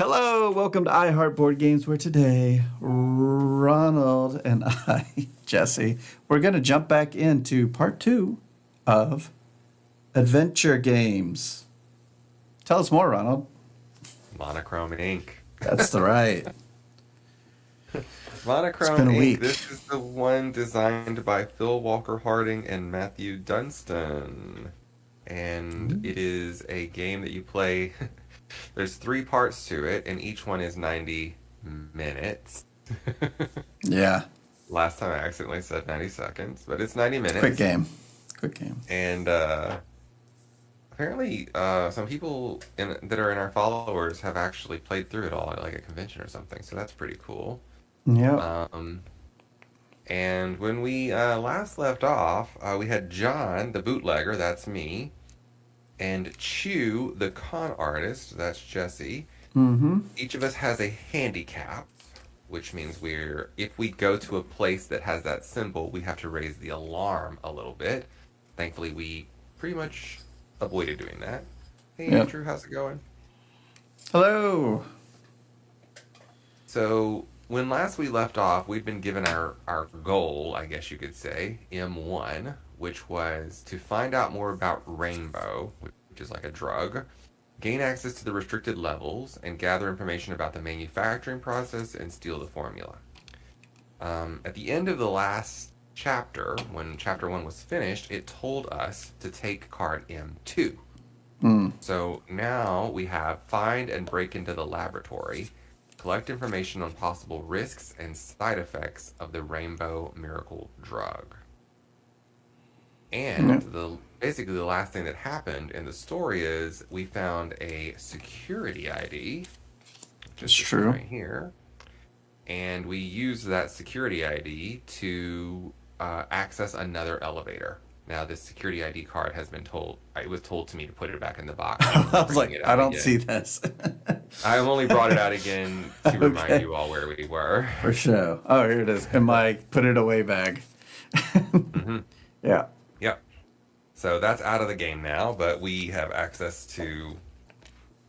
Hello, welcome to iHeart Board Games, where today, Ronald and I, Jesse, we're going to jump back into part 2 of Adventure Games. Tell us more, Ronald. Monochrome Inc. That's right. Monochrome It's been a Inc. week. This is the one designed by Phil Walker Harding and Matthew Dunstan. And it is a game that you play. There's 3 parts to it, and each one is 90 minutes. Yeah. Last time I accidentally said 90 seconds, but it's 90 minutes. Quick game. Quick game. And apparently some people that are in our followers have actually played through it all at like a convention or something, so that's pretty cool. Yeah. And when we last left off, we had John, the bootlegger, that's me, and Chew, the con artist, that's Jesse. Mm-hmm. Each of us has a handicap, which means if we go to a place that has that symbol, we have to raise the alarm a little bit. Thankfully, we pretty much avoided doing that. Hey, Yep. Andrew, how's it going? Hello. So when last we left off, we'd been given our goal, I guess you could say, M1, which was to find out more about Rainbow, which is like a drug, gain access to the restricted levels, and gather information about the manufacturing process and steal the formula. At the end of the last chapter, when chapter 1 was finished, it told us to take card M2. So now we have find and break into the laboratory, collect information on possible risks and side effects of the Rainbow Miracle drug. And basically the last thing that happened in the story is we found a security ID, which is true. right here, and we used that security ID to access another elevator. Now, this security ID card it was told to me to put it back in the box. I was like, I don't see this. I only brought it out again to remind Okay. you all where we were. For sure. Oh, here it is. In my put it away bag. Mm-hmm. Yeah. Yep. So that's out of the game now, but we have access to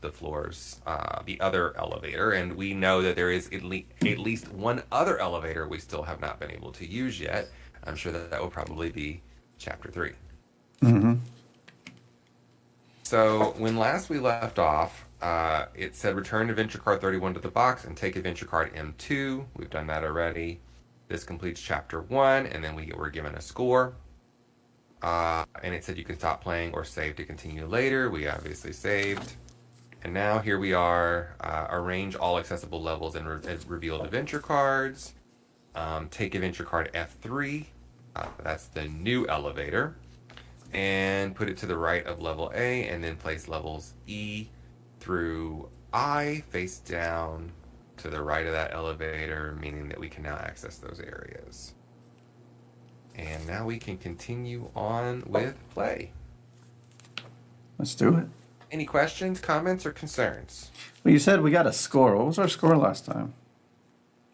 the floors, the other elevator, and we know that there is at least one other elevator we still have not been able to use yet. I'm sure that will probably be Chapter 3. Mm-hmm. So when last we left off, it said return adventure card 31 to the box and take adventure card M2. We've done that already. This completes Chapter 1, and then we were given a score. And it said you can stop playing or save to continue later. We obviously saved. And now here we are. Arrange all accessible levels and revealed adventure cards. Take adventure card F3. That's the new elevator. And put it to the right of level A, and then place levels E through I face down to the right of that elevator, meaning that we can now access those areas. And now we can continue on with play. Let's do it. Any questions, comments, or concerns? Well, you said we got a score. What was our score last time?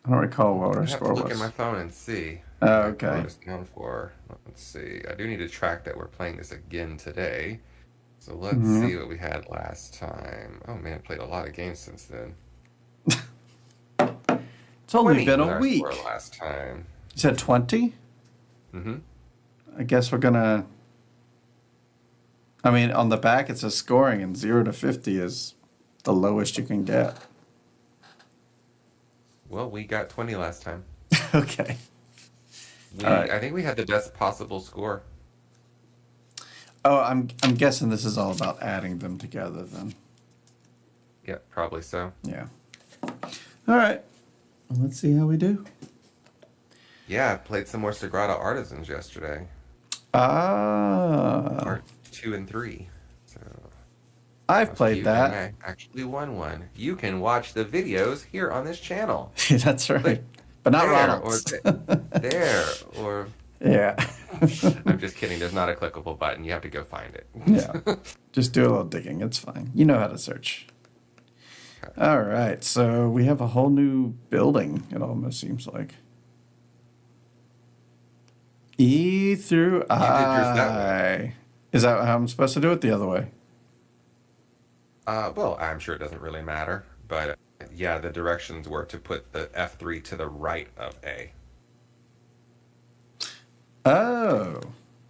I don't recall what our I have to score look was. at my phone and see. Oh, what I okay. wrote this down for. Let's see. I do need to track that we're playing this again today. So let's see what we had last time. Oh man, I played a lot of games since then. It's only 20 been was a our week. score last time. You said 20? Mm-hmm. I guess we're gonna. I mean, on the back it says scoring, and 0 to 50 is the lowest you can get. Well, we got 20 last time. Okay. All right. I think we had the best possible score. Oh, I'm guessing this is all about adding them together then. Yeah, probably so. Yeah. All right. Well, let's see how we do. Yeah, I played some more Sagrada Artisans yesterday. Ah. Parts 2 and 3. So I've played you that. and I actually won one. You can watch the videos here on this channel. That's right. But not There, Ronald's. There, or... Yeah. I'm just kidding. There's not a clickable button. You have to go find it. Yeah. Just do a little digging. It's fine. You know how to search. Okay. All right. So we have a whole new building, it almost seems like. E through yours that I. Is that how I'm supposed to do it the other way? Well, I'm sure it doesn't really matter, but yeah, the directions were to put the F3 to the right of A. Oh,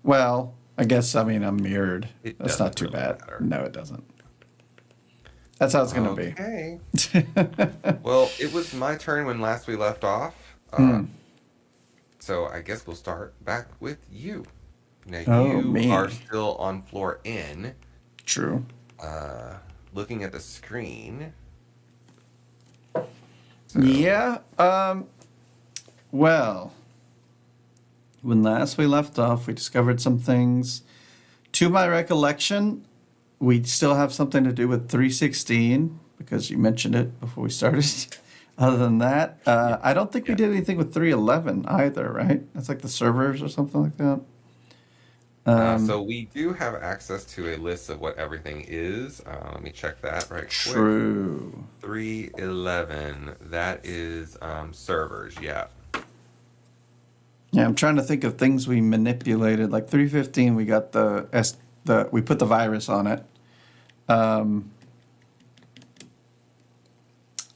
well, I guess, I mean, I'm mirrored. It That's not doesn't too really bad. matter. No, it doesn't. That's how it's going to be. Okay. Well, it was my turn when last we left off. Hmm. So I guess we'll start back with you. Now Oh, you are me. still on floor N, True. uh, looking at the screen. So, Yeah. Well, when last we left off, we discovered some things. To my recollection, we still have something to do with 316 because you mentioned it before we started. Other than that, I don't think we yeah. did anything with 311 either, right? That's like the servers or something like that. So we do have access to a list of what everything is. Let me check that right quick. True. 311, that is servers, yeah. Yeah, I'm trying to think of things we manipulated. Like 315, we got we put the virus on it.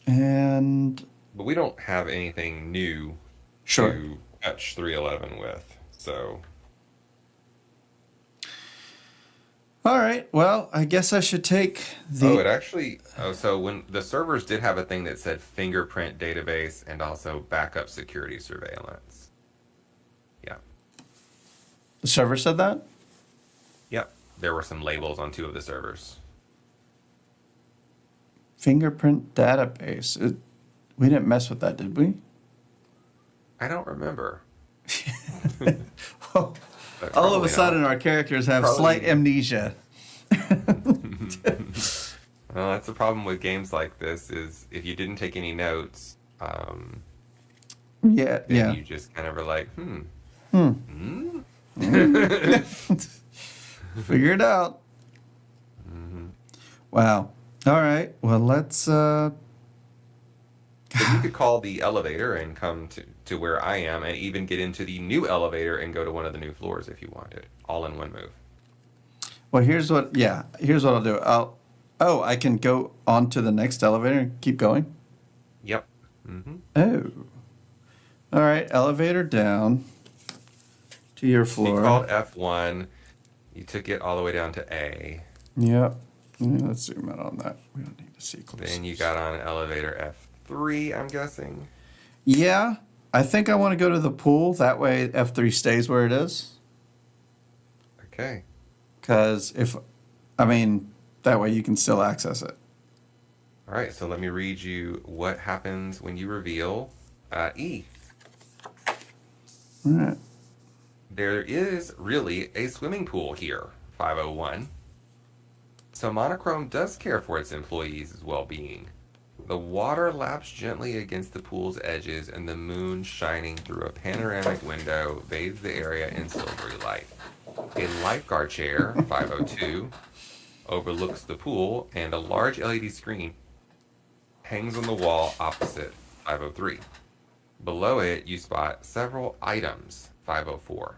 And But we don't have anything new sure. to touch 311 with. So, All right. Well, I guess I should take oh, the it actually, oh, so when the servers did have a thing that said fingerprint database and also backup security surveillance. Yeah. server said that. Yep. There were some labels on two of the servers. Fingerprint database. We didn't mess with that, did we? I don't remember. Well, But all of probably a sudden, not. our characters have Probably- slight amnesia. Well, that's the problem with games like this is if you didn't take any notes, Yeah, then yeah. you just kind of are like, Figure it out. Wow. All right. Well, let's. But you could call the elevator and come to where I am and even get into the new elevator and go to one of the new floors if you wanted. All in one move. Well, here's what. Yeah, here's what I'll do. Oh, I can go on to the next elevator and keep going. Yep. Mm-hmm. Oh. All right. Elevator down to your You floor. called F1. You took it all the way down to A. Yep. Yeah, let's zoom in on that. We don't need to see close. Then you got on elevator F3, I'm guessing. Yeah, I think I want to go to the pool. That way F3 stays where it is. Okay. Because that way you can still access it. All right, so let me read you what happens when you reveal E. All right. There is really a swimming pool here, 501. So Monochrome does care for its employees' well-being. The water laps gently against the pool's edges, and the moon shining through a panoramic window bathes the area in silvery light. A lifeguard chair, 502, overlooks the pool, and a large LED screen hangs on the wall opposite 503. Below it, you spot several items, 504.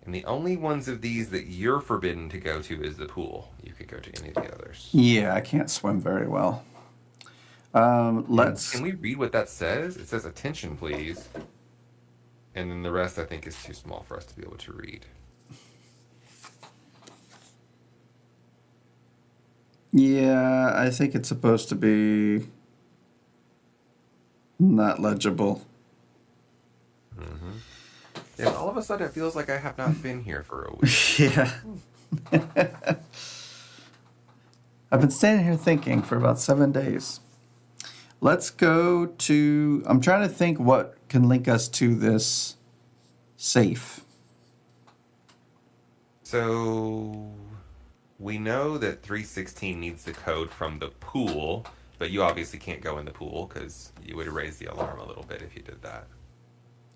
And the only ones of these that you're forbidden to go to is the pool. You could go to any of the others. Yeah, I can't swim very well. Let's. Can we read what that says? It says, attention, please. And then the rest, I think, is too small for us to be able to read. Yeah, I think it's supposed to be not legible. Yeah, all of a sudden, it feels like I have not been here for a week. Yeah. I've been standing here thinking for about 7 days. Let's go to. I'm trying to think what can link us to this safe. So we know that 316 needs the code from the pool, but you obviously can't go in the pool because you would raise the alarm a little bit if you did that.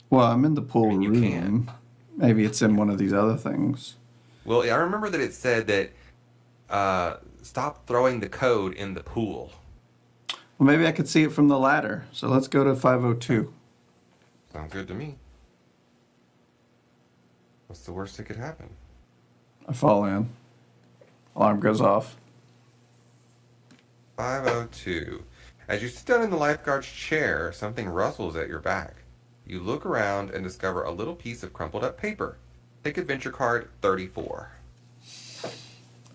Well, I'm in the pool I mean, you room. can. Maybe it's in one of these other things. Well, I remember that it said that stop throwing the code in the pool. Well, maybe I could see it from the ladder. So let's go to 502. Sounds good to me. What's the worst that could happen? I fall in. Alarm goes off. 502. As you sit down in the lifeguard's chair, something rustles at your back. You look around and discover a little piece of crumpled up paper. Take adventure card 34.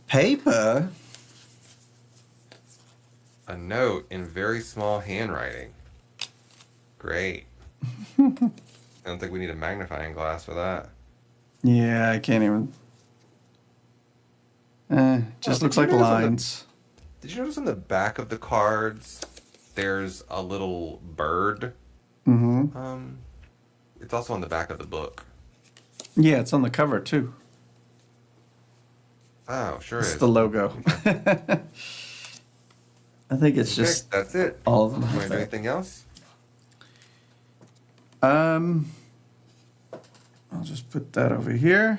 Paper? A note in very small handwriting. Great. I don't think we need a magnifying glass for that. Yeah, I can't even. Just looks like lines. Did you notice on the back of the cards there's a little bird? Mm-hmm. It's also on the back of the book. Yeah, it's on the cover too. Oh, sure It's is. the logo. I think it's just that's it. all of them. You have want to do that. anything else? I'll just put that over here.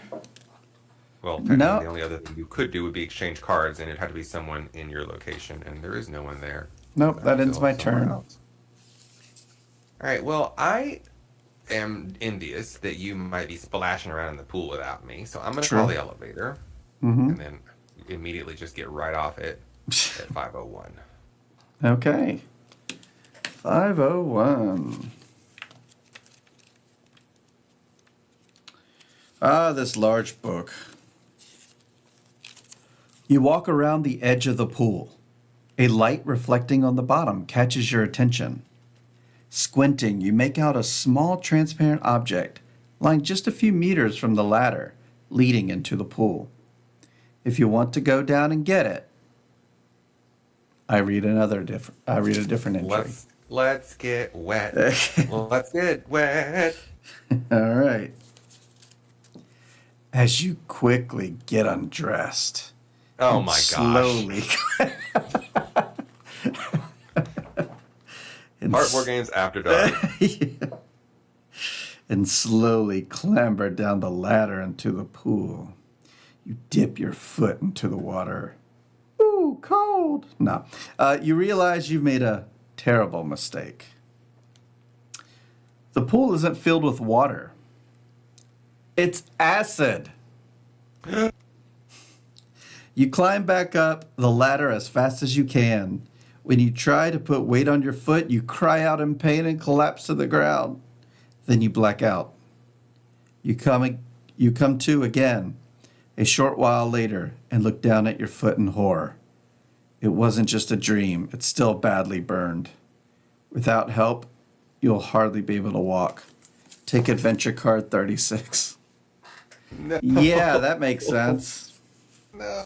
Well, technically, No. the only other thing you could do would be exchange cards, and it had to be someone in your location, and there is no one there. Nope, that ends my Somewhere turn. else. All right. Well, I am envious that you might be splashing around in the pool without me, so I'm going to True. call the elevator, Mm-hmm. and then immediately just get right off it at 501. Okay. 501. Ah, this large book. You walk around the edge of the pool. A light reflecting on the bottom catches your attention. Squinting, you make out a small transparent object lying just a few meters from the ladder leading into the pool. If you want to go down and get it, I read a different entry. Let's get wet. Let's get wet. All right. As you quickly get and Oh my gosh. slowly and Heartboard Games After Dark. and slowly clamber down the ladder into the pool. You dip your foot into the water. Ooh, cold. No. You realize you've made a terrible mistake. The pool isn't filled with water. It's acid. You climb back up the ladder as fast as you can. When you try to put weight on your foot, you cry out in pain and collapse to the ground. Then you black out. You come to again a short while later and look down at your foot in horror. It wasn't just a dream. It's still badly burned. Without help, you'll hardly be able to walk. Take adventure card 36. No. Yeah, that makes sense. No.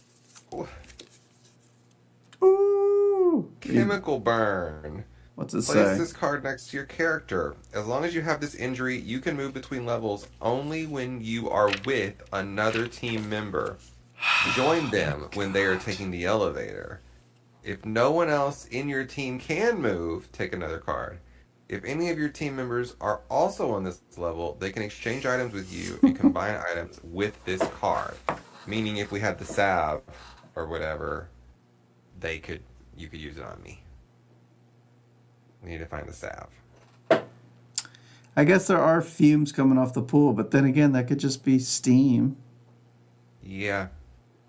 Ooh. Chemical burn. What's it Place say? this card next to your character. As long as you have this injury, you can move between levels only when you are with another team member. Join them when they are taking the elevator. If no one else in your team can move, take another card. If any of your team members are also on this level, they can exchange items with you and combine items with this card. Meaning if we had the salve or whatever, you could use it on me. We need to find the salve. I guess there are fumes coming off the pool, but then again, that could just be steam. Yeah.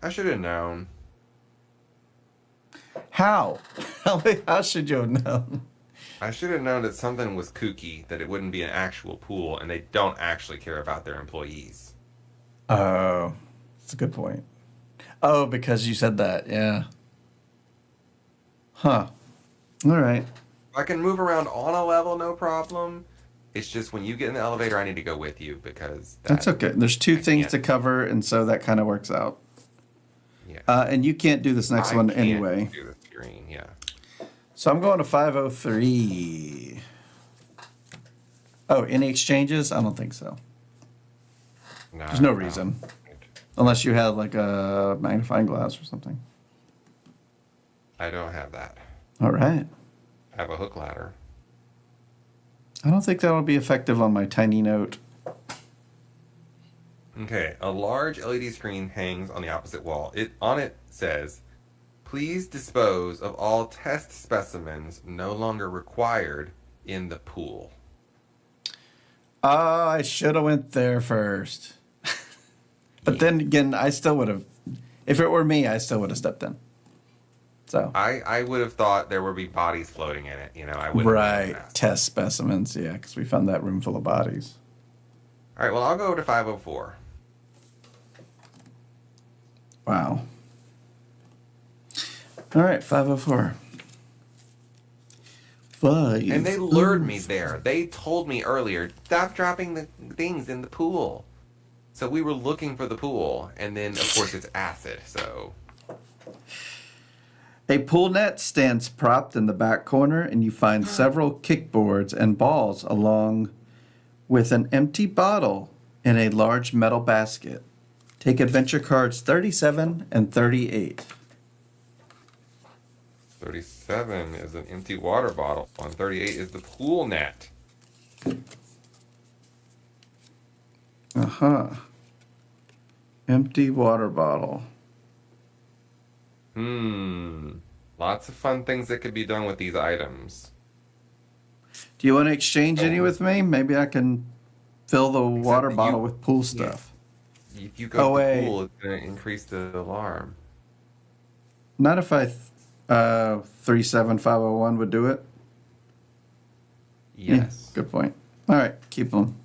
I should have known. How? How should you have known? I should have known that something was kooky, that it wouldn't be an actual pool, and they don't actually care about their employees. Oh, that's a good point. Oh, because you said that, yeah. Huh. All right. I can move around on a level, no problem. It's just when you get in the elevator, I need to go with you because That's okay. There's two things can't. to cover, and so that kind of works out. Yeah. And you can't do this next I one can't anyway. do the screen, yeah. So I'm going to 503. Oh, any exchanges? I don't think so. There's no reason. Unless you have like a magnifying glass or something. I don't have that. All right. I have a hook ladder. I don't think that will be effective on my tiny note. Okay, a large LED screen hangs on the opposite wall. On it says, "Please dispose of all test specimens no longer required in the pool." Oh, I should have went there first. But then again, I still would have. If it were me, I still would have stepped in. So I would have thought there would be bodies floating in it. I wouldn't have known right, that. test specimens. Yeah, because we found that room full of bodies. All right, well, I'll go to 504. Wow. All right, 504. Five. And they lured me there. They told me earlier, stop dropping the things in the pool. So we were looking for the pool, and then, of course, it's acid, so... A pool net stands propped in the back corner, and you find several kickboards and balls along with an empty bottle in a large metal basket. Take adventure cards 37 and 38. 37 is an empty water bottle, and 38 is the pool net. Uh-huh. Empty water bottle. Lots of fun things that could be done with these items. Do you want to exchange any with me? Maybe I can fill the water that bottle you- with pool stuff. If you go to wait. the pool, it's going to increase the alarm. Not if I 37501 would do it. Yes. Yeah, good point. All right, keep them.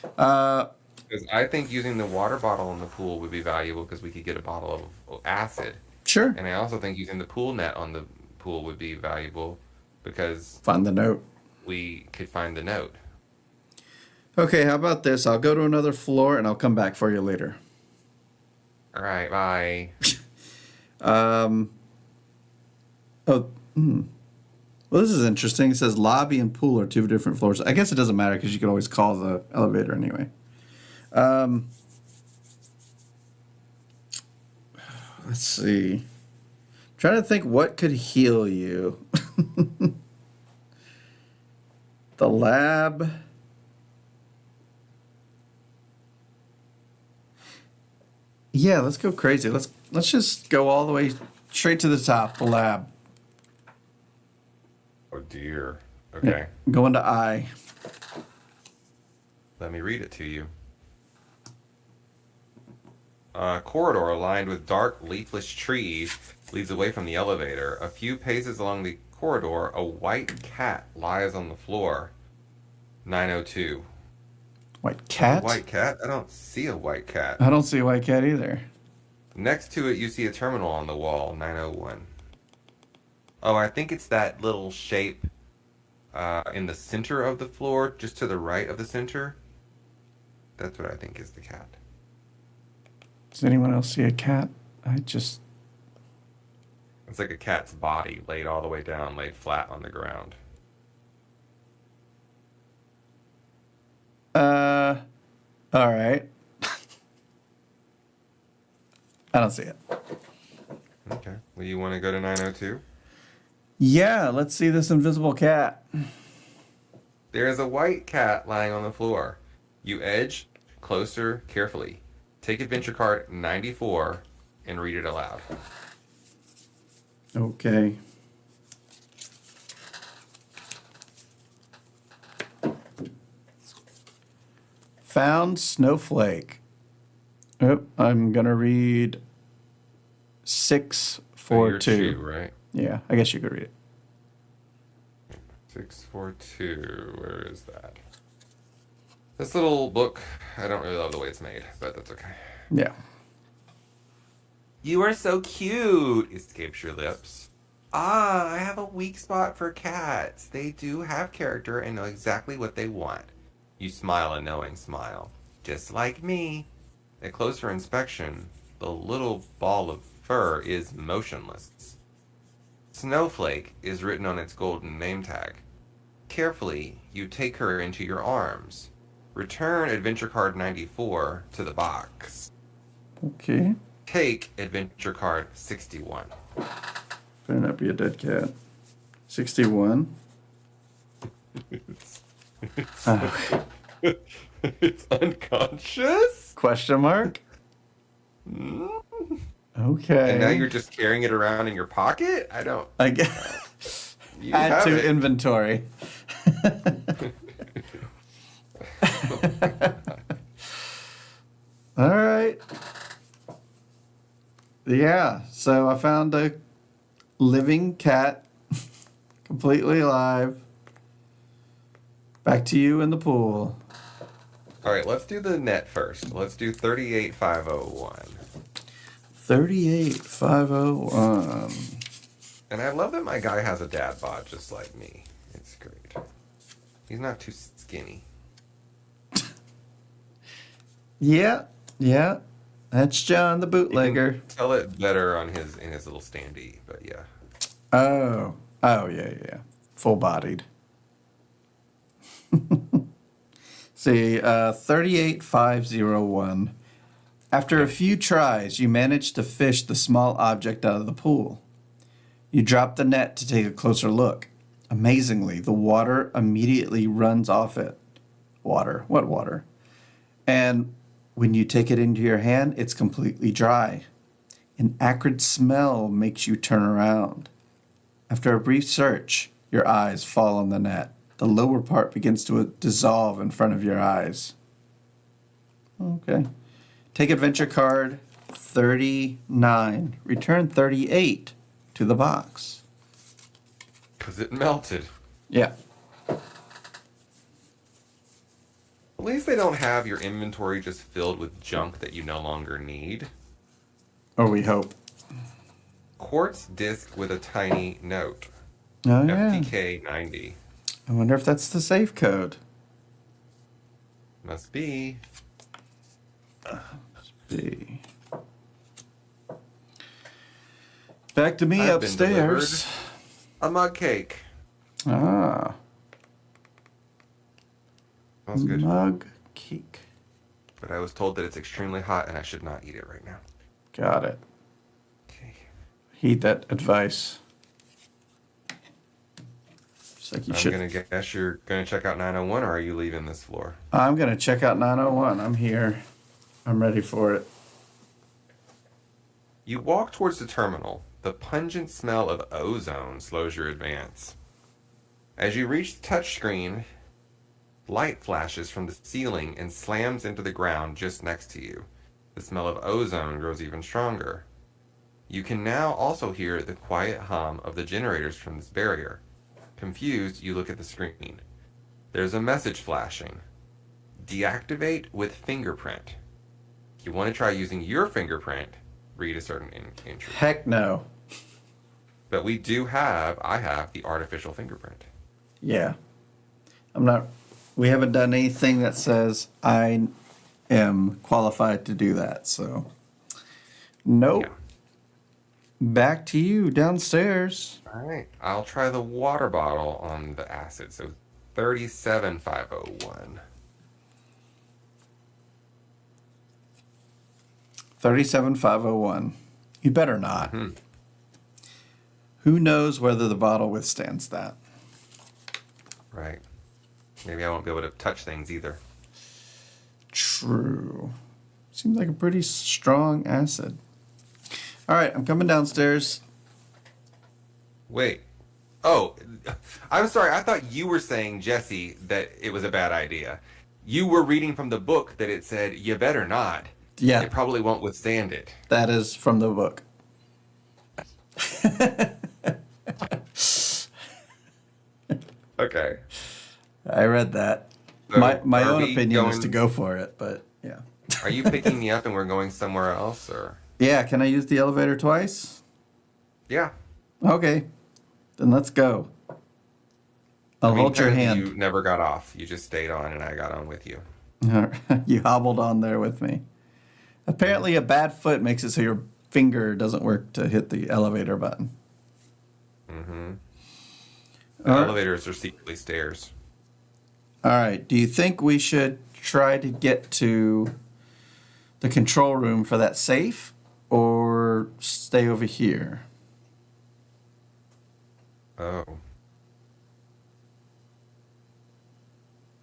Because I think using the water bottle in the pool would be valuable because we could get a bottle of acid. Sure. And I also think using the pool net on the pool would be valuable because Find the note. we could find the note. Okay, how about this? I'll go to another floor and I'll come back for you later. All right, bye. Well, this is interesting. It says lobby and pool are two different floors. I guess it doesn't matter because you can always call the elevator anyway. Let's see. Trying to think what could heal you. The lab. Yeah, let's go crazy. Let's just go all the way straight to the top. The lab. Oh, dear. Okay. Go into I. Let me read it to you. A corridor lined with dark, leafless trees leads away from the elevator. A few paces along the corridor, a white cat lies on the floor. 902. White cat? White cat? I don't see a white cat. I don't see a white cat either. Next to it, you see a terminal on the wall. 901. Oh, I think it's that little shape in the center of the floor, just to the right of the center. That's what I think is the cat. Does anyone else see a cat? It's like a cat's body laid all the way down, laid flat on the ground. All right. I don't see it. Okay. Well, you want to go to 902? Yeah, let's see this invisible cat. There is a white cat lying on the floor. You edge closer carefully. Take adventure card 94 and read it aloud. Okay. Found snowflake. Oh, I'm gonna read 642. Right? Yeah, I guess you could read it. 642. Where is that? This little book, I don't really love the way it's made, but that's okay. Yeah. You are so cute, escapes your lips. Ah, I have a weak spot for cats. They do have character and know exactly what they want. You smile a knowing smile. Just like me. At closer inspection, the little ball of fur is motionless. Snowflake is written on its golden name tag. Carefully, you take her into your arms. Return adventure card 94 to the box. Okay. Take adventure card 61. Better not be a dead cat. 61. It's unconscious? Question mark? Okay. And now you're just carrying it around in your pocket? I don't... I guess. You Add have to it. inventory. All right. Yeah, so I found a living cat, completely alive. Back to you in the pool. All right, let's do the net first. Let's do 38501. 38501. And I love that my guy has a dad bod just like me. It's great. He's not too skinny. Yeah, yeah. That's John the You bootlegger. can tell it better on in his little standee, but yeah. Oh, yeah. Full bodied. See, 38501. After a few tries, you manage to fish the small object out of the pool. You drop the net to take a closer look. Amazingly, the water immediately runs off it. Water? What water? And when you take it into your hand, it's completely dry. An acrid smell makes you turn around. After a brief search, your eyes fall on the net. The lower part begins to dissolve in front of your eyes. Okay. Take adventure card 39. Return 38 to the box. Because it melted. Yeah. At least they don't have your inventory just filled with junk that you no longer need. Or we hope. Quartz disc with a tiny note. Oh, yeah. FTK 90. I wonder if that's the safe code. Must be. See. Back to me I've been upstairs. delivered a mug cake. Ah. Smells good. Mug cake. But I was told that it's extremely hot and I should not eat it right now. Got it. Okay. Heed that advice. Just like you I'm should. going to guess you're going to check out 901, or are you leaving this floor? I'm going to check out 901. I'm here. I'm ready for it. You walk towards the terminal. The pungent smell of ozone slows your advance. As you reach the touchscreen, light flashes from the ceiling and slams into the ground just next to you. The smell of ozone grows even stronger. You can now also hear the quiet hum of the generators from this barrier. Confused, you look at the screen. There's a message flashing. Deactivate with fingerprint. If you want to try using your fingerprint, read a certain entry. Heck no. But I have the artificial fingerprint. Yeah. We haven't done anything that says I am qualified to do that, so. Nope. Yeah. Back to you downstairs. All right. I'll try the water bottle on the acid. So 37501. 37501. You better not. Hmm. Who knows whether the bottle withstands that? Right. Maybe I won't be able to touch things either. True. Seems like a pretty strong acid. All right, I'm coming downstairs. Wait. Oh, I'm sorry. I thought you were saying, Jesse, that it was a bad idea. You were reading from the book that it said, you better not. Yeah, It probably won't withstand it. that is from the book. Okay. I read that. So My are own we opinion is going- to go for it, but yeah. Are you picking me up and we're going somewhere else, or? Yeah, can I use the elevator twice? Yeah. Okay, then let's go. I'll hold your hand. You never got off. You just stayed on, and I got on with you. You hobbled on there with me. Apparently, a bad foot makes it so your finger doesn't work to hit the elevator button. Mm-hmm. The All right. elevators are secretly stairs. All right. Do you think we should try to get to the control room for that safe or stay over here? Oh.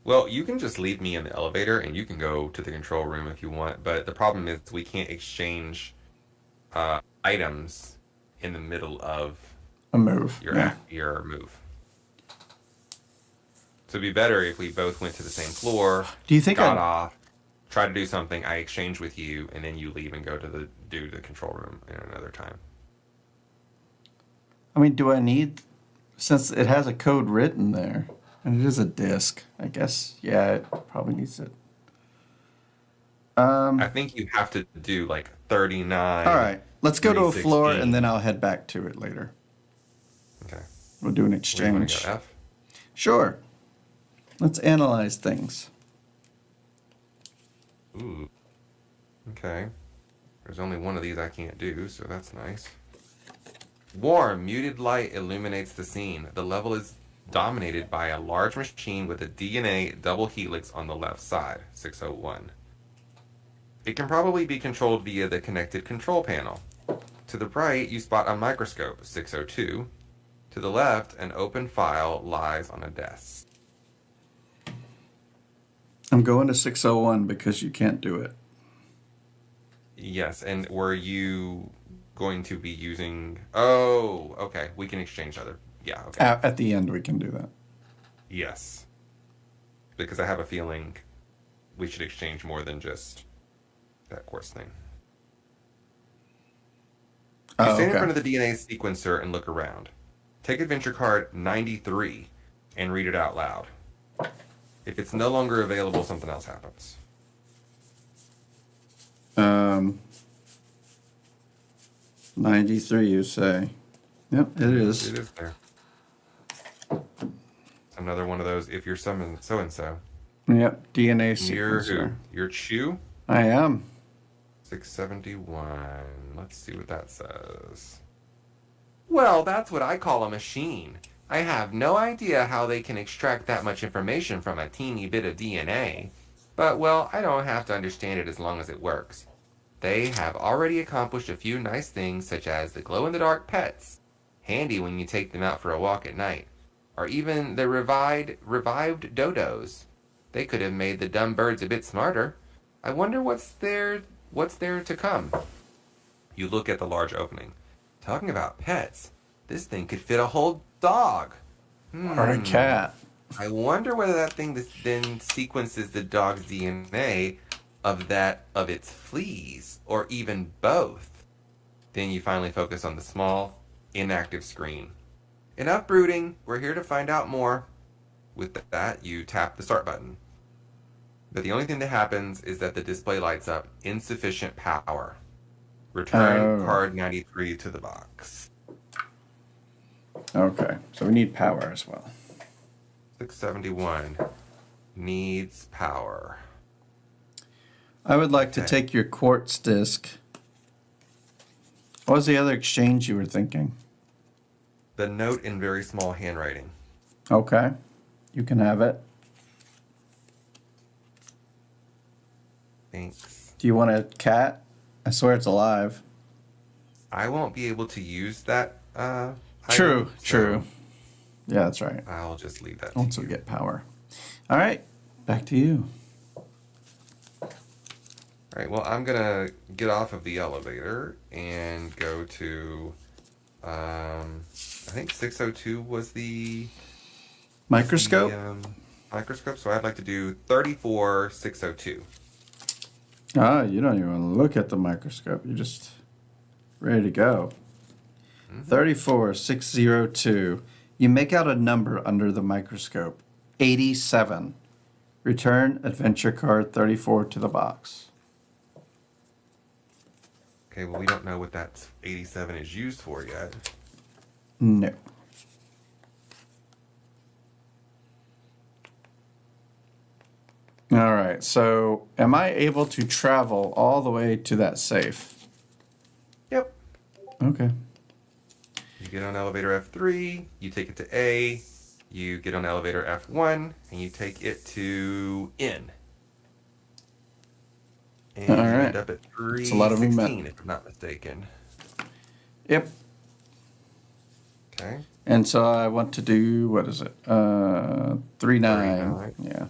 Well, you can just leave me in the elevator and you can go to the control room if you want, but the problem is we can't exchange items in the middle of A move. your move. So it'd be better if we both went to the same floor, Do you think got off, tried to do something, I exchange with you, and then you leave and go to the control room in another time. I mean, do I need, since it has a code written there, and it is a disk, I guess, yeah, it probably needs it. I think you have to do like All 39, right, let's go to a floor, and then 316. I'll head back to it later. Okay. We'll do an Where do you want to exchange. go? F? Sure. Let's analyze things. Ooh. Okay. There's only one of these I can't do, so that's nice. Warm, muted light illuminates the scene. The level is dominated by a large machine with a DNA double helix on the left side, 601. It can probably be controlled via the connected control panel. To the right, you spot a microscope, 602. To the left, an open file lies on a desk. I'm going to 601 because you can't do it. Yes, and were you going to be using... Oh, okay. We can exchange other... Yeah, okay. At the end, we can do that. Yes. Because I have a feeling we should exchange more than just that course thing. You stand in front of the DNA sequencer and look around. Take adventure card 93 and read it out loud. If it's no longer available, something else happens. 93, you say? Yep, it is. It is there. It's another one of those, if you're so and so. Yep, DNA You're who? sequencer. You're Chew? I am. 671. Let's see what that says. Well, that's what I call a machine. I have no idea how they can extract that much information from a teeny bit of DNA. But, well, I don't have to understand it as long as it works. They have already accomplished a few nice things, such as the glow-in-the-dark pets, handy when you take them out for a walk at night, or even the revived dodos. They could have made the dumb birds a bit smarter. I wonder what's there to come. You look at the large opening. Talking about pets, this thing could fit a whole dog. Or a cat. I wonder whether that thing then sequences the dog's DNA of its fleas, or even both. Then you finally focus on the small, inactive screen. Enough brooding. We're here to find out more. With that, you tap the start button. But the only thing that happens is that the display lights up insufficient power. Return card 93 to the box. Okay, so we need power as well. 671 needs power. I would like to take your quartz disc. What was the other exchange you were thinking? The note in very small handwriting. Okay, you can have it. Thanks. Do you want a cat? I swear it's alive. I won't be able to use that. True, item, so true. Yeah, that's right. I'll just leave that. Once we get power. All right, back to you. All right. Well, I'm gonna get off of the elevator and go to. I think 602 was the Microscope? microscope. So I'd like to do 34602. Ah, you don't even look at the microscope. You're just ready to go. 34602. You make out a number under the microscope. 87. Return adventure card 34 to the box. Okay. Well, we don't know what that 87 is used for yet. No. All right, so am I able to travel all the way to that safe? Yep. Okay. You get on elevator F3, you take it to A, you get on elevator F1, and you take it to N. And All you right. end up at It's a lot of 316, movement. if I'm not mistaken. Yep. Okay. And so I want to do, what is it? 39. 39. Yeah.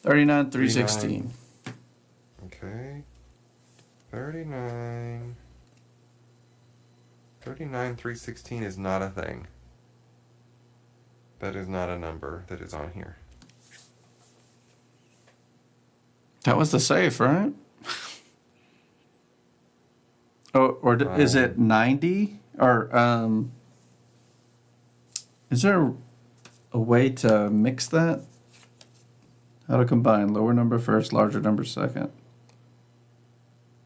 39, 316. Okay. 39. 39, 316 is not a thing. That is not a number that is on here. That was the safe, right? Oh, or is it 90? Or is there a way to mix that? How to combine lower number first, larger number second?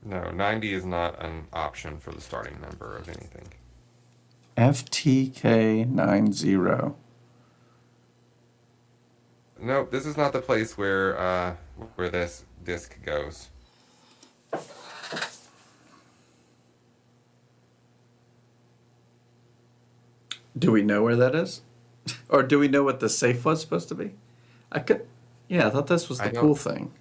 No, 90 is not an option for the starting number of anything. FTK90. Nope, this is not the place where this disc goes. Do we know where that is? Or do we know what the safe was supposed to be? Yeah, I thought this was the pool thing.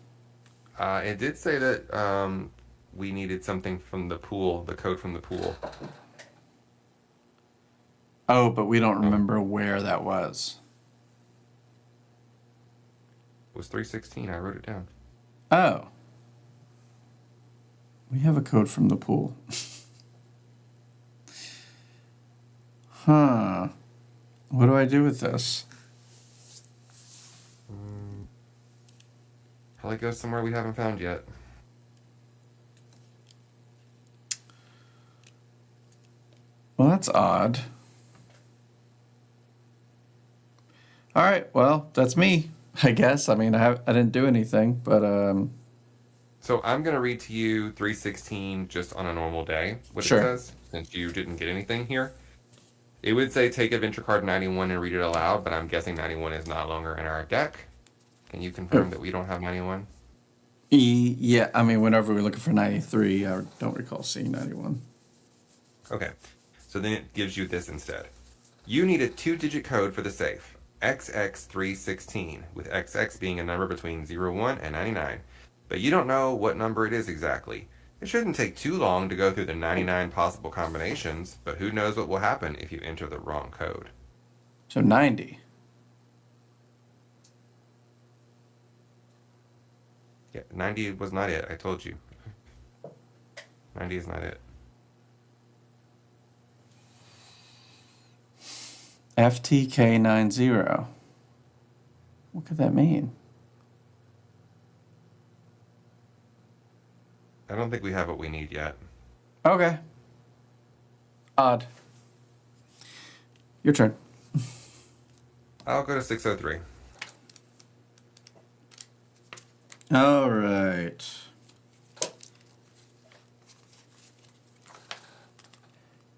It did say that we needed something from the pool, the code from the pool. Oh, but we don't remember where that was. It was 316. I wrote it down. Oh. We have a code from the pool. Huh. What do I do with this? Probably go somewhere we haven't found yet. Well, that's odd. All right, well, that's me, I guess. I mean, I didn't do anything, but So I'm going to read to you 316 just on a normal day, what Sure. it says, since you didn't get anything here. It would say take adventure card 91 and read it aloud, but I'm guessing 91 is not longer in our deck. Can you confirm that we don't have 91? Yeah, I mean, whenever we're looking for 93, I don't recall seeing 91. Okay, so then it gives you this instead. You need a 2-digit code for the safe, XX316, with XX being a number between 01 and 99. But you don't know what number it is exactly. It shouldn't take too long to go through the 99 possible combinations, but who knows what will happen if you enter the wrong code. So 90. Yeah, 90 was not it, I told you. 90 is not it. FTK90. What could that mean? I don't think we have what we need yet. Okay. Odd. Your turn. I'll go to 603. All right.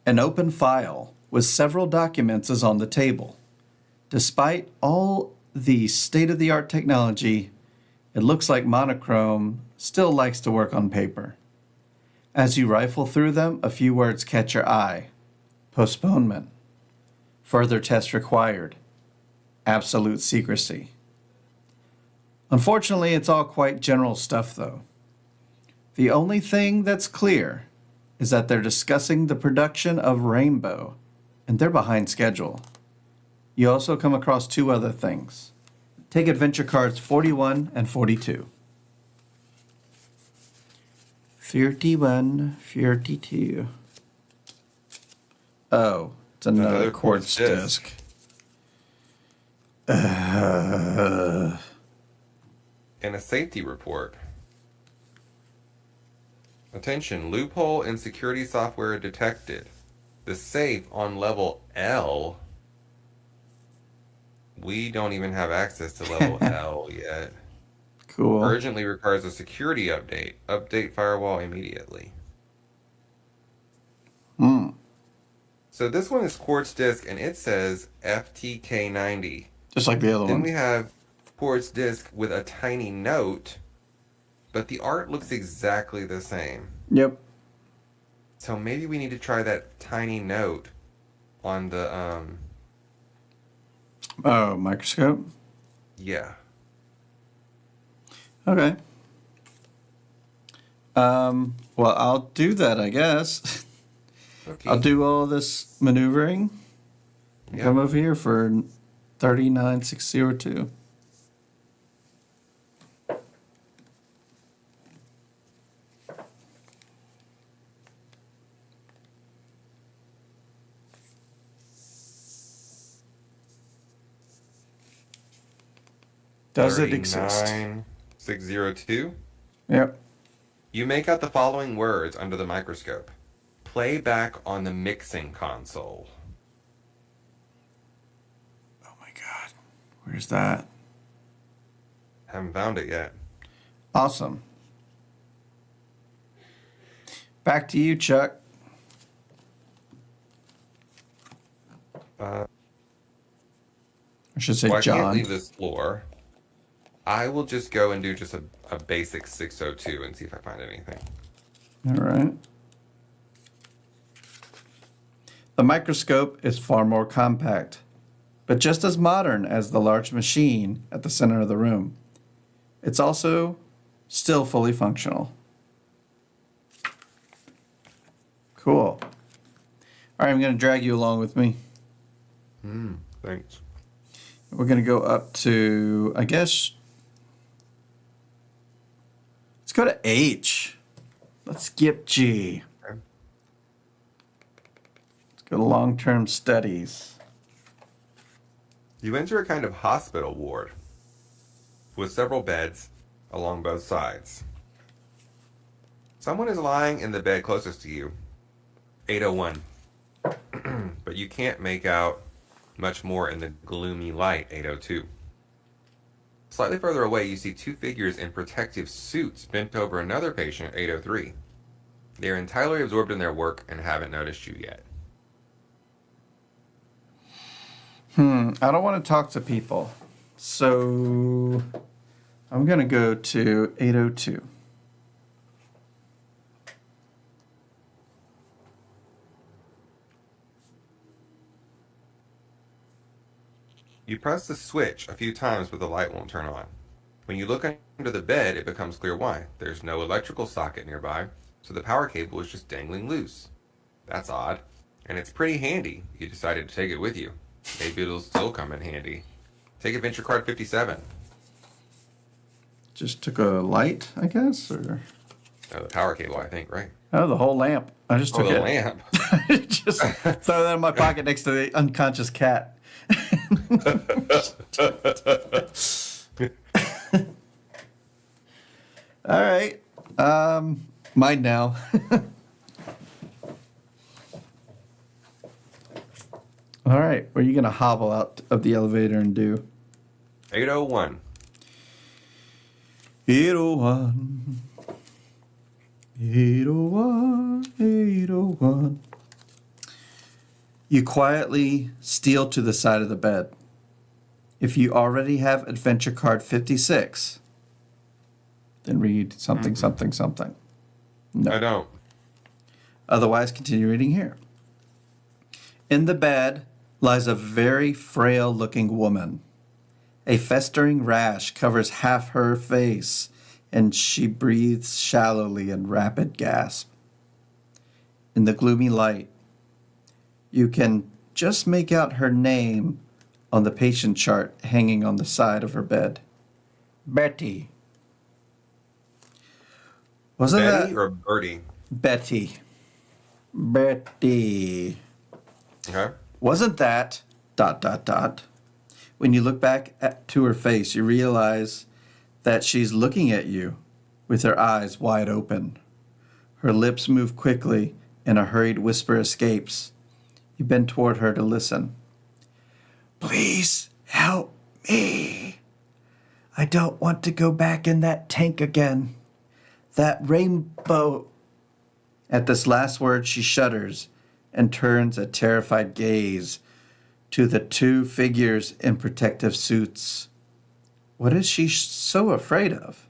An open file with several documents is on the table. Despite all the state-of-the-art technology, it looks like Monochrome still likes to work on paper. As you rifle through them, a few words catch your eye. Postponement. Further tests required. Absolute secrecy. Unfortunately, it's all quite general stuff, though. The only thing that's clear is that they're discussing the production of Rainbow, and they're behind schedule. You also come across 2 other things. Take adventure cards 41 and 42. 31, 42. Oh, it's another quartz disc. And a safety report. Attention, loophole in security software detected. The safe on level L. We don't even have access to level L yet. Cool. Urgently requires a security update. Update firewall immediately. So this one is quartz disc and it says FTK90. Just like the other Then one. we have quartz disc with a tiny note, but the art looks exactly the same. Yep. So maybe we need to try that tiny note on the Oh, microscope? yeah. Okay. Well, I'll do that, I guess. Okay. I'll do all this maneuvering. Yeah. Come over here for 39602. Does it exist? 39602. Yep. You make out the following words under the microscope. playback on the mixing console. Oh my God. Where's that? Haven't found it yet. Awesome. Back to you, Chuck. Uh, I should say well, I can't John. leave this floor. I will just go and do just a basic 602 and see if I find anything. All right. The microscope is far more compact, but just as modern as the large machine at the center of the room. It's also still fully functional. Cool. All right, I'm going to drag you along with me. Thanks. We're going to go up to, I guess, let's go to H. Let's skip G. Okay. Let's go to long-term studies. You enter a kind of hospital ward with several beds along both sides. Someone is lying in the bed closest to you, 801, but you can't make out much more in the gloomy light, 802. Slightly further away, you see two figures in protective suits bent over another patient, 803. They are entirely absorbed in their work and haven't noticed you yet. I don't want to talk to people. So I'm going to go to 802. You press the switch a few times, but the light won't turn on. When you look under the bed, it becomes clear why. There's no electrical socket nearby, so the power cable is just dangling loose. That's odd, and it's pretty handy. You decided to take it with you. Maybe it'll still come in handy. Take adventure card 57. Just took a light, I guess, or Oh, the power cable, I think, right? oh, the whole lamp. I just took the it. lamp. Just throw that in my pocket next to the unconscious cat. All right. Mine now. All right. What are you going to hobble out of the elevator and do? 801. 801. 801. 801. You quietly steal to the side of the bed. If you already have adventure card 56, then read something, something, something. No. I don't. Otherwise, continue reading here. In the bed lies a very frail-looking woman. A festering rash covers half her face, and she breathes shallowly in rapid gasp. In the gloomy light, you can just make out her name on the patient chart hanging on the side of her bed. Betty. Wasn't Betty that or Birdie? Betty? Betty. Okay. Wasn't that ... When you look back to her face, you realize that she's looking at you with her eyes wide open. Her lips move quickly and a hurried whisper escapes. You bend toward her to listen. Please help me. I don't want to go back in that tank again. That rainbow. At this last word, she shudders and turns a terrified gaze to the two figures in protective suits. What is she so afraid of?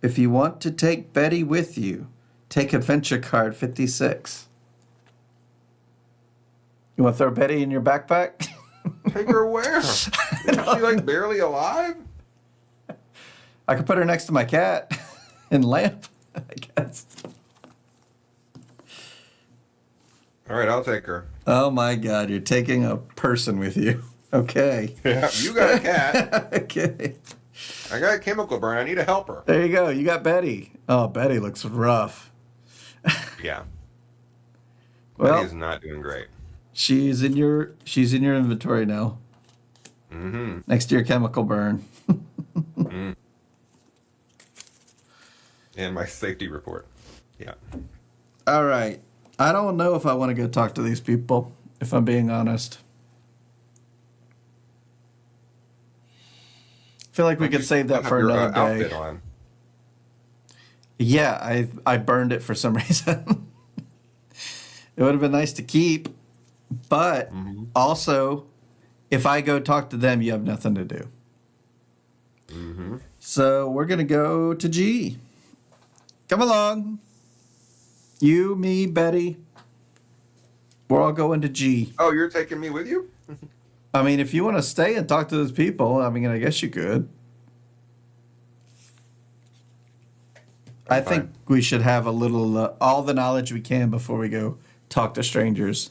If you want to take Betty with you, take adventure card 56. You want to throw Betty in your backpack? Take her where? Is she like barely alive? I could put her next to my cat and lamp, I guess. All right, I'll take her. Oh my God, you're taking a person with you. Okay. Yeah, you got a cat. Okay. I got a chemical burn. I need a helper. There you go. You got Betty. Oh, Betty looks rough. Yeah. Well, Betty is not doing great. she's in your inventory now. Mm-hmm. Next to your chemical burn. And my safety report. Yeah. All right. I don't know if I want to go talk to these people, if I'm being honest. I feel like we could save that Have for your, another day. outfit on. Yeah, I burned it for some reason. It would have been nice to keep, but also, if I go talk to them, you have nothing to do. Mm-hmm. So we're going to go to G. Come along. You, me, Betty. We're all going to G. Oh, you're taking me with you? I mean, if you want to stay and talk to those people, I mean, I guess you could. I think we should have a little, all the knowledge we can before we go talk to strangers.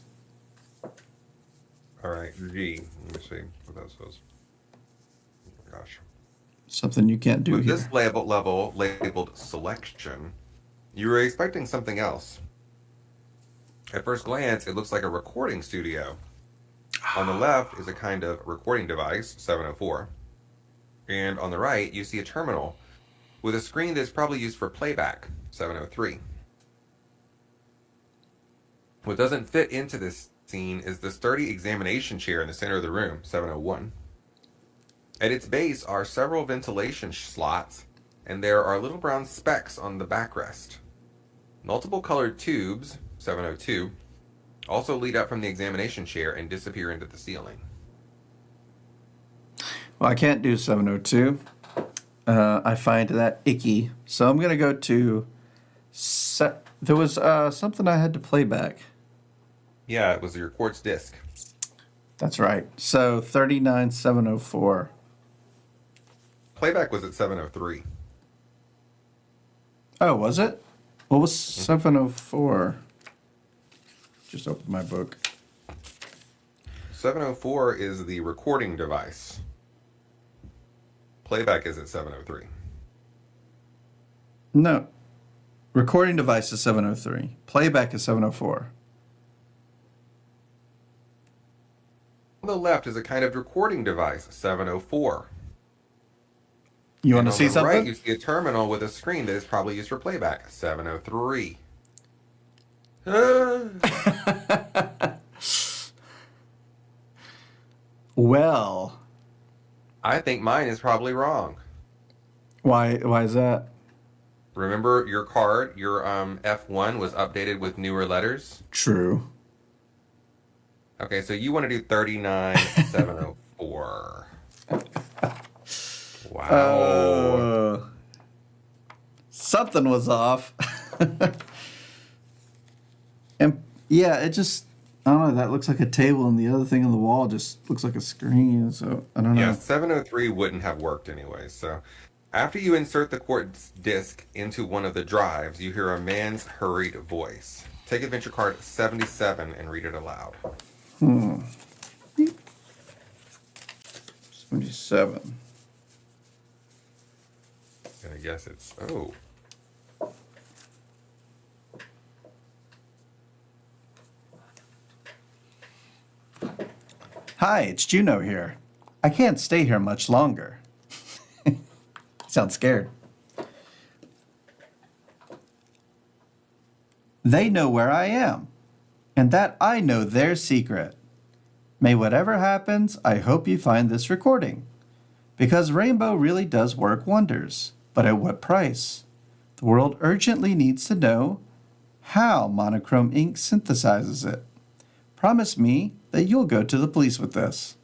All right, G. Let me see what that says. Gosh. Something you can't do With here. this level labeled selection, you were expecting something else. At first glance, it looks like a recording studio. On the left is a kind of recording device, 704. And on the right, you see a terminal with a screen that's probably used for playback, 703. What doesn't fit into this scene is the sturdy examination chair in the center of the room, 701. At its base are several ventilation slots, and there are little brown specks on the backrest. Multiple colored tubes, 702, also lead up from the examination chair and disappear into the ceiling. Well, I can't do 702. I find that icky. So I'm going to go to... There was something I had to play back. Yeah, it was your quartz disc. That's right. So 39704. Playback was at 703. Oh, was it? What was 704? Just opened my book. 704 is the recording device. Playback is at 703. No. Recording device is 703. Playback is 704. On the left is a kind of recording device, 704. You want to And see on the something? right, you see a terminal with a screen that is probably used for playback, 703. Well, I think mine is probably wrong. why is that? Remember your card, your F1 was updated with newer letters? True. Okay, so you want to do 39704. Wow. Something was off. And yeah, it just, I don't know, that looks like a table and the other thing on the wall just looks like a screen. So I don't know. Yeah, 703 wouldn't have worked anyway. So after you insert the quartz disc into one of the drives, you hear a man's hurried voice. Take adventure card 77 and read it aloud. 77. And I guess it's, oh. Hi, it's Juno here. I can't stay here much longer. Sounds scared. They know where I am, and that I know their secret. May whatever happens, I hope you find this recording. Because Rainbow really does work wonders, but at what price? The world urgently needs to know how Monochrome Inc. synthesizes it. Promise me that you'll go to the police with this.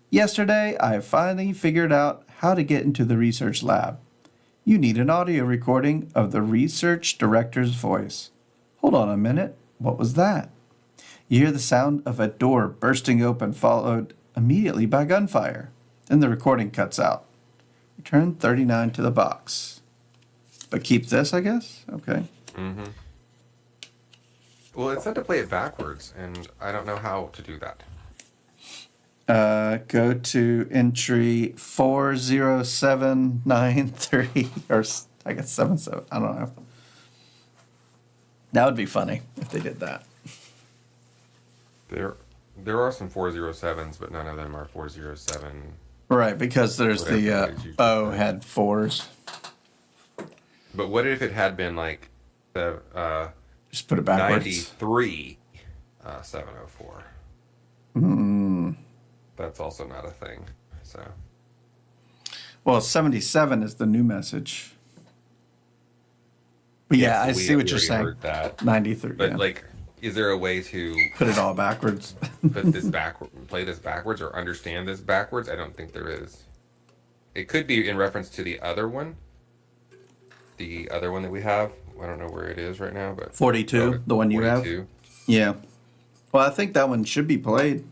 Yesterday, I finally figured out how to get into the research lab. You need an audio recording of the research director's voice. Hold on a minute. What was that? You hear the sound of a door bursting open, followed immediately by gunfire. Then the recording cuts out. Return 39 to the box. But keep this, I guess? Okay. Mm-hmm. Well, it said to play it backwards, and I don't know how to do that. Go to entry 40793, or I guess 77. I don't know. That would be funny if they did that. There are some 407s, but none of them are 407. Right, because there's Whatever the it is you O prefer. had fours. But what if it had been like the Just put it backwards. 93, 704. That's also not a thing. So. Well, 77 is the new message. But yeah, I see what you're saying. Heard that. 93. But yeah. like, is there a way to Put it all backwards? put this play this backwards, or understand this backwards? I don't think there is. It could be in reference to the other one. The other one that we have. I don't know where it is right now, but 42, the one you have? 42. Yeah. Well, I think that one should be played.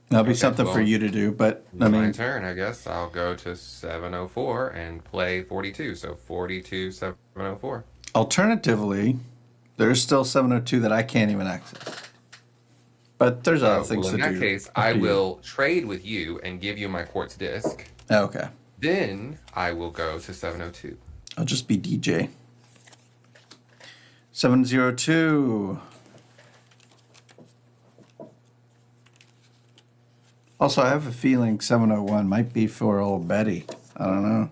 That'll be something for you to do, but I mean, my turn, I guess. I'll go to 704 and play 42. So 42, 704. Alternatively, there's still 702 that I can't even access. But there's other things to do. In that case, I will trade with you and give you my quartz disc. Okay. Then I will go to 702. I'll just be DJ. 702. Also, I have a feeling 701 might be for old Betty. I don't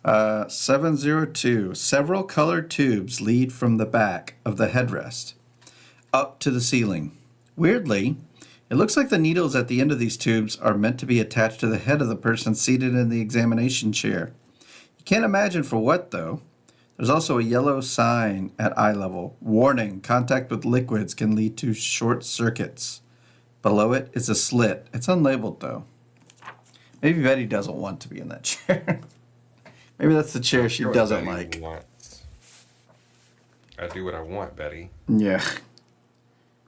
know. 702. Several colored tubes lead from the back of the headrest up to the ceiling. Weirdly, it looks like the needles at the end of these tubes are meant to be attached to the head of the person seated in the examination chair. You can't imagine for what, though. There's also a yellow sign at eye level. Warning, contact with liquids can lead to short circuits. Below it is a slit. It's unlabeled, though. Maybe Betty doesn't want to be in that chair. Maybe that's the chair she doesn't like. I do what I want, Betty. Yeah.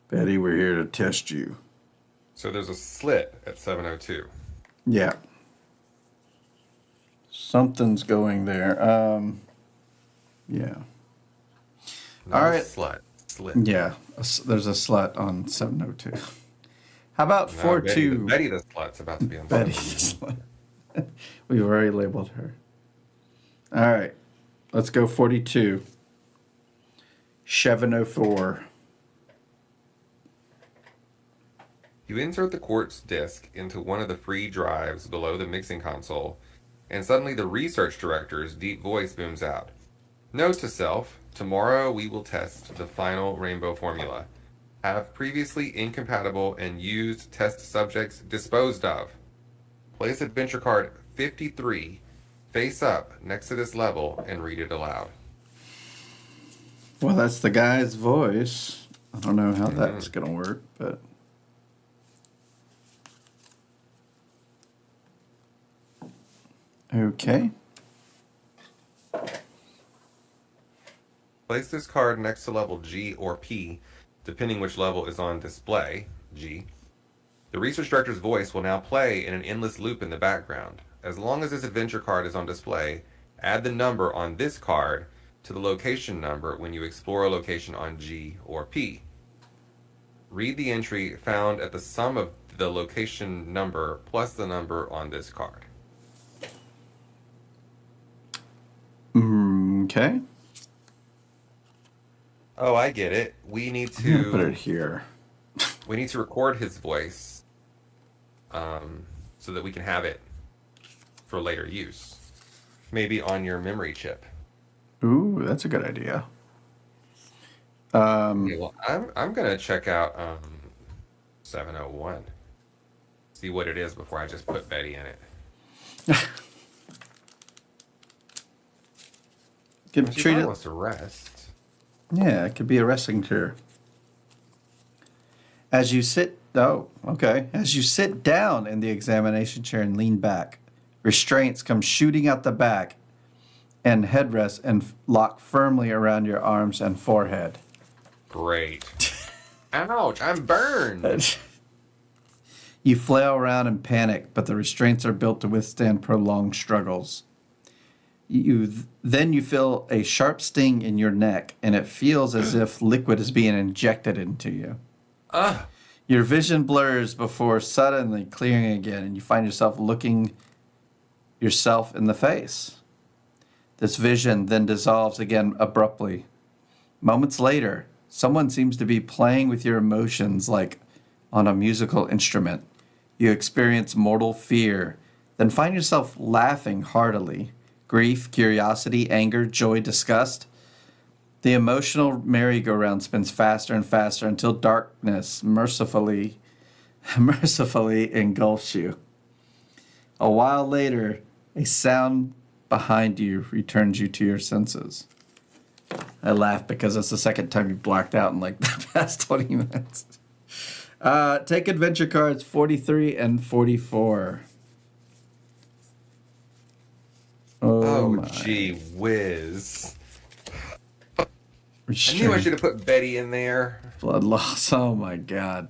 Betty, we're here to test you. So there's a slit at 702. Yeah. Something's going there. Yeah. Not all right. Slit. Yeah. There's a slut on 702. How about 42? Betty the slut's about to be on Betty the slut. We've already labeled her. All right. Let's go 42. 704. You insert the quartz disc into one of the free drives below the mixing console, and suddenly the research director's deep voice booms out. Note to self, tomorrow we will test the final rainbow formula. Have previously incompatible and used test subjects disposed of. Place adventure card 53 face up next to this level and read it aloud. Well, that's the guy's voice. I don't know how that's going to work, but... Okay. Place this card next to level G or P, depending which level is on display, G. The research director's voice will now play in an endless loop in the background. As long as this adventure card is on display, add the number on this card to the location number when you explore a location on G or P. Read the entry found at the sum of the location number plus the number on this card. Okay. Oh, I get it. We need I'm gonna put to it here. we need to record his voice, so that we can have it for later use. Maybe on your memory chip. Ooh, that's a good idea. Okay, well, I'm gonna check out 701. See what it is before I just put Betty in it. Get She treated. wants to rest. Yeah, it could be a wrestling chair. As you sit, As you sit down in the examination chair and lean back, restraints come shooting out the back and headrest and lock firmly around your arms and forehead. Great. Ouch! I'm burned. You flail around in panic, but the restraints are built to withstand prolonged struggles. Then you feel a sharp sting in your neck, and it feels as if liquid is being injected into you. Your vision blurs before suddenly clearing again, and you find yourself looking yourself in the face. This vision then dissolves again abruptly. Moments later, someone seems to be playing with your emotions like on a musical instrument. You experience mortal fear, then find yourself laughing heartily. grief, curiosity, anger, joy, disgust. The emotional merry-go-round spins faster and faster until darkness mercifully engulfs you. A while later, a sound behind you returns you to your senses. I laugh because it's the second time you blacked out in like the past 20 minutes. Take adventure cards 43 and 44. Oh, my. gee whiz. I knew I Restrained. should have put Betty in there. Blood loss. Oh my god.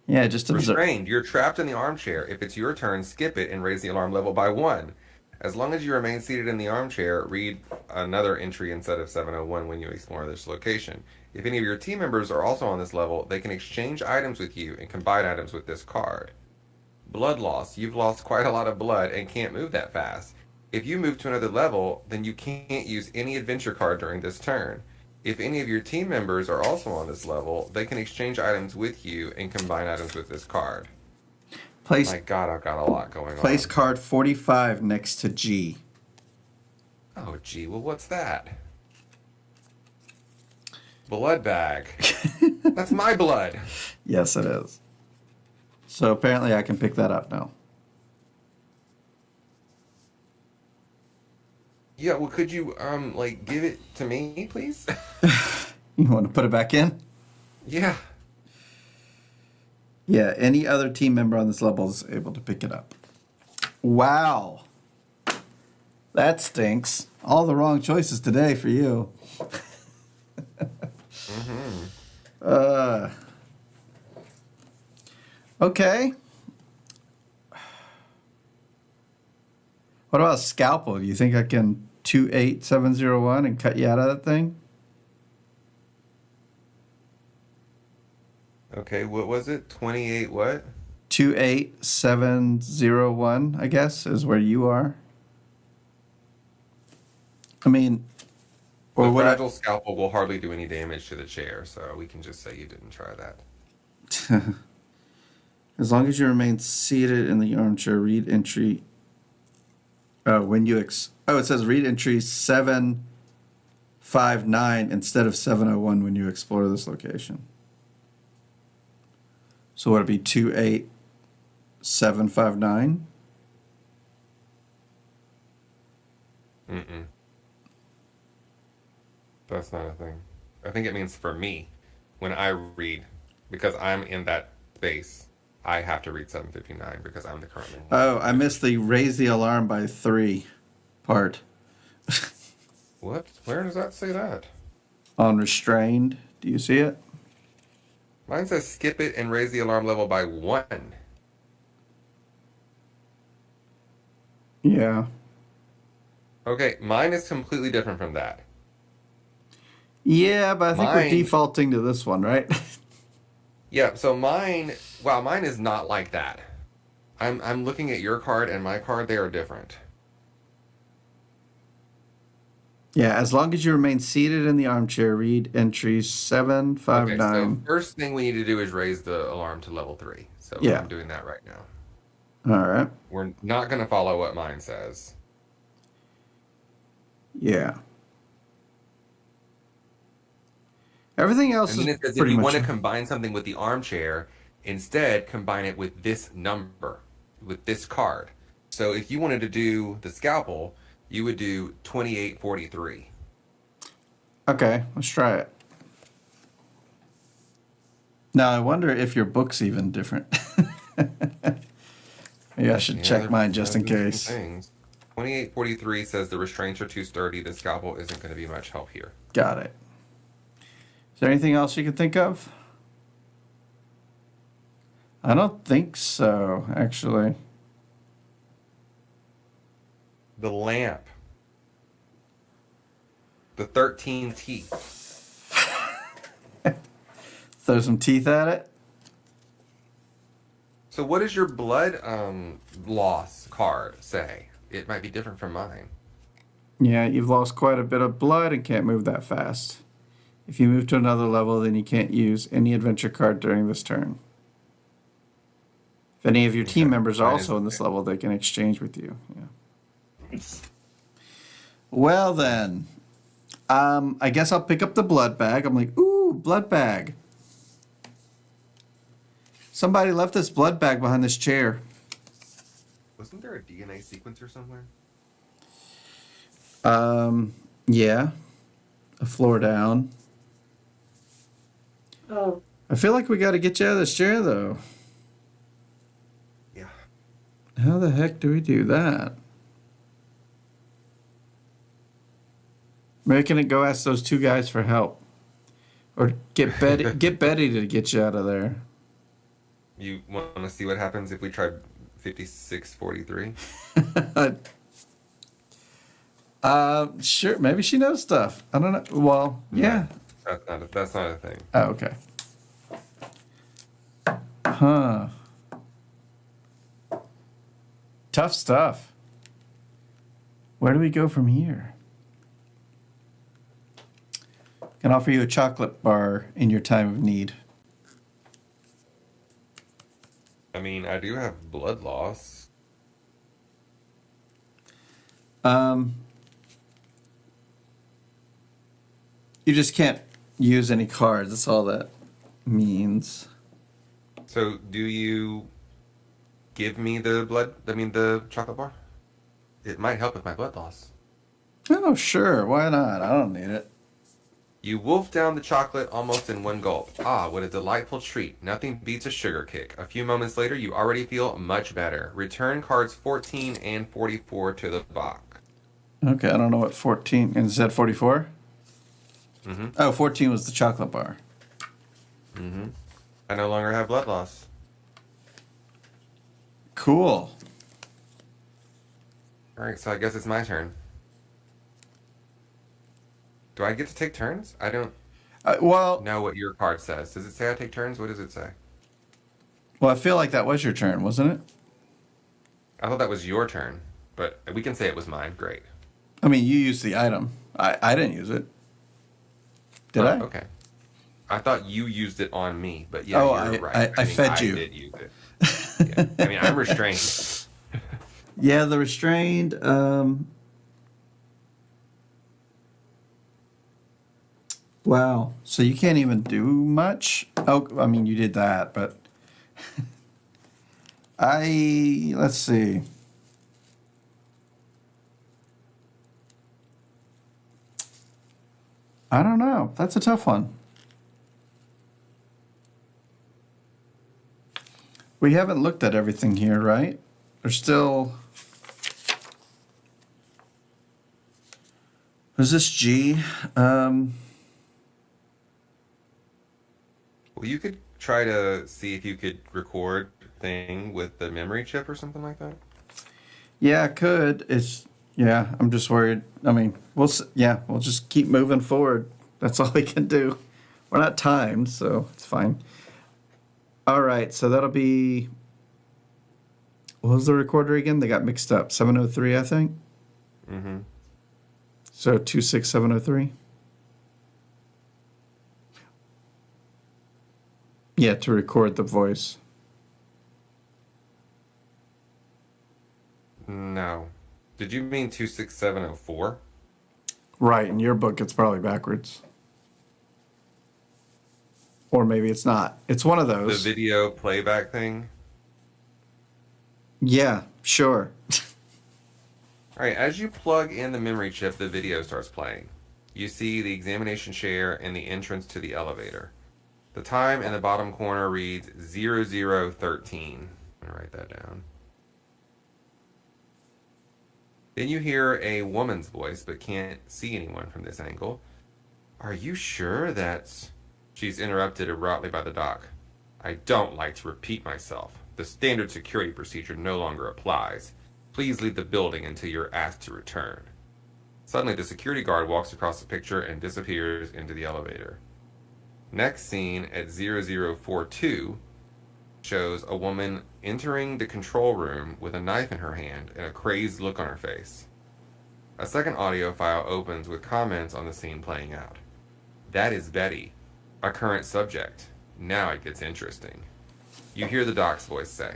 Yeah, just observe. Restrained. You're trapped in the armchair. If it's your turn, skip it and raise the alarm level by 1. As long as you remain seated in the armchair, read another entry instead of 701 when you explore this location. If any of your team members are also on this level, they can exchange items with you and combine items with this card. Blood loss. You've lost quite a lot of blood and can't move that fast. If you move to another level, then you can't use any adventure card during this turn. If any of your team members are also on this level, they can exchange items with you and combine items with this card. Place, My God, I've got a lot going place on. card 45 next to G. Oh, gee, well, what's that? Blood bag. That's my blood. Yes, it is. So apparently I can pick that up now. Yeah, well, could you, like, give it to me, please? You want to put it back in? Yeah. Yeah, any other team member on this level is able to pick it up. Wow. That stinks. All the wrong choices today for you. Okay. What about a scalpel? Do you think I can 28701 and cut you out of that thing? Okay, what was it? 28 what? 28701, I guess, is where you are. I mean, or The what? fragile scalpel will hardly do any damage to the chair, so we can just say you didn't try that. As long as you remain seated in the armchair, read entry. When you it says read entry 759 instead of 701 when you explore this location. So would it be 28759? Mm-mm. That's not a thing. I think it means for me, when I read, because I'm in that space, I have to read 759 because I'm the current one. Oh, I missed the raise the alarm by 3 part. What? Where does that say that? On restrained. Do you see it? Mine says skip it and raise the alarm level by 1. Yeah. Okay, mine is completely different from that. Yeah, but I think we're Mine- defaulting to this one, right? Yeah, so mine, wow, mine is not like that. I'm looking at your card and my card, they are different. Yeah, as long as you remain seated in the armchair, read entries Okay, 759. so first thing we need to do is raise the alarm to level 3. So Yeah. I'm doing that right now. All right. We're not going to follow what mine says. Yeah. Everything else And then is it says if pretty you much. want to combine something with the armchair, instead combine it with this number, with this card. So if you wanted to do the scalpel, you would do 2843. Okay, let's try it. Now, I wonder if your book's even different. Maybe I should Yeah, check they're- mine just in they're different case. things. 2843 says the restraints are too sturdy. The scalpel isn't going to be much help here. Got it. Is there anything else you can think of? I don't think so, actually. The lamp. The 13 teeth. Throw some teeth at it. So what does your blood loss card say? It might be different from mine. Yeah, you've lost quite a bit of blood and can't move that fast. If you move to another level, then you can't use any adventure card during this turn. If any of your team Okay. members are Mine also is in this level, they can exchange with you. Yeah. Well then, I guess I'll pick up the blood bag. I'm like, ooh, blood bag. Somebody left this blood bag behind this chair. Wasn't there a DNA sequencer somewhere? Yeah, a floor down. Oh, I feel like we got to get you out of this chair, though. Yeah. How the heck do we do that? Maybe can it go ask those two guys for help, or get Betty? Get Betty to get you out of there. You want to see what happens if we try 5643? Sure. Maybe she knows stuff. I don't know. Well, yeah. That's not a thing. Oh, okay. Huh. Tough stuff. Where do we go from here? Can offer you a chocolate bar in your time of need. I mean, I do have blood loss. You just can't use any cards. That's all that means. So, do you give me the chocolate bar? It might help with my blood loss. Oh, sure. Why not? I don't need it. You wolf down the chocolate almost in one gulp. Ah, what a delightful treat. Nothing beats a sugar kick. A few moments later, you already feel much better. Return cards 14 and 44 to the box. Okay, I don't know what 14... Is that 44? Mm-hmm. Oh, 14 was the chocolate bar. Mm-hmm. I no longer have blood loss. Cool. Alright, so I guess it's my turn. Do I get to take turns? I don't Well, know what your card says. Does it say I take turns? What does it say? I feel like that was your turn, wasn't it? I thought that was your turn, but we can say it was mine. Great. I mean, you used the item. I didn't use it. Did I? Okay. I thought you used it on me, but yeah, Oh, you're right. I fed you. I did use it. Yeah. I mean, I'm restrained. Yeah, the restrained. Wow. So you can't even do much? Oh, I mean, you did that, but let's see. I don't know. That's a tough one. We haven't looked at everything here, right? There's still... Is this G? Well, you could try to see if you could record thing with the memory chip or something like that. Yeah, I could. I'm just worried. I mean, we'll just keep moving forward. That's all we can do. We're not timed, so it's fine. All right, so that'll be... What was the recorder again? They got mixed up. 703, I think. Mm-hmm. So 26703. Yeah, to record the voice. No. Did you mean 26704? Right, in your book, it's probably backwards. Or maybe it's not. It's one of The those. video playback thing? Yeah, sure. All right, as you plug in the memory chip, the video starts playing. You see the examination chair and the entrance to the elevator. The time in the bottom corner reads 0013. I'm going to write that down. Then you hear a woman's voice, but can't see anyone from this angle. Are you sure that's... She's interrupted abruptly by the doc. I don't like to repeat myself. The standard security procedure no longer applies. Please leave the building until you're asked to return. Suddenly, the security guard walks across the picture and disappears into the elevator. Next scene at 0042 shows a woman entering the control room with a knife in her hand and a crazed look on her face. A second audio file opens with comments on the scene playing out. That is Betty, a current subject. Now it gets interesting. You hear the doc's voice say,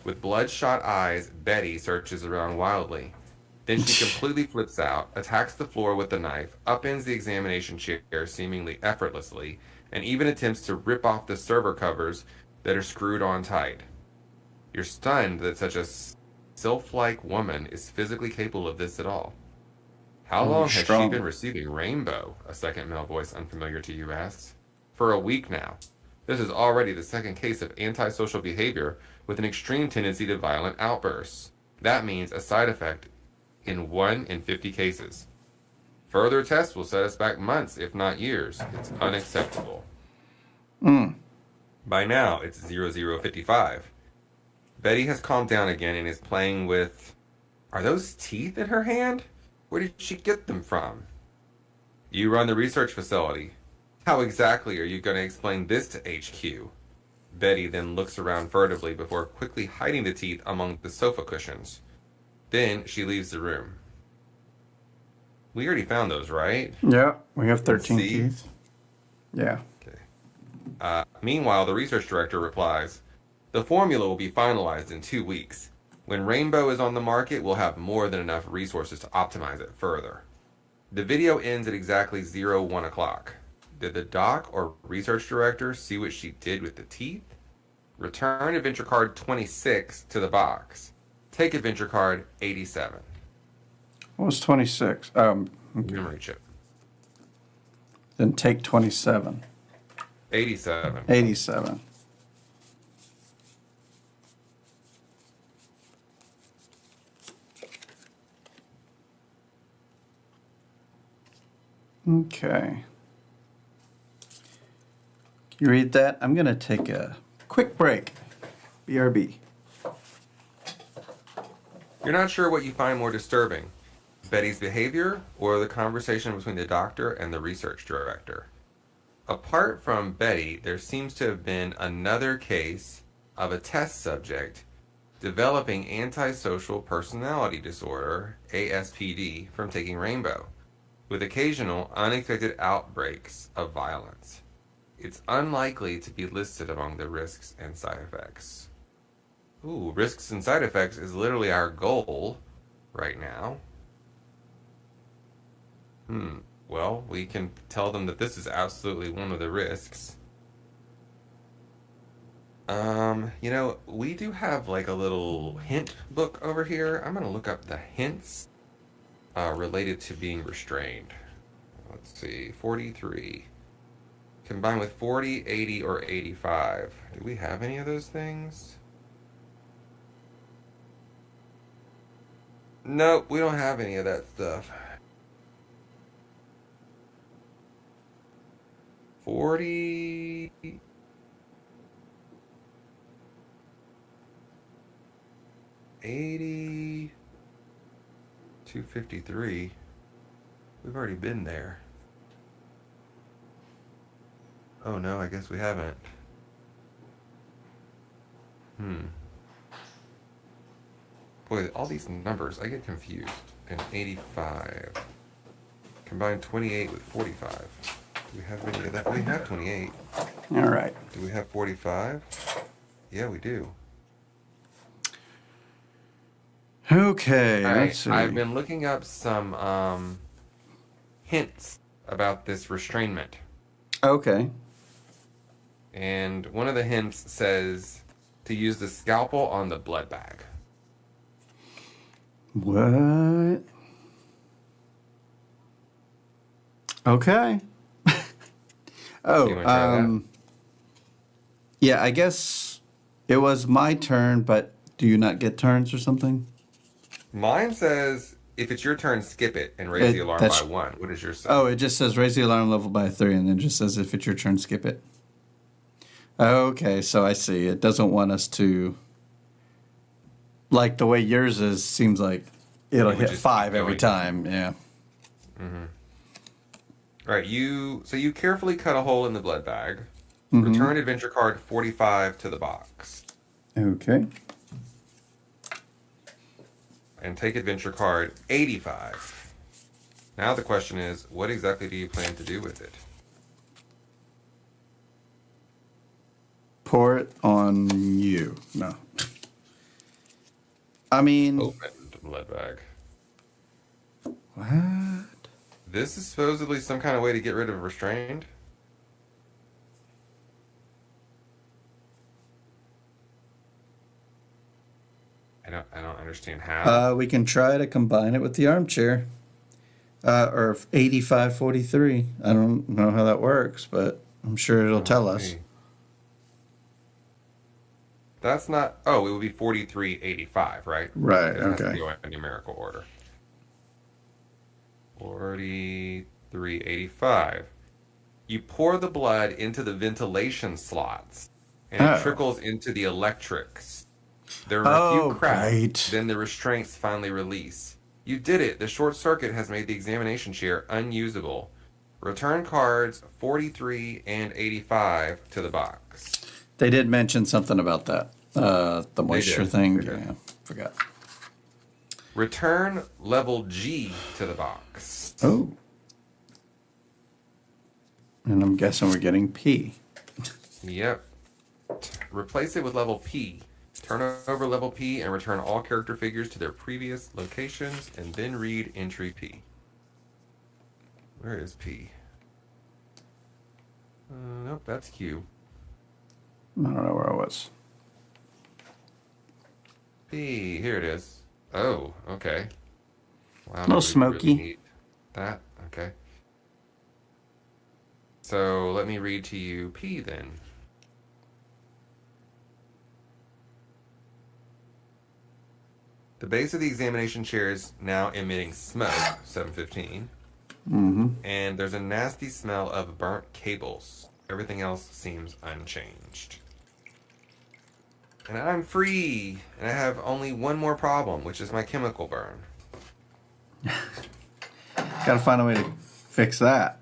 With bloodshot eyes, Betty searches around wildly. Then she completely flips out, attacks the floor with the knife, upends the examination chair seemingly effortlessly, and even attempts to rip off the server covers that are screwed on tight. You're stunned that such a sylph-like woman is physically capable of this at all. How Oh, long has she been strong. receiving Rainbow? A second male voice unfamiliar to you asks. For a week now. This is already the second case of antisocial behavior with an extreme tendency to violent outbursts. That means a side effect in 1 in 50 cases. Further tests will set us back months, if not years. It's unacceptable. Mm. By now, it's 0055. Betty has calmed down again and is playing with... Are those teeth in her hand? Where did she get them from? You run the research facility. How exactly are you going to explain this to HQ? Betty then looks around furtively before quickly hiding the teeth among the sofa cushions. Then she leaves the room. We already found those, right? Yeah, we have 13 See? teeth. Yeah. Okay. Meanwhile, the research director replies, the formula will be finalized in 2 weeks. When Rainbow is on the market, we'll have more than enough resources to optimize it further. The video ends at exactly 01 o'clock. Did the doc or research director see what she did with the teeth? Return adventure card 26 to the box. Take adventure card 87. What was 26? Okay. Memory chip. Then take 27. 87. 87. Okay. You read that? I'm going to take a quick break. BRB. You're not sure what you find more disturbing, Betty's behavior or the conversation between the doctor and the research director. Apart from Betty, there seems to have been another case of a test subject developing antisocial personality disorder, ASPD, from taking Rainbow, with occasional unexpected outbreaks of violence. It's unlikely to be listed among the risks and side effects. Ooh, risks and side effects is literally our goal right now. Well, we can tell them that this is absolutely one of the risks. We do have like a little hint book over here. I'm going to look up the hints related to being restrained. Let's see, 43. Combined with 40, 80, or 85. Do we have any of those things? Nope, we don't have any of that stuff. 40... 80... 253. We've already been there. Oh no, I guess we haven't. Boy, all these numbers, I get confused. And 85. Combine 28 with 45. Do we have any of that? We have 28. All right. Do we have 45? Yeah, we do. Okay, All right, let's see. I've been looking up some hints about this restrainment. Okay. And one of the hints says to use the scalpel on the blood bag. What? Okay. So you wanna try that? Yeah, I guess it was my turn, but do you not get turns or something? Mine says if it's your turn, skip it and raise the alarm by 1. What does yours say? Oh, it just says raise the alarm level by 3, and then just says if it's your turn, skip it. Okay, so I see. It doesn't want us to, like the way yours is, seems like it'll You would hit just 5 keep every going. time. Yeah. All right, you carefully cut a hole in the blood bag. Mhm. Return adventure card 45 to the box. Okay. And take adventure card 85. Now the question is, what exactly do you plan to do with it? Pour it on you. No. I mean, Opened blood bag. what? This is supposedly some kind of way to get rid of restrained. I don't understand how. We can try to combine it with the armchair. Or 8543. I don't know how that works, but I'm sure it'll tell us. That's not. Oh, it would be 4385, right? Right, It has to okay. go in numerical order. 4385. You pour the blood into the ventilation slots, and it Oh. trickles into the electrics. There are a few cracks. Right. Then the restraints finally release. You did it. The short circuit has made the examination chair unusable. Return cards 43 and 85 to the box. They did mention something about that. The moisture thing. They did. Yeah, forgot. Return level G to the box. Oh. And I'm guessing we're getting P. Yep. Replace it with level P. Turn over level P and return all character figures to their previous locations, and then read entry P. Where is P? Nope, that's Q. I don't know where I was. P, here it is. Oh, okay. Wow, little we smoky. really need that, okay. So let me read to you P then. The base of the examination chair is now emitting smoke, 715. Mm-hmm. And there's a nasty smell of burnt cables. Everything else seems unchanged. And I'm free, and I have only one more problem, which is my chemical burn. Gotta find a way to fix that.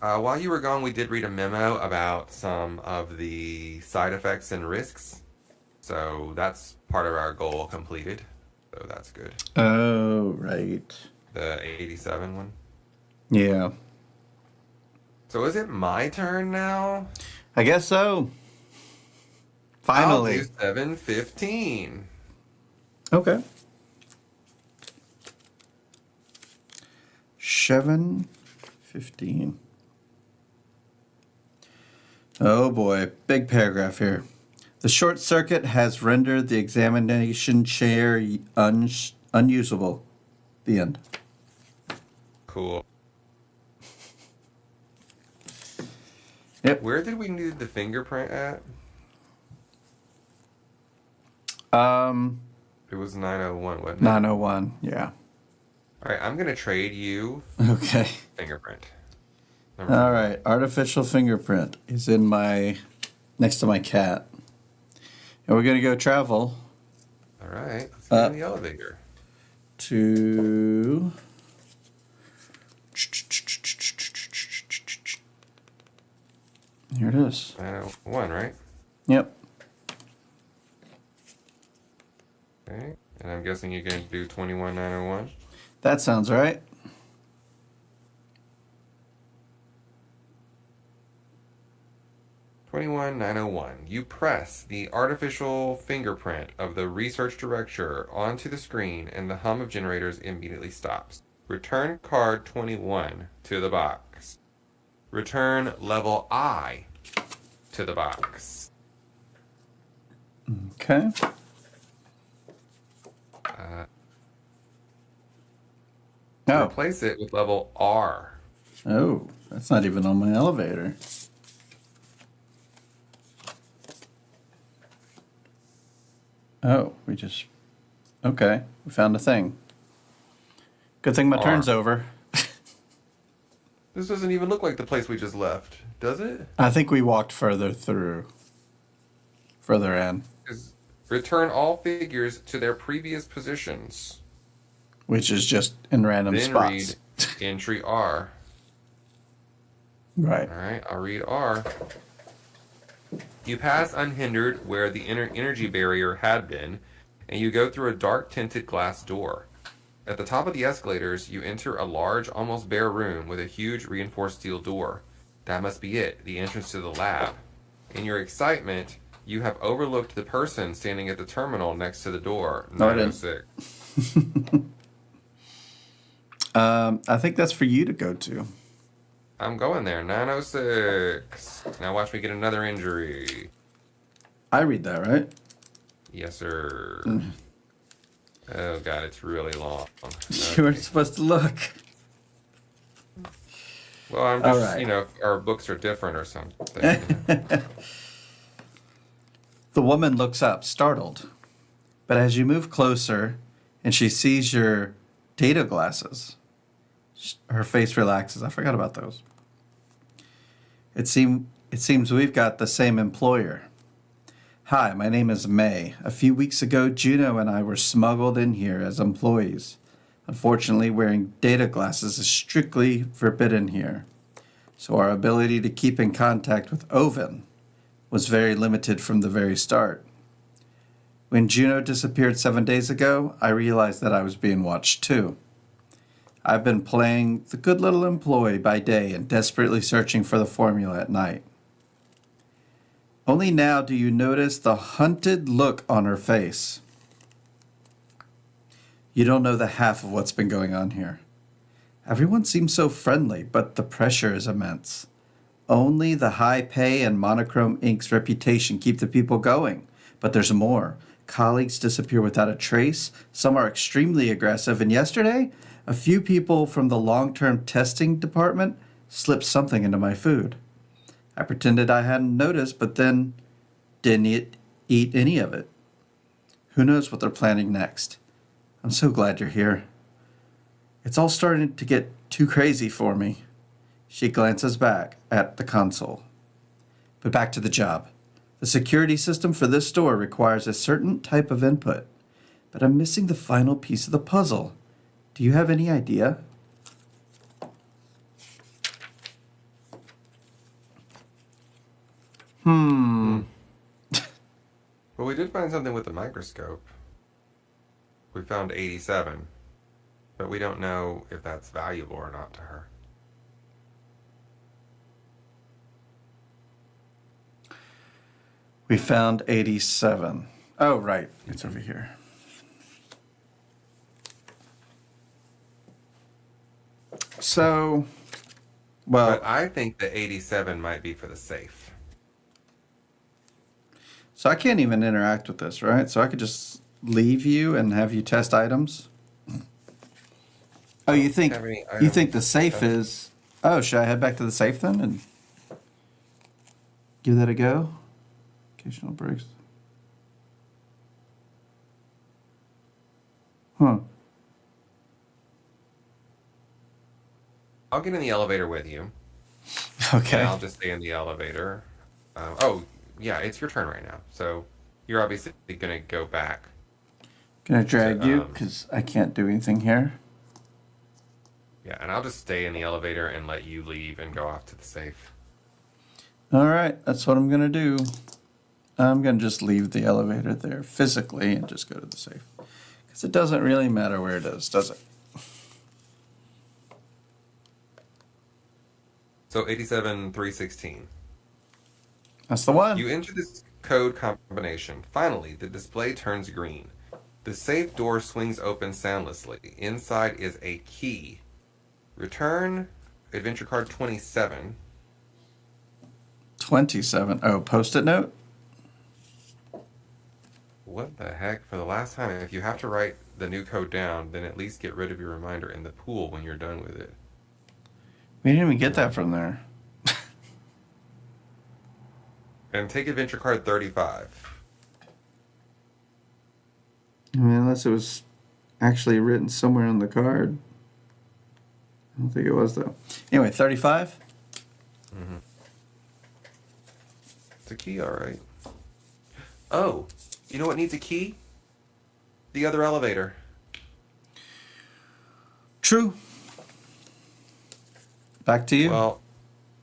While you were gone, we did read a memo about some of the side effects and risks. So that's part of our goal completed. So that's good. Oh, right. The 87 one. Yeah. So is it my turn now? I guess so. Finally. I'll do 715. Okay. 715. Oh boy, big paragraph here. The short circuit has rendered the examination chair unusable. The end. Cool. Yep. Where did we need the fingerprint at? It was 901, wasn't it? 901, yeah. All right, I'm going to trade you Okay. fingerprint. All right, artificial fingerprint is in next to my cat. And we're going to go travel All right, let's get in the elevator. to... Here it is. 901, right? Yep. Okay, and I'm guessing you're going to do 21901. That sounds right. You press the artificial fingerprint of the research director onto the screen, and the hum of generators immediately stops. Return card 21 to the box. Return level I to the box. Okay. Oh. Replace it with level R. Oh, that's not even on my elevator. Oh, okay, we found a thing. Good thing my turn's over. This doesn't even look like the place we just left, does it? I think we walked further in. Return all figures to their previous positions. Which is just in random Then spots. read entry R. Right. All right, I'll read R. You pass unhindered where the energy barrier had been, and you go through a dark tinted glass door. At the top of the escalators, you enter a large, almost bare room with a huge reinforced steel door. That must be it, the entrance to the lab. In your excitement, You have overlooked the person standing at the terminal next to the door. No, I didn't. 906. I think that's for you to go to. I'm going there. 906. Now watch me get another injury. I read that, right? Yes, sir. Oh, God, it's really long. You were Okay. supposed to look. Well, I'm All just, right. our books are different or something. The woman looks up, startled. But as you move closer and she sees your data glasses, her face relaxes. I forgot about those. It seems we've got the same employer. Hi, my name is May. A few weeks ago, Juno and I were smuggled in here as employees. Unfortunately, wearing data glasses is strictly forbidden here, so our ability to keep in contact with Oven was very limited from the very start. When Juno disappeared 7 days ago, I realized that I was being watched too. I've been playing the good little employee by day and desperately searching for the formula at night. Only now do you notice the hunted look on her face. You don't know the half of what's been going on here. Everyone seems so friendly, but the pressure is immense. Only the high pay and Monochrome Inc.'s reputation keep the people going. But there's more. Colleagues disappear without a trace. Some are extremely aggressive. And yesterday, a few people from the long-term testing department slipped something into my food. I pretended I hadn't noticed, but then didn't eat any of it. Who knows what they're planning next? I'm so glad you're here. It's all starting to get too crazy for me. She glances back at the console. But back to the job. The security system for this store requires a certain type of input, but I'm missing the final piece of the puzzle. Do you have any idea? Well, we did find something with the microscope. We found 87, but we don't know if that's valuable or not to her. We found 87. Oh, right. It's over here. So, well, But I think the 87 might be for the safe. so I can't even interact with this, right? So I could just leave you and have you test items. Oh, you think Have any you think items the safe to test? is? Oh, should I head back to the safe then and give that a go? Occasional breaks. Huh. I'll get in the elevator with you. Okay. And I'll just stay in the elevator. Oh, yeah, it's your turn right now. So you're obviously going to go back Can I to, drag you? Because I can't do anything here. yeah, and I'll just stay in the elevator and let you leave and go off to the safe. All right, that's what I'm gonna do. I'm gonna just leave the elevator there physically and just go to the safe. Because it doesn't really matter where it is, does it? So 87316. That's the one. You enter this code combination. Finally, the display turns green. The safe door swings open soundlessly. Inside is a key. Return adventure card 27. 27. Oh, post-it note? What the heck? For the last time, if you have to write the new code down, then at least get rid of your reminder in the pool when you're done with it. We didn't even get that from there. And take adventure card 35. I mean, unless it was actually written somewhere on the card. I don't think it was, though. Anyway, 35? Mm-hmm. It's a key, all right. Oh, you know what needs a key? The other elevator. True. Back to you. Well,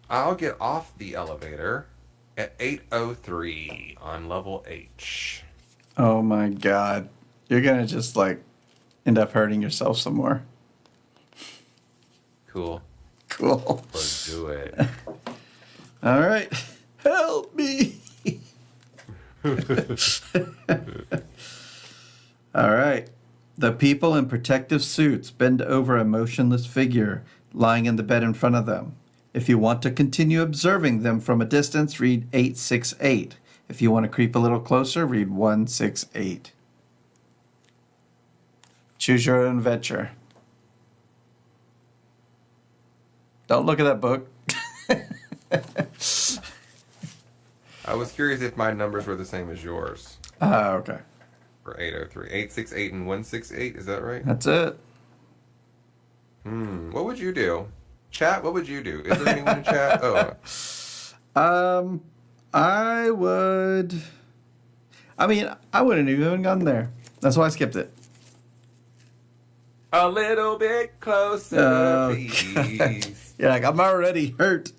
I'll get off the elevator at 803 on level H. Oh my God. You're going to just like end up hurting yourself some more. Cool. Cool. Let's do it. All right. Help me. All right. The people in protective suits bend over a motionless figure lying in the bed in front of them. If you want to continue observing them from a distance, read 868. If you want to creep a little closer, read 168. Choose your own adventure. Don't look at that book. I was curious if my numbers were the same as yours Okay. for 803. 868 and 168, is that right? That's it. What would you do? Chat, what would you do? Is there anyone in chat? Oh. I would. I mean, I wouldn't even gone there. That's why I skipped it. A little bit closer, Oh, please. You're like, I'm already hurt.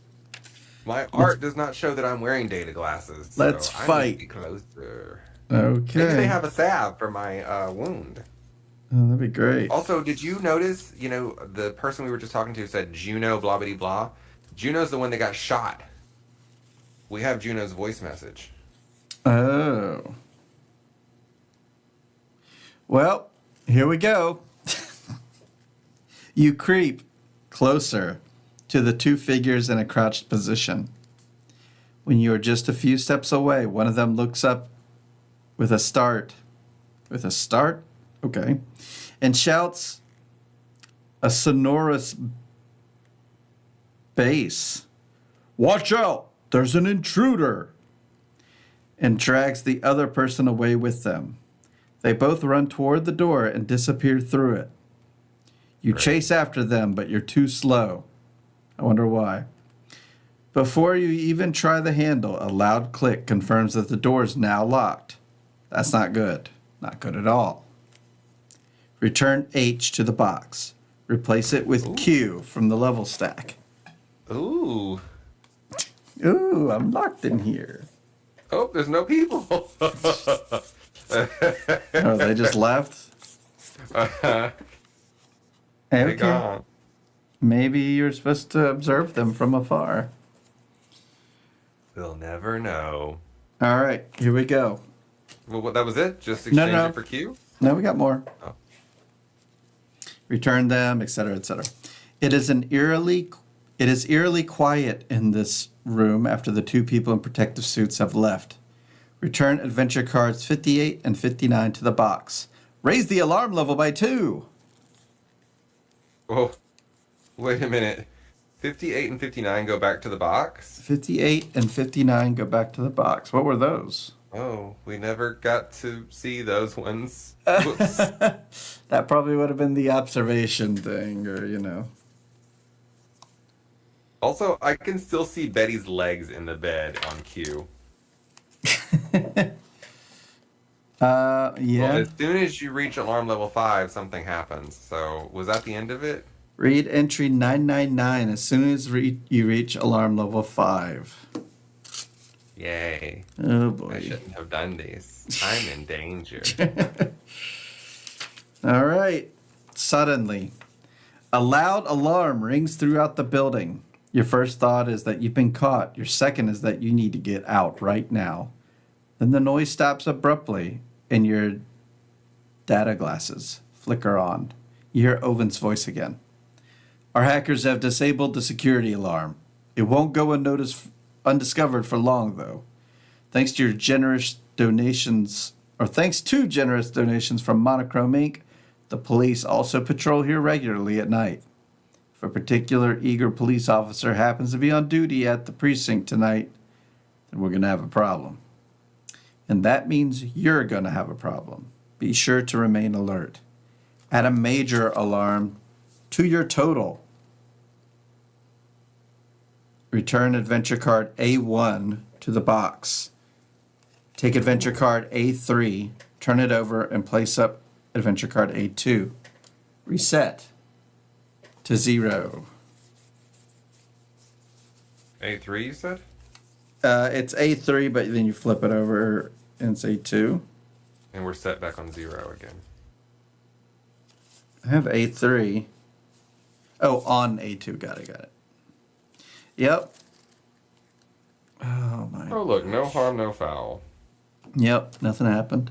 My art does not show that I'm wearing data glasses. Let's so I fight. need to be closer. Okay. Maybe they have a salve for my wound. Oh, that'd be great. Also, did you notice, the person we were just talking to said Juno blah blah blah. Juno's the one that got shot. We have Juno's voice message. Oh. Well, here we go. You creep closer to the two figures in a crouched position. When you are just a few steps away, one of them looks up with a start. With a start? Okay. And shouts a sonorous bass. Watch out! There's an intruder! And drags the other person away with them. They both run toward the door and disappear through it. You chase after them, but you're too slow. I wonder why. Before you even try the handle, a loud click confirms that the door is now locked. That's not good. Not good at all. Return H to the box. Replace it with Q from the level stack. Ooh. Ooh, I'm locked in here. Oh, there's no people. Oh, they just left? They Okay. gone. Maybe you're supposed to observe them from afar. We'll never know. All right, here we go. Well, that was it? Just No, exchange no. it for Q? No, we got more. Oh. Return them, etc., etc. It is eerily quiet in this room after the two people in protective suits have left. Return adventure cards 58 and 59 to the box. Raise the alarm level by 2. Oh, wait a minute. 58 and 59 go back to the box? 58 and 59 go back to the box. What were those? Oh, we never got to see those ones. Whoops. That probably would have been the observation thing, or. Also, I can still see Betty's legs in the bed on Q. Yeah. Well, as soon as you reach alarm level 5, something happens. So, was that the end of it? Read entry 999 as soon as you reach alarm level 5. Yay. Oh, boy. I shouldn't have done these. I'm in danger. All right. Suddenly, a loud alarm rings throughout the building. Your first thought is that you've been caught. Your second is that you need to get out right now. Then the noise stops abruptly and your data glasses flicker on. You hear Owen's voice again. Our hackers have disabled the security alarm. It won't go undiscovered for long, though. Thanks to generous donations from Monochrome Inc., the police also patrol here regularly at night. If a particular eager police officer happens to be on duty at the precinct tonight, then we're going to have a problem. And that means you're going to have a problem. Be sure to remain alert. Add a major alarm to your total. Return adventure card A1 to the box. Take adventure card A3, turn it over, and place up adventure card A2. Reset to 0. A3, you said? It's A3, but then you flip it over and it's A2. And we're set back on 0 again. I have A3. Oh, on A2. Got it. Yep. Oh, my. Oh, look, no harm, no foul. Yep, nothing happened.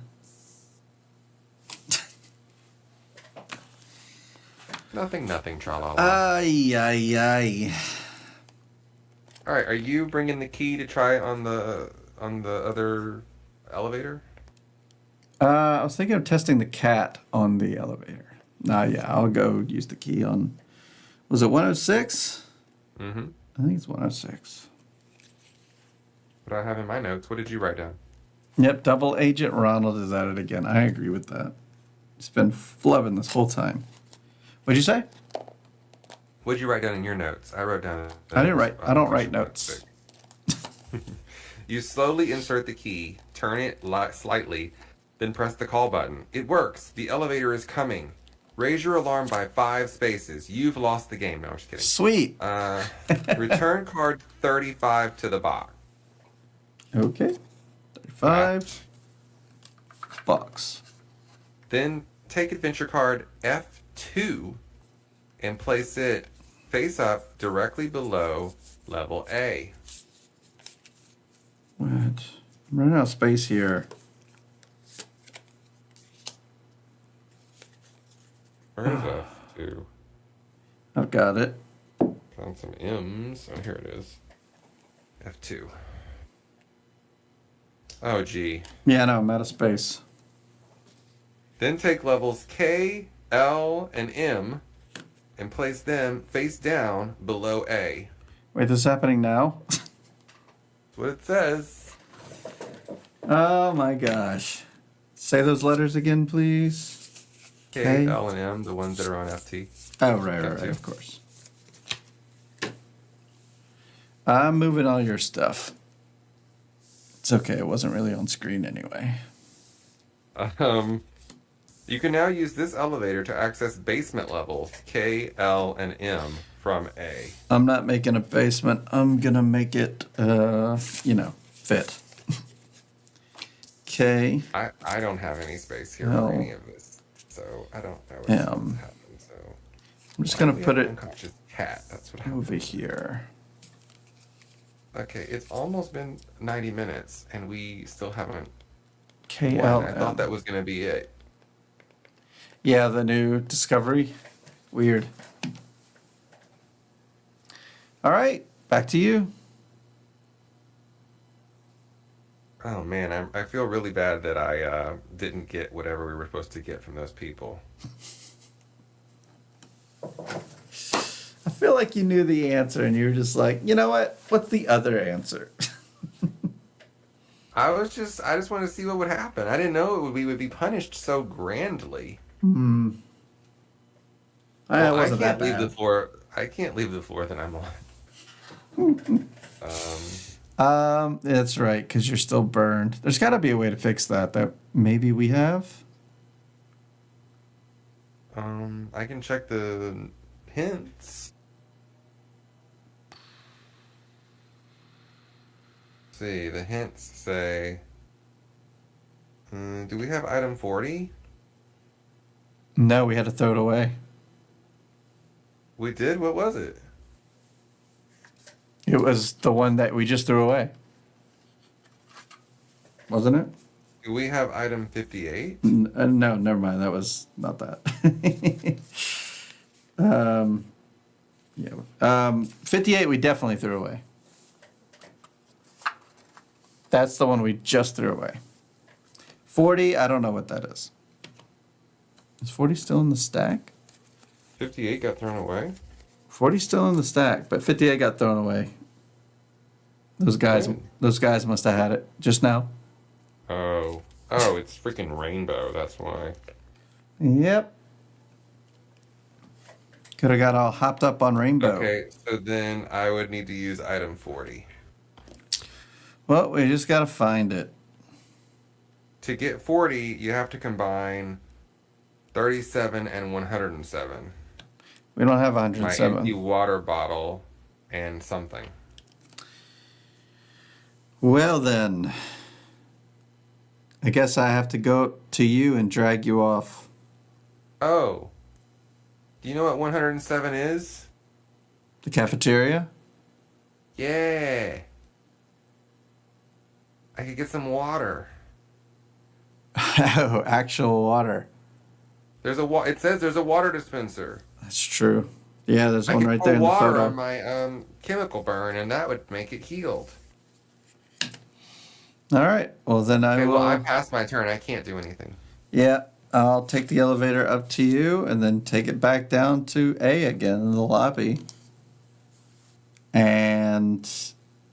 Nothing, tra-la-la. Ay, ay, ay. All right, are you bringing the key to try on the other elevator? I was thinking of testing the cat on the elevator. Yeah, I'll go use the key on. Was it 106? Mm-hmm. I think it's 106. What I have in my notes. What did you write down? Yep, Double Agent Ronald is at it again. I agree with that. It's been flubbing this whole time. What'd you say? What did you write down in your notes? I wrote down. I didn't write. I don't write notes. You slowly insert the key, turn it slightly, then press the call button. It works. The elevator is coming. Raise your alarm by 5 spaces. You've lost the game. No, I'm just kidding. Sweet. Return card 35 to the box. Okay. 35 bucks. Then take adventure card F2 and place it face up directly below level A. What? I'm running out of space here. Where is F2? I've got it. Found some M's. Oh, here it is. F2. Oh, gee. Yeah, no, I'm out of space. Then take levels K, L, and M and place them face down below A. Wait, this is happening now? That's what it says. Oh my gosh. Say those letters again, please. K, L, and M, the ones that are on FT. Oh, right, of course. I'm moving all your stuff. It's okay, it wasn't really on screen anyway. You can now use this elevator to access basement levels K, L, and M from A. I'm not making a basement. I'm gonna make it, fit. Okay. I don't have any space here No. for any of this, so I don't know what's happened. So I'm just gonna put it unconscious cat. That's what happened. over here. Okay, it's almost been 90 minutes, and we still haven't. KL. I thought that was gonna be it. Yeah, the new Discovery. Weird. All right, back to you. Oh man, I feel really bad that I didn't get whatever we were supposed to get from those people. I feel like you knew the answer and you were just like, you know what? What's the other answer? I just wanted to see what would happen. I didn't know we would be punished so grandly. I wasn't that bad. I can't leave the floor that I'm on. That's right, because you're still burned. There's got to be a way to fix that maybe we have. I can check the hints. Let's see, the hints say. Do we have item 40? No, we had to throw it away. We did? What was it? It was the one that we just threw away. Wasn't it? Do we have item 58? No, never mind. That was not that. 58 we definitely threw away. That's the one we just threw away. 40, I don't know what that is. Is 40 still in the stack? 58 got thrown away? 40 still in the stack, but 58 got thrown away. Those guys must have had it just now. Oh, it's freaking rainbow. That's why. Yep. Could have got all hopped up on rainbow. Okay, so then I would need to use item 40. Well, we just got to find it. To get 40, you have to combine 37 and 107. We don't have My 107. empty water bottle and something. Well, then. I guess I have to go to you and drag you off. Oh. Do you know what 107 is? The cafeteria? Yeah. I could get some water. Oh, actual water. It says there's a water dispenser. That's true. Yeah, there's I one could right pour there in the water on photo. my chemical burn, and that would make it healed. All right. Well, then I Okay, well, I'm will. past my turn. I can't do anything. Yeah, I'll take the elevator up to you and then take it back down to A again in the lobby. And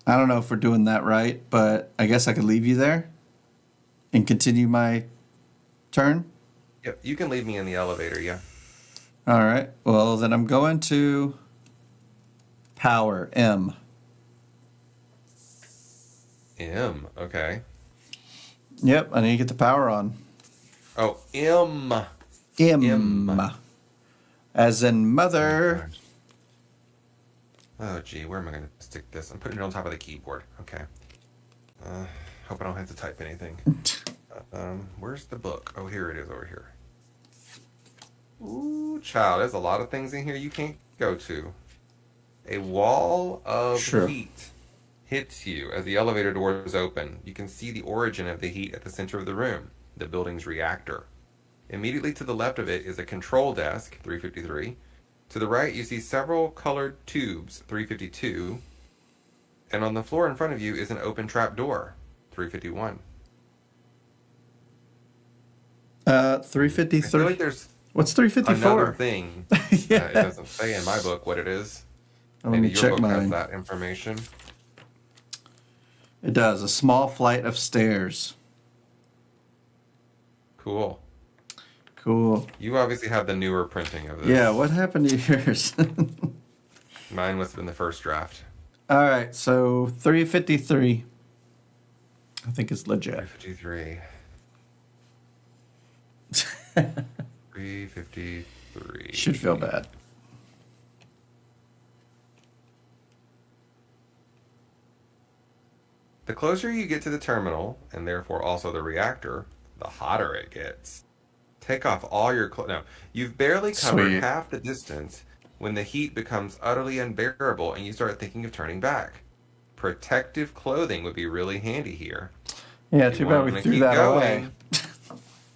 I don't know if we're doing that right, but I guess I could leave you there and continue my turn. Yep, you can leave me in the elevator. Yeah. All right. Well, then I'm going to power M. Okay. Yep, I need to get the power on. Oh, M. M. As in mother. Oh, gee, where am I going to stick this? I'm putting it on top of the keyboard. Okay. Hope I don't have to type anything. Where's the book? Oh, here it is over here. Ooh, child, there's a lot of things in here you can't go to. A wall of heat hits you as the elevator doors open. You can see the origin of the heat at the center of the room, the building's reactor. Immediately to the left of it is a control desk, 353. To the right, you see several colored tubes, 352. And on the floor in front of you is an open trap door, 351. 353. I feel like there's What's 354? another thing. Yeah. It doesn't say in my book what it is. Let Maybe me your check book has mine. that information. It does. A small flight of stairs. Cool. Cool. You obviously have the newer printing of this. Yeah, what happened to yours? Mine must have been the first draft. All right, so 353. I think it's legit. 353. 353. Should feel bad. The closer you get to the terminal, and therefore also the reactor, the hotter it gets. Take off all your clothes. No, you've barely covered Sweet. half the distance when the heat becomes utterly unbearable and you start thinking of turning back. Protective clothing would be really handy here. Yeah, If too you bad wanna we threw keep that going- away.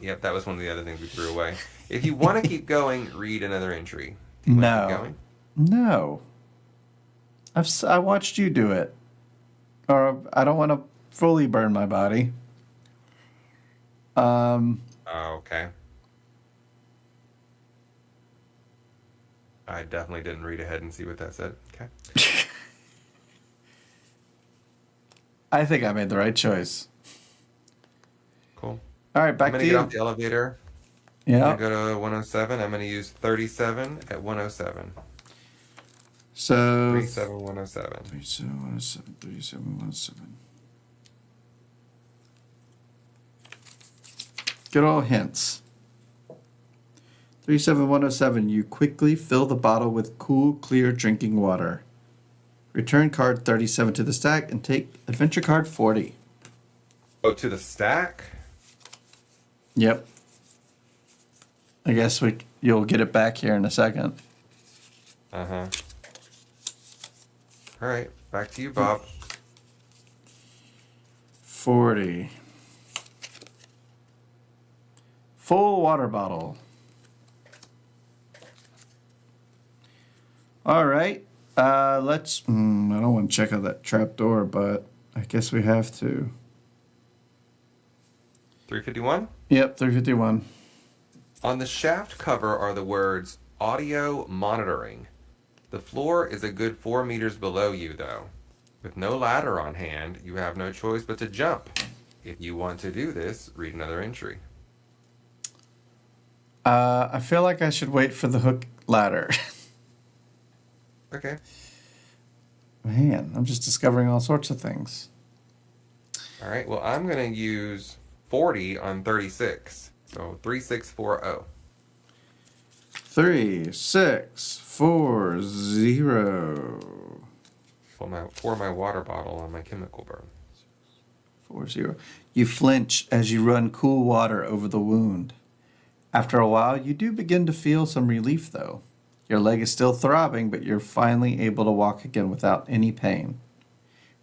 Yep, that was one of the other things we threw away. If you want to keep going, read another entry. Do you wanna keep No. going? No. I watched you do it. Or I don't want to fully burn my body. Oh, okay. I definitely didn't read ahead and see what that said. Okay. I think I made the right choice. Cool. All right, I'm back going to to get you. off the elevator. I'm Yeah. going to go to 107. I'm going to use 37 at 107. So 37107. 3717, 3717. Good old hints. 37107, you quickly fill the bottle with cool, clear drinking water. Return card 37 to the stack and take adventure card 40. Oh, to the stack? Yep. I guess you'll get it back here in a second. Uh-huh. All right, back to you, Bob. 40. Full water bottle. All right. Let's. I don't want to check out that trap door, but I guess we have to. 351? Yep, 351. On the shaft cover are the words audio monitoring. The floor is a good 4 meters below you, though. With no ladder on hand, you have no choice but to jump. If you want to do this, read another entry. I feel like I should wait for the hook ladder. Okay. Man, I'm just discovering all sorts of things. All right, well, I'm going to use 40 on 36. So 3640. 3640. Pour my water bottle on my chemical burn. 40. You flinch as you run cool water over the wound. After a while, you do begin to feel some relief, though. Your leg is still throbbing, but you're finally able to walk again without any pain.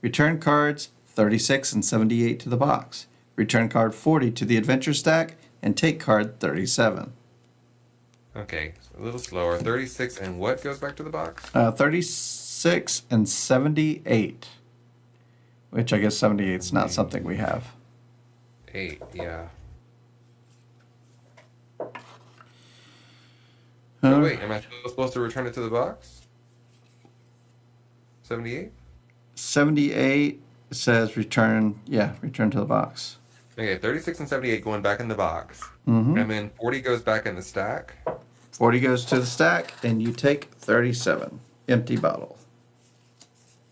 Return cards 36 and 78 to the box. return card 40 to the adventure stack, and take card 37. Okay, so a little slower. 36 and what goes back to the box? 36 and 78. Which I guess 78 is not something we have. 8, yeah. Uh, Oh, wait, am I still supposed to return it to the box? 78? 78 says return to the box. Okay, 36 and 78 going back in the box. Mm-hmm. And then 40 goes back in the stack. 40 goes to the stack, and you take 37. Empty bottle.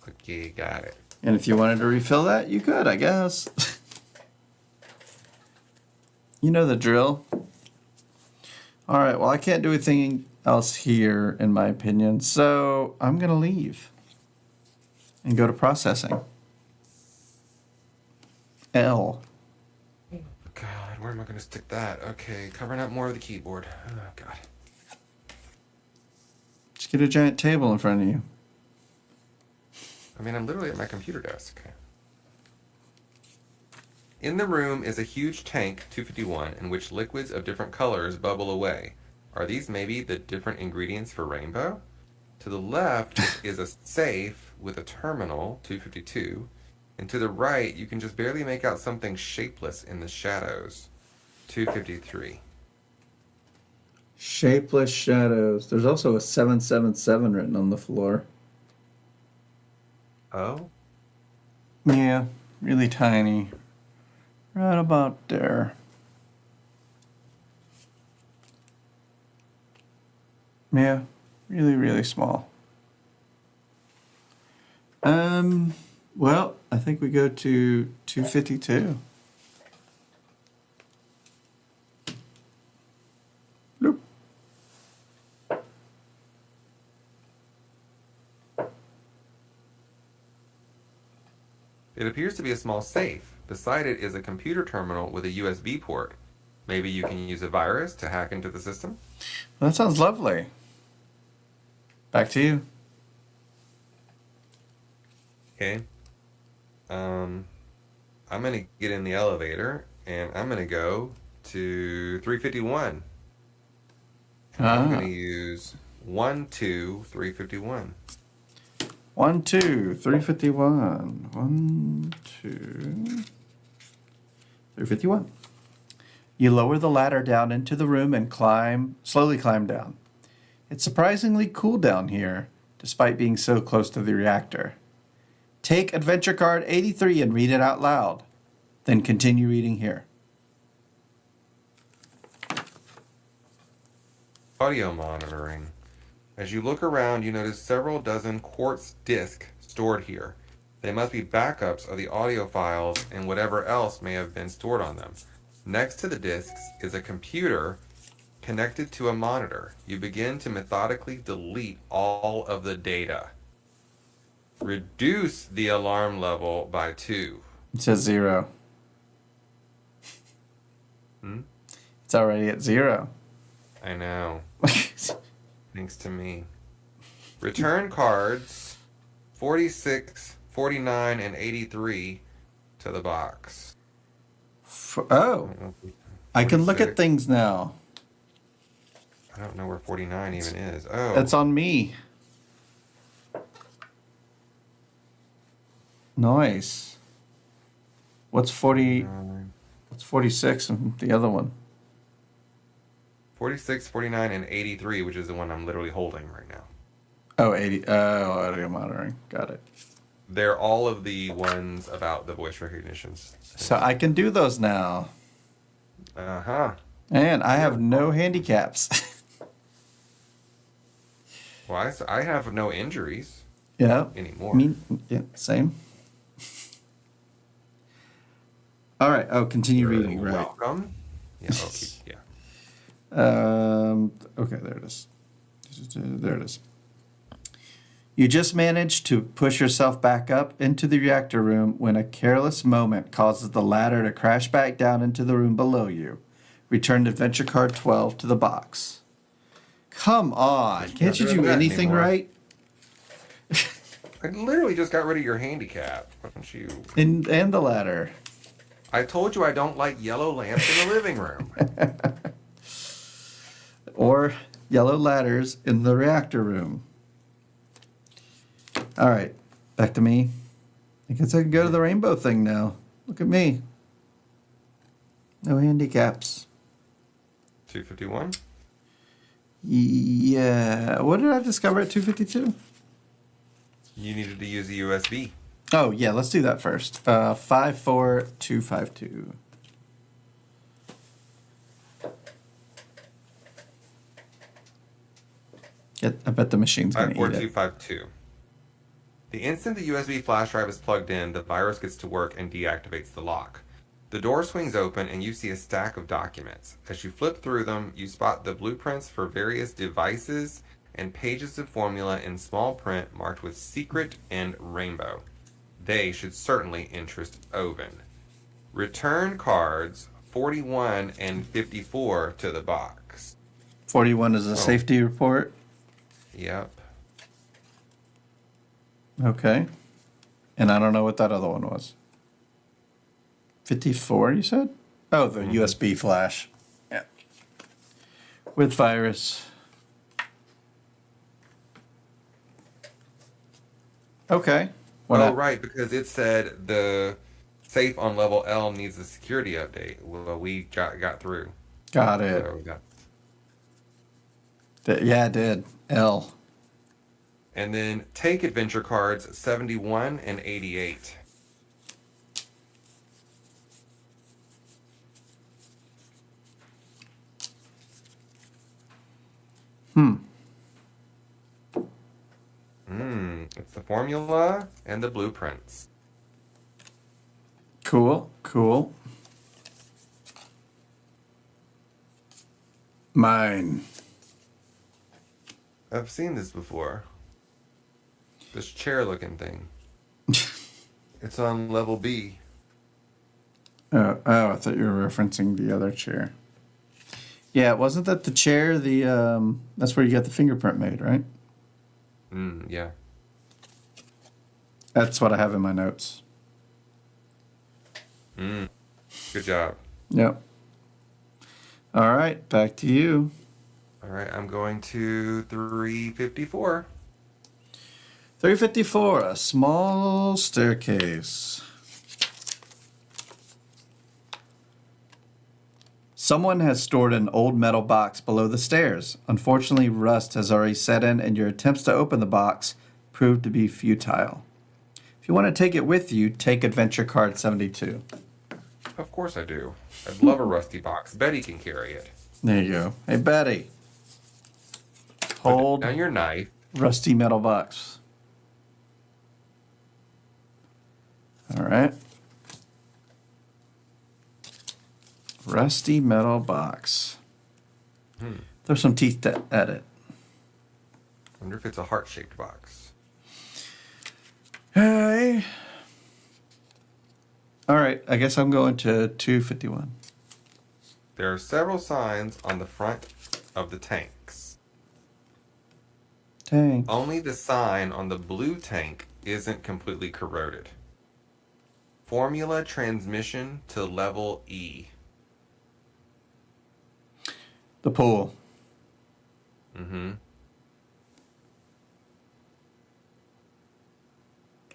Okay, got it. And if you wanted to refill that, you could, I guess. You know the drill. All right, well, I can't do anything else here, in my opinion, so I'm going to leave and go to processing. L. God, where am I going to stick that? Okay, covering up more of the keyboard. Oh, God. Just get a giant table in front of you. I mean, I'm literally at my computer desk. In the room is a huge tank, 251, in which liquids of different colors bubble away. Are these maybe the different ingredients for rainbow? To the left is a safe with a terminal, 252. And to the right, you can just barely make out something shapeless in the shadows, 253. Shapeless shadows. There's also a 777 written on the floor. Oh? Yeah, really tiny. Right about there. Yeah, really, really small. Well, I think we go to 252. Bloop. It appears to be a small safe. Beside it is a computer terminal with a USB port. Maybe you can use a virus to hack into the system? Well, that sounds lovely. Back to you. Okay. I'm going to get in the elevator, and I'm going to go to 351. And I'm going to use 1, 2, 351. 1, 2, 351. 1, 2, 351. You lower the ladder down into the room and slowly climb down. It's surprisingly cool down here, despite being so close to the reactor. Take adventure card 83 and read it out loud. Then continue reading here. Audio monitoring. As you look around, you notice several dozen quartz discs stored here. They must be backups of the audio files and whatever else may have been stored on them. Next to the discs is a computer connected to a monitor. You begin to methodically delete all of the data. Reduce the alarm level by 2. It says 0. It's already at 0. I know. Thanks to me. Return cards 46, 49, and 83 to the box. I can look at things now. I don't know where 49 even is. Oh. That's on me. Nice. What's 40? What's 46 and the other one? 46, 49, and 83, which is the one I'm literally holding right now. Oh, 80. Oh, audio monitoring. Got it. They're all of the ones about the voice recognitions. So I can do those now. Uh-huh. And I have no handicaps. Well, I have no injuries. Yeah. Anymore. Yeah, same. All right. Oh, continue reading. Right. Welcome. Yeah. Okay. Yeah. Okay, there it is. There it is. You just managed to push yourself back up into the reactor room when a careless moment causes the ladder to crash back down into the room below you. Return adventure card 12 to the box. Come on. Can't you do anything right? I literally just got rid of your handicap. Why don't you? And the ladder. I told you I don't like yellow lamps in the living room. Or yellow ladders in the reactor room. All right, back to me. I guess I can go to the rainbow thing now. Look at me. No handicaps. 251. Yeah. What did I discover at 252? You needed to use a USB. Oh, yeah, let's do that first. 54252. I bet the machine's going to eat it. 54252. The instant the USB flash drive is plugged in, the virus gets to work and deactivates the lock. The door swings open and you see a stack of documents. As you flip through them, you spot the blueprints for various devices and pages of formula in small print marked with secret and rainbow. They should certainly interest Oven. Return cards 41 and 54 to the box. 41 is a safety report. Yep. Okay. And I don't know what that other one was. 54, you said? Oh, the USB flash. Yeah. With virus. Okay. Right, because it said the safe on level L needs a security update. Well, we got through. Got it. So Yeah, it did. L. And then take adventure cards 71 and 88. It's the formula and the blueprints. Cool. Mine. I've seen this before. This chair-looking thing. It's on level B. Oh, I thought you were referencing the other chair. Yeah, wasn't that the chair? That's where you got the fingerprint made, right? Yeah. That's what I have in my notes. Good job. Yep. All right, back to you. All right, I'm going to 354. 354, a small staircase. Someone has stored an old metal box below the stairs. Unfortunately, rust has already set in, and your attempts to open the box proved to be futile. If you want to take it with you, take adventure card 72. Of course I do. I'd love a rusty box. Betty can carry it. There you go. Hey, Betty. Hold down your knife. Rusty metal box. All right. Rusty metal box. There's some teeth at it. Wonder if it's a heart-shaped box. Hey. All right. I guess I'm going to 251. There are several signs on the front of the tanks. Tank. Only the sign on the blue tank isn't completely corroded. Formula transmission to level E. The pool.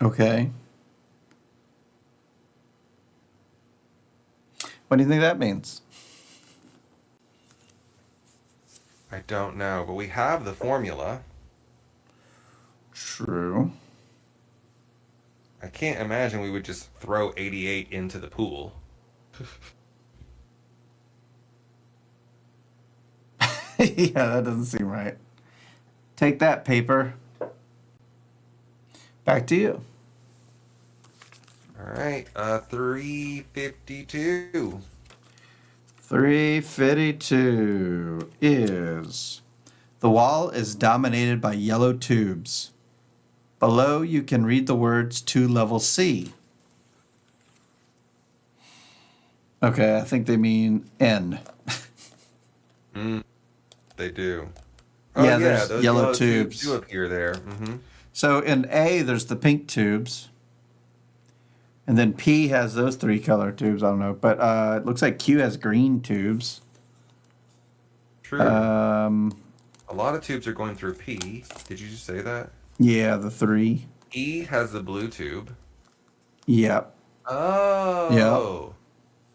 Okay. What do you think that means? I don't know, but we have the formula. True. I can't imagine we would just throw 88 into the pool. Yeah, that doesn't seem right. Take that, paper. Back to you. All right, 352. 352 is... The wall is dominated by yellow tubes. Below, you can read the words to level C. Okay, I think they mean N. They do. Yeah, there's those yellow tubes. do appear there. So in A, there's the pink tubes. And then P has those 3 color tubes. I don't know, but it looks like Q has green tubes. True. A lot of tubes are going through P. Did you just say that? Yeah, the 3. E has the blue tube. Yep. Yep. Oh.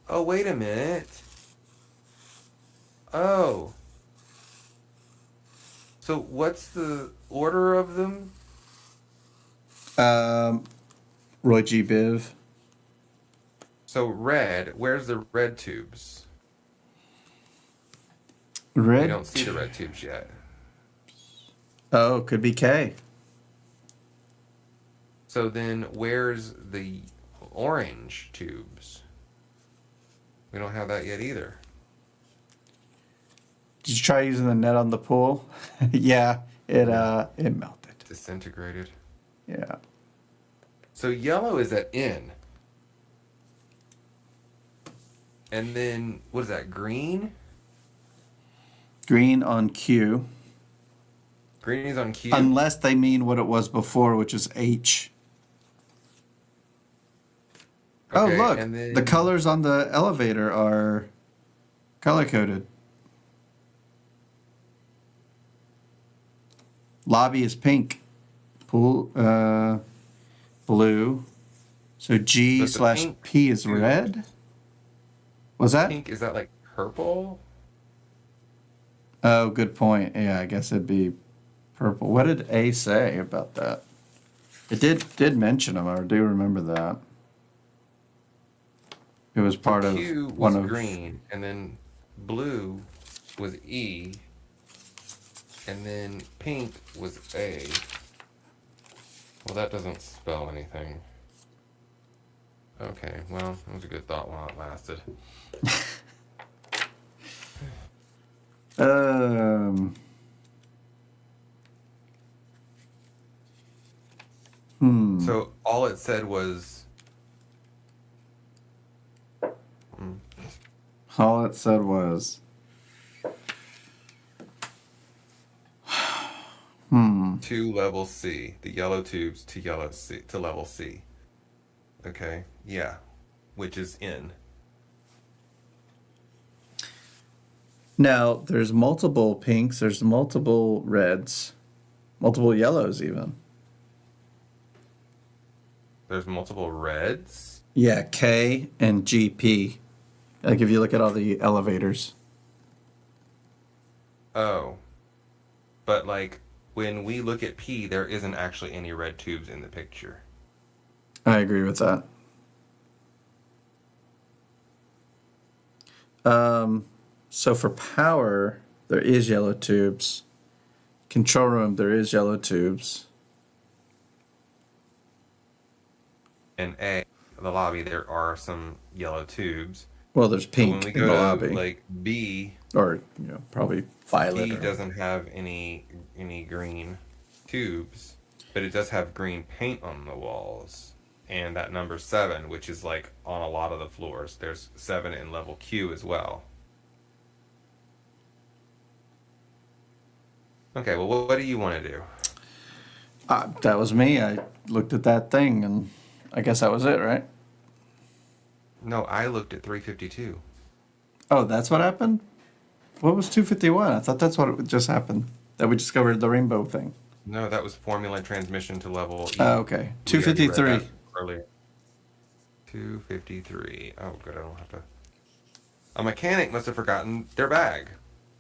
Oh, wait a minute. Oh. So what's the order of them? Roy G. Biv. So red, where's the red tubes? Red. We don't see the red tubes yet. Oh, could be K. So then where's the orange tubes? We don't have that yet either. Did you try using the net on the pool? Yeah, it melted. Disintegrated. Yeah. So yellow is at N. And then, what is that, green? Green on Q. Green is on Q. Unless they mean what it was before, which is H. Okay, oh, look. and then- The colors on the elevator are color-coded. Lobby is pink. Pool, blue. So G But the slash pink P is tube- red? Was that? Pink, is that like purple? Oh, good point. Yeah, I guess it'd be purple. What did A say about that? It did mention them. I do remember that. It was part of Q one was of green, and then blue was E, and then pink was A. Well, that doesn't spell anything. Okay, well, it was a good thought while it lasted. So all it said was, All it said was to level C, the yellow tubes to yellow C to level C. Okay, yeah, which is N. Now, there's multiple pinks, there's multiple reds, multiple yellows even. There's multiple reds. Yeah, K and GP. Like if you look at all the elevators. Oh, but like when we look at P, there isn't actually any red tubes in the picture. I agree with that. So for power, there is yellow tubes. Control room, there is yellow tubes. In A, the lobby, there are some yellow tubes. Well, there's So pink when we in the go to lobby, like B, or probably violet. P or- doesn't have any green tubes, but it does have green paint on the walls. And that number 7, which is like on a lot of the floors, there's 7 in level Q as well. Okay, well, what do you want to do? That was me. I looked at that thing, and I guess that was it, right? No, I looked at 352. Oh, that's what happened? What was 251? I thought that's what just happened. That we discovered the rainbow thing. No, that was formula transmission to level E. Oh, okay. We already read 253. that earlier. 253. Oh, good. I don't have to. A mechanic must have forgotten their bag.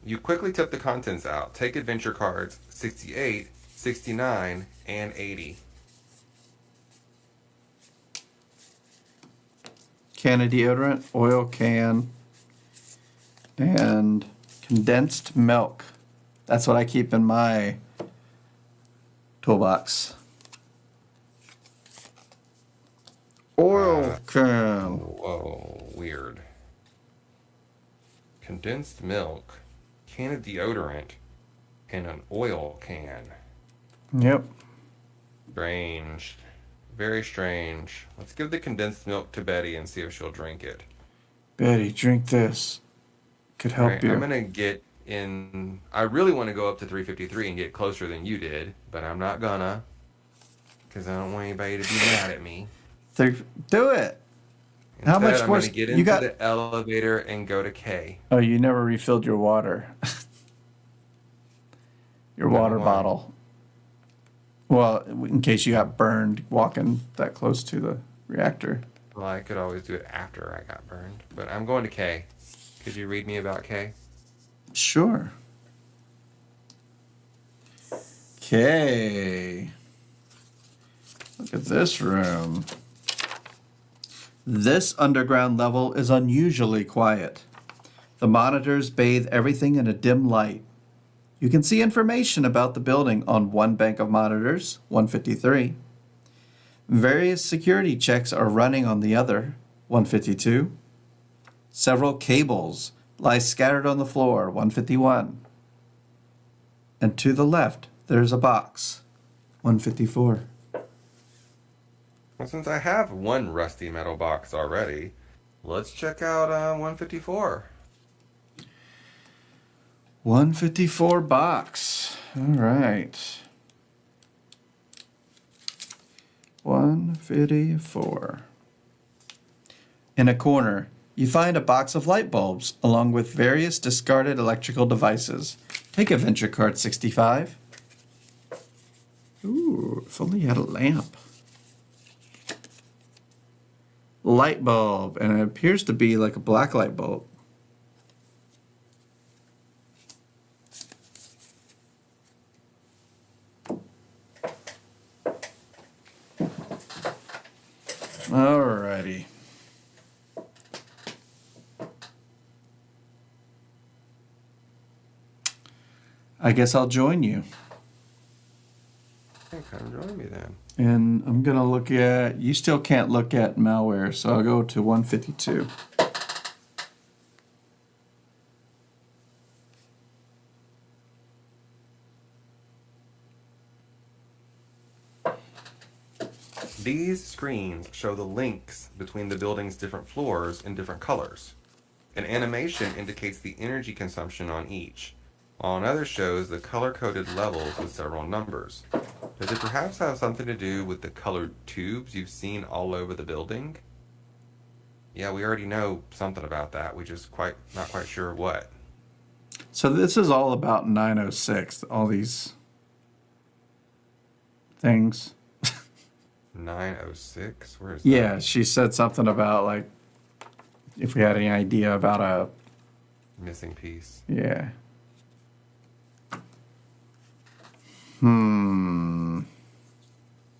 You quickly took the contents out. Take adventure cards 68, 69, and 80. Can of deodorant, oil can, and condensed milk. That's what I keep in my toolbox. Oil can. Whoa, weird. Condensed milk, can of deodorant, and an oil can. Yep. Strange. Very strange. Let's give the condensed milk to Betty and see if she'll drink it. Betty, drink this. Could help Alright, you. I'm gonna get in. I really want to go up to 353 and get closer than you did, but I'm not gonna, because I don't want anybody to be mad at me. Do it. How Instead, much I'm more? going to get You into got? the elevator and go to K. Oh, you never refilled your water. Your No, water why? bottle. Well, in case you got burned walking that close to the reactor. Well, I could always do it after I got burned. But I'm going to K. Could you read me about K? Sure. Okay. Look at this room. This underground level is unusually quiet. The monitors bathe everything in a dim light. You can see information about the building on one bank of monitors, 153. Various security checks are running on the other, 152. Several cables lie scattered on the floor, 151. And to the left, there's a box, 154. Well, since I have one rusty metal box already, let's check out 154. 154 box. All right. 154. In a corner, you find a box of light bulbs along with various discarded electrical devices. Take Adventure Card 65. Ooh, if only you had a lamp. Light bulb, and it appears to be like a black light bulb. Alrighty. I guess I'll join you. Okay, come join me then. And I'm going to look at, you still can't look at malware, so I'll go to 152. These screens show the links between the building's different floors in different colors. An animation indicates the energy consumption on each, while another shows the color-coded levels with several numbers. Does it perhaps have something to do with the colored tubes you've seen all over the building? Yeah, we already know something about that. We just not quite sure what. So this is all about 906, all these things. 906? Where is that? Yeah, she said something about like if we had any idea about a Missing piece. yeah. All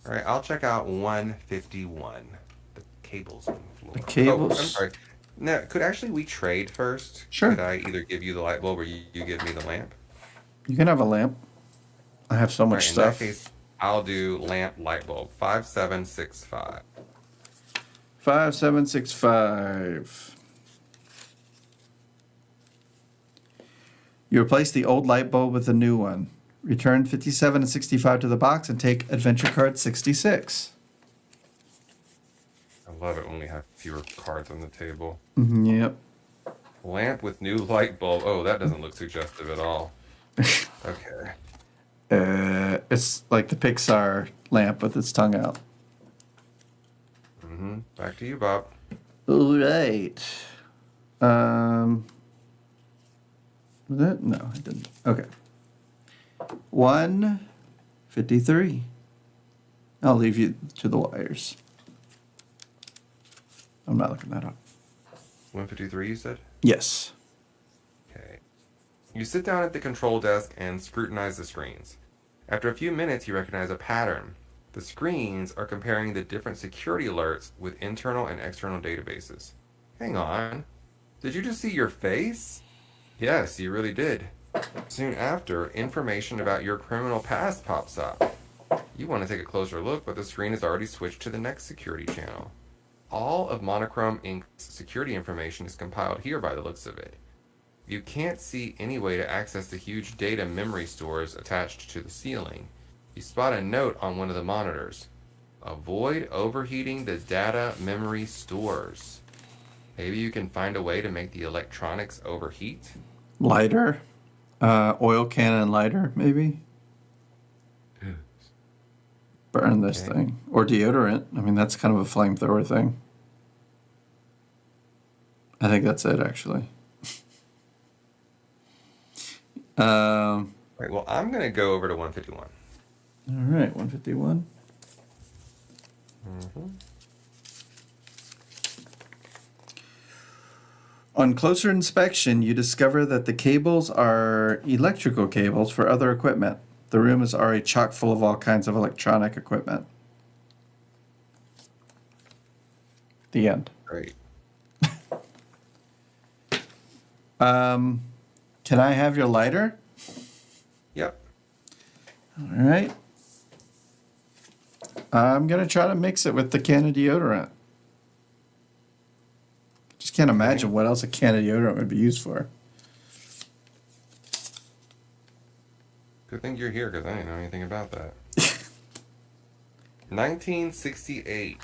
right, I'll check out 151. The cables on the floor. The cables? Oh, I'm sorry. Now, could actually we trade first? Sure. Could I either give you the light bulb or you give me the lamp? You can have a lamp. I have so All much right, in stuff. that case, I'll do lamp light bulb 5765. 5765. You replace the old light bulb with a new one. Return 57 and 65 to the box and take Adventure Card 66. I love it when we have fewer cards on the table. Yep. Lamp with new light bulb. Oh, that doesn't look suggestive at all. Okay. It's like the Pixar lamp with its tongue out. Back to you, Bob. All right. Was that? No, I didn't. Okay. 153. I'll leave you to the wires. I'm not looking that up. 153, you said? Yes. Okay. You sit down at the control desk and scrutinize the screens. After a few minutes, you recognize a pattern. The screens are comparing the different security alerts with internal and external databases. Hang on. Did you just see your face? Yes, you really did. Soon after, information about your criminal past pops up. You want to take a closer look, but the screen has already switched to the next security channel. All of Monochrome Inc's security information is compiled here by the looks of it. You can't see any way to access the huge data memory stores attached to the ceiling. You spot a note on one of the monitors. Avoid overheating the data memory stores. Maybe you can find a way to make the electronics overheat? Lighter. Oil can and lighter, maybe. burn this Okay. thing. Or deodorant. I mean, that's kind of a flamethrower thing. I think that's it, actually. All Right. Well, I'm gonna go over to 151. right, 151. Mm-hmm. On closer inspection, you discover that the cables are electrical cables for other equipment. The room is already chock full of all kinds of electronic equipment. The end. Great. Can I have your lighter? Yep. All right. I'm going to try to mix it with the can of deodorant. Just can't imagine what else a can of deodorant would be used for. Good thing you're here because I didn't know anything about that. 1968.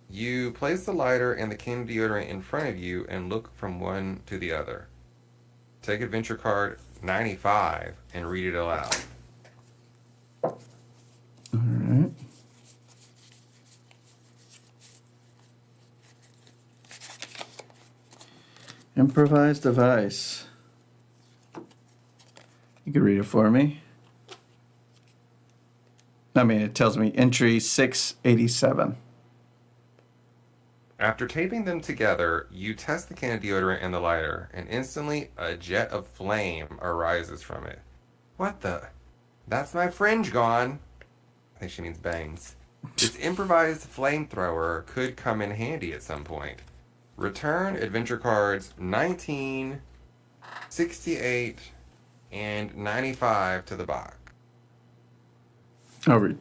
You place the lighter and the can of deodorant in front of you and look from one to the other. Take adventure card 95 and read it aloud. All right. Improvised device. You could read it for me. I mean, it tells me entry 687. After taping them together, you test the can of deodorant and the lighter, and instantly a jet of flame arises from it. What the? That's my fringe gone. I think she means bangs. This improvised flamethrower could come in handy at some point. Return adventure cards 19, 68, and 95 to the box. Oh,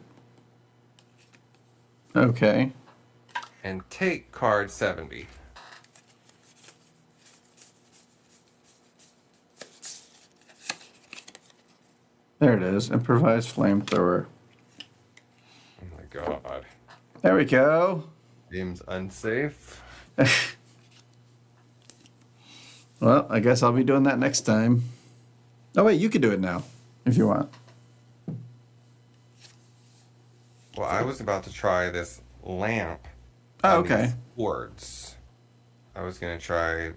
okay. And take card 70. There it is. Improvised flamethrower. Oh my god. There we go. Seems unsafe. Well, I guess I'll be doing that next time. Oh, wait, you could do it now if you want. Well, I was about to try this lamp. Oh, on okay. these boards. I was going to try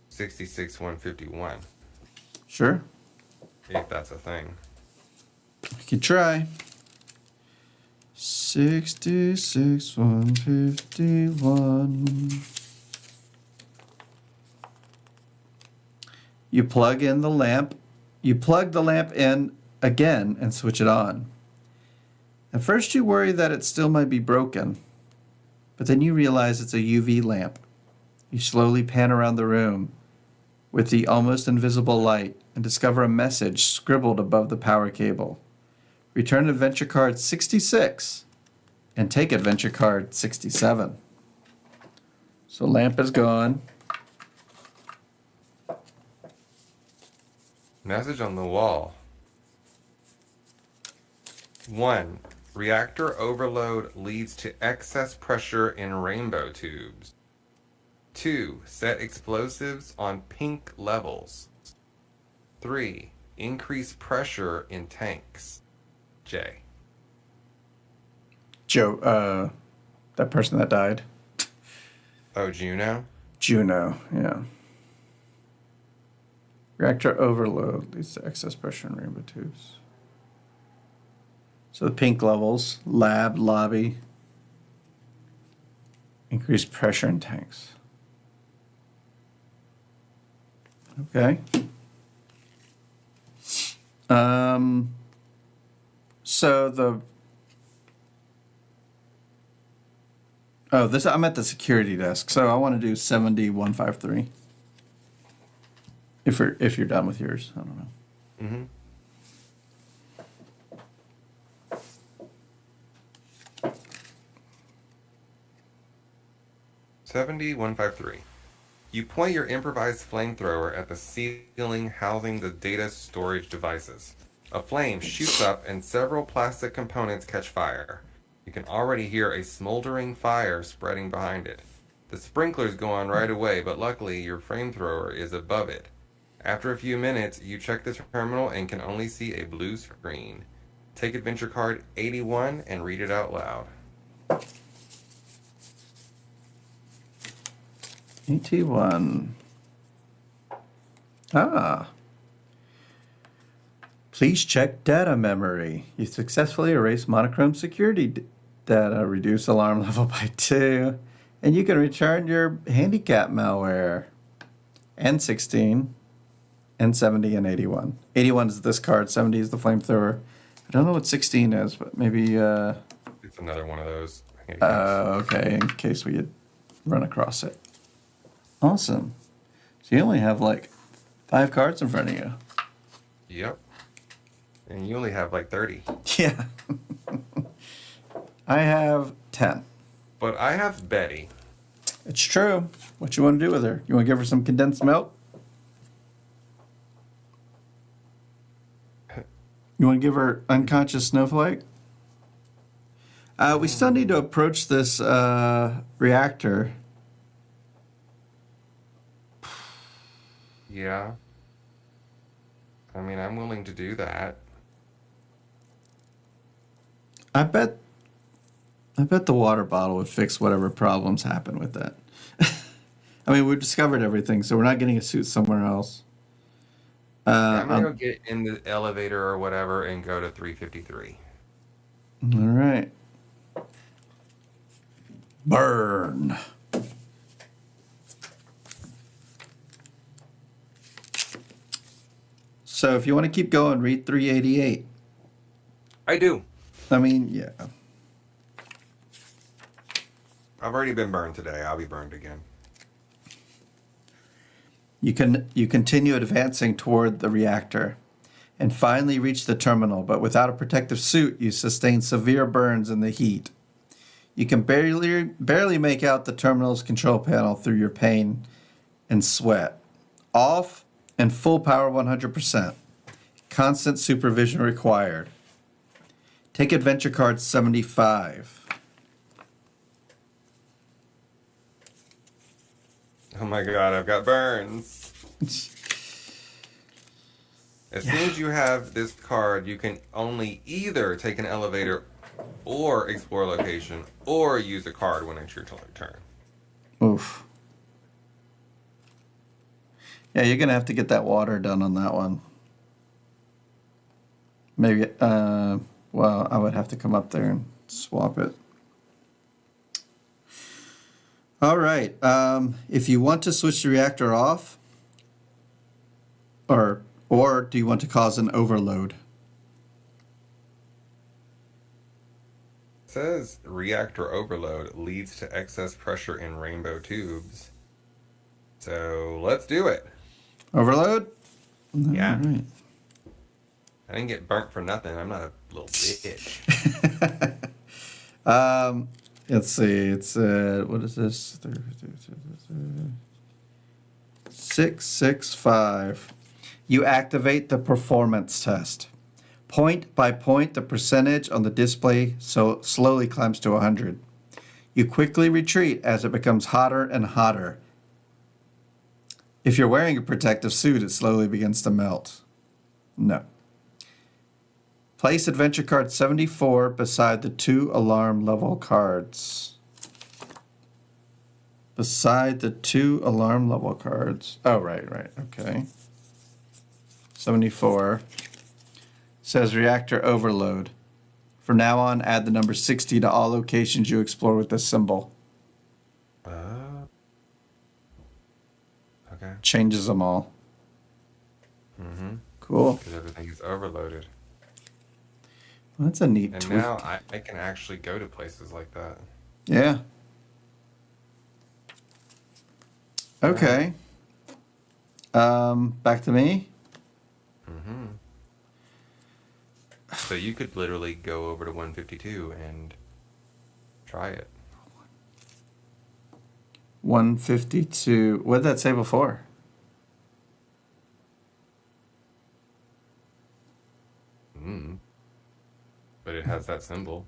66 151, Sure. if that's a thing. We can try. 66 151. You plug in the lamp. You plug the lamp in again and switch it on. At first you worry that it still might be broken, but then you realize it's a UV lamp. You slowly pan around the room with the almost invisible light and discover a message scribbled above the power cable. Return adventure card 66 and take adventure card 67. So lamp is gone. Message on the wall. 1. Reactor overload leads to excess pressure in rainbow tubes. 2. Set explosives on pink levels. 3. Increase pressure in tanks. J. Joe, that person that died. Oh, Juno? Juno, yeah. Reactor overload leads to excess pressure in rainbow tubes. So the pink levels, lab, lobby, increased pressure in tanks. Okay. So I'm at the security desk, so I want to do 70153. If you're done with yours, I don't know. Mm-hmm. $71.53. You point your improvised flamethrower at the ceiling housing the data storage devices. A flame shoots up and several plastic components catch fire. You can already hear a smoldering fire spreading behind it. The sprinklers go on right away, but luckily your flamethrower is above it. After a few minutes, you check the terminal and can only see a blue screen. Take adventure card 81 and read it out loud. 81. Ah. Please check data memory. You successfully erased monochrome security data. Reduce alarm level by 2. And you can return your handicap malware. N16, N70, and 81. 81 is this card. 70 is the flamethrower. I don't know what 16 is, but maybe... It's another one of those handicaps. okay, in case we had run across it. Awesome. So you only have like 5 cards in front of you. Yep. And you only have like 30. Yeah. I have 10. But I have Betty. It's true. What you want to do with her? You want to give her some condensed milk? You want to give her unconscious snowflake? We still need to approach this reactor. Yeah. I mean, I'm willing to do that. I bet the water bottle would fix whatever problems happen with that. I mean, we've discovered everything, so we're not getting a suit somewhere else. I'm going to get in the elevator or whatever and go to 353. All right. Burn. So if you want to keep going, read 388. I do. I mean, yeah. I've already been burned today. I'll be burned again. You continue advancing toward the reactor and finally reach the terminal, but without a protective suit, you sustain severe burns in the heat. You can barely make out the terminal's control panel through your pain and sweat. Off and full power 100%. Constant supervision required. Take adventure card 75. Oh my god, I've got burns. As soon as you have this card, you can only either take an elevator or explore location or use a card when it's your turn. Oof. Yeah, you're going to have to get that water done on that one. Maybe, well, I would have to come up there and swap it. All right. If you want to switch the reactor off, or do you want to cause an overload? It says reactor overload leads to excess pressure in rainbow tubes. So let's do it. Overload? Yeah. All right. I didn't get burnt for nothing. I'm not a little bitch. Let's see. It's what is this? 665. You activate the performance test. Point by point, the percentage on the display slowly climbs to 100. You quickly retreat as it becomes hotter and hotter. If you're wearing a protective suit, it slowly begins to melt. No. Place adventure card 74 beside the 2 alarm level cards. Beside the 2 alarm level cards. Oh, right. Okay. 74. Says reactor overload. From now on, add the number 60 to all locations you explore with this symbol. Okay. Changes them all. Mm-hmm. Cool. Because everything is overloaded. Well, that's a neat And tweak. now I can actually go to places like that. Yeah. Okay. Back to me. Mm-hmm. So you could literally go over to 152 and try it. 152. What did that say before? But it has that symbol.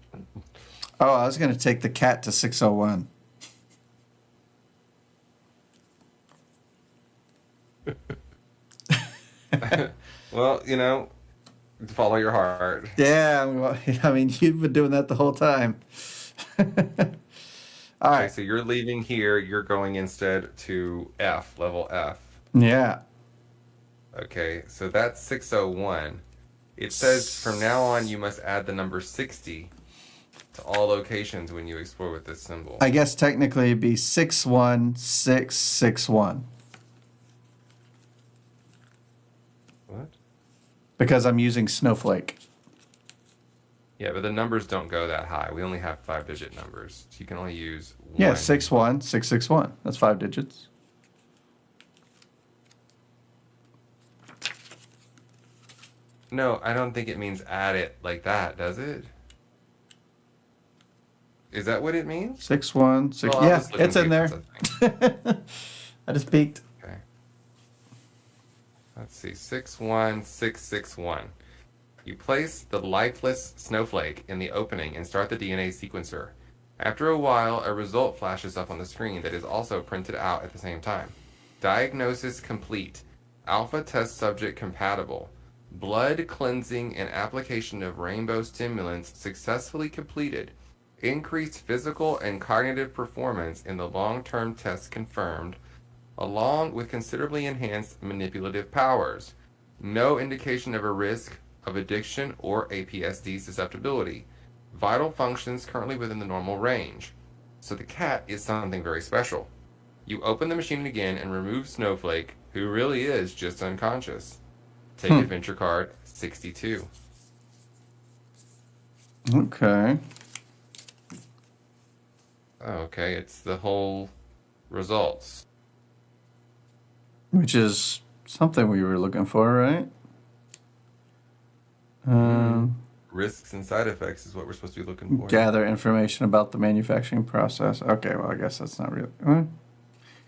Oh, I was going to take the cat to 601. Well, Follow your heart. Yeah, well, I mean, you've been doing that the whole time. All Okay, right. so you're leaving here. You're going instead to F, level F. Yeah. Okay, so that's 601. It says from now on you must add the number 60 to all locations when you explore with this symbol. I guess technically it'd be 61661 What? because I'm using Snowflake. Yeah, but the numbers don't go that high. We only have 5-digit numbers. So you can only use Yeah, one. 61661. That's 5 digits. No, I don't think it means add it like that, does it? Is that what it means? 616. Well, I'll Yeah, just look and it's see in if there. that's a thing. I just peeked. Okay. Let's see. 61661. You place the lifeless snowflake in the opening and start the DNA sequencer. After a while, a result flashes up on the screen that is also printed out at the same time. Diagnosis complete. Alpha test subject compatible. Blood cleansing and application of rainbow stimulants successfully completed. Increased physical and cognitive performance in the long-term test confirmed, along with considerably enhanced manipulative powers. No indication of a risk of addiction or APSD susceptibility. Vital functions currently within the normal range. So the cat is something very special. You open the machine again and remove Snowflake, who really is just unconscious. Take Hmm. adventure card 62. Okay. Okay, it's the whole results. Which is something we were looking for, right? Risks and side effects is what we're supposed to be looking for. Gather information about the manufacturing process. Okay, well, I guess that's not really.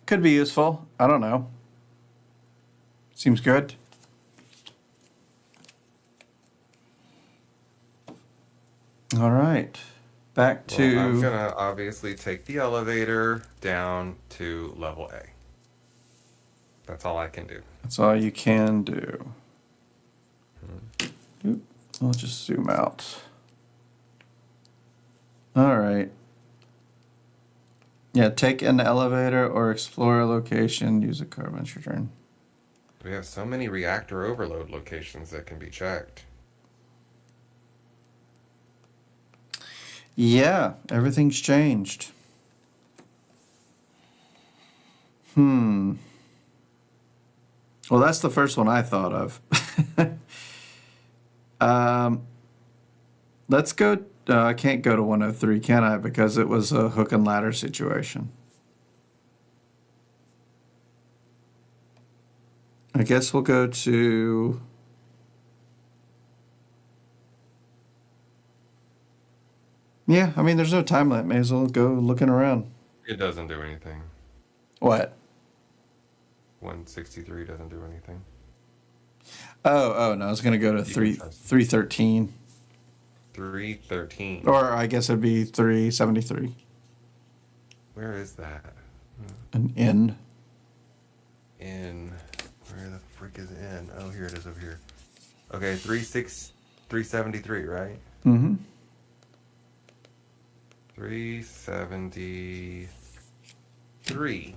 Could be useful. I don't know. Seems good. All right. Back Well, to. I'm gonna obviously take the elevator down to level A. That's all I can do. That's all you can do. Oop, I'll just zoom out. All right. Yeah, take an elevator or explore a location. Use a car. Adventure turn. We have so many reactor overload locations that can be checked. Yeah, everything's changed. Well, that's the first one I thought of. Let's go. I can't go to 103, can I? Because it was a hook and ladder situation. I guess we'll go to. Yeah, I mean, there's no time limit. May as well go looking around. It doesn't do anything. What? 163 doesn't do anything. Oh, no, I was going to go to 313. 313. Or I guess it'd be 373. Where is that? An N. In. Where the frick is in? Oh, here it is over here. Okay, 373, right? Mm-hmm. 373.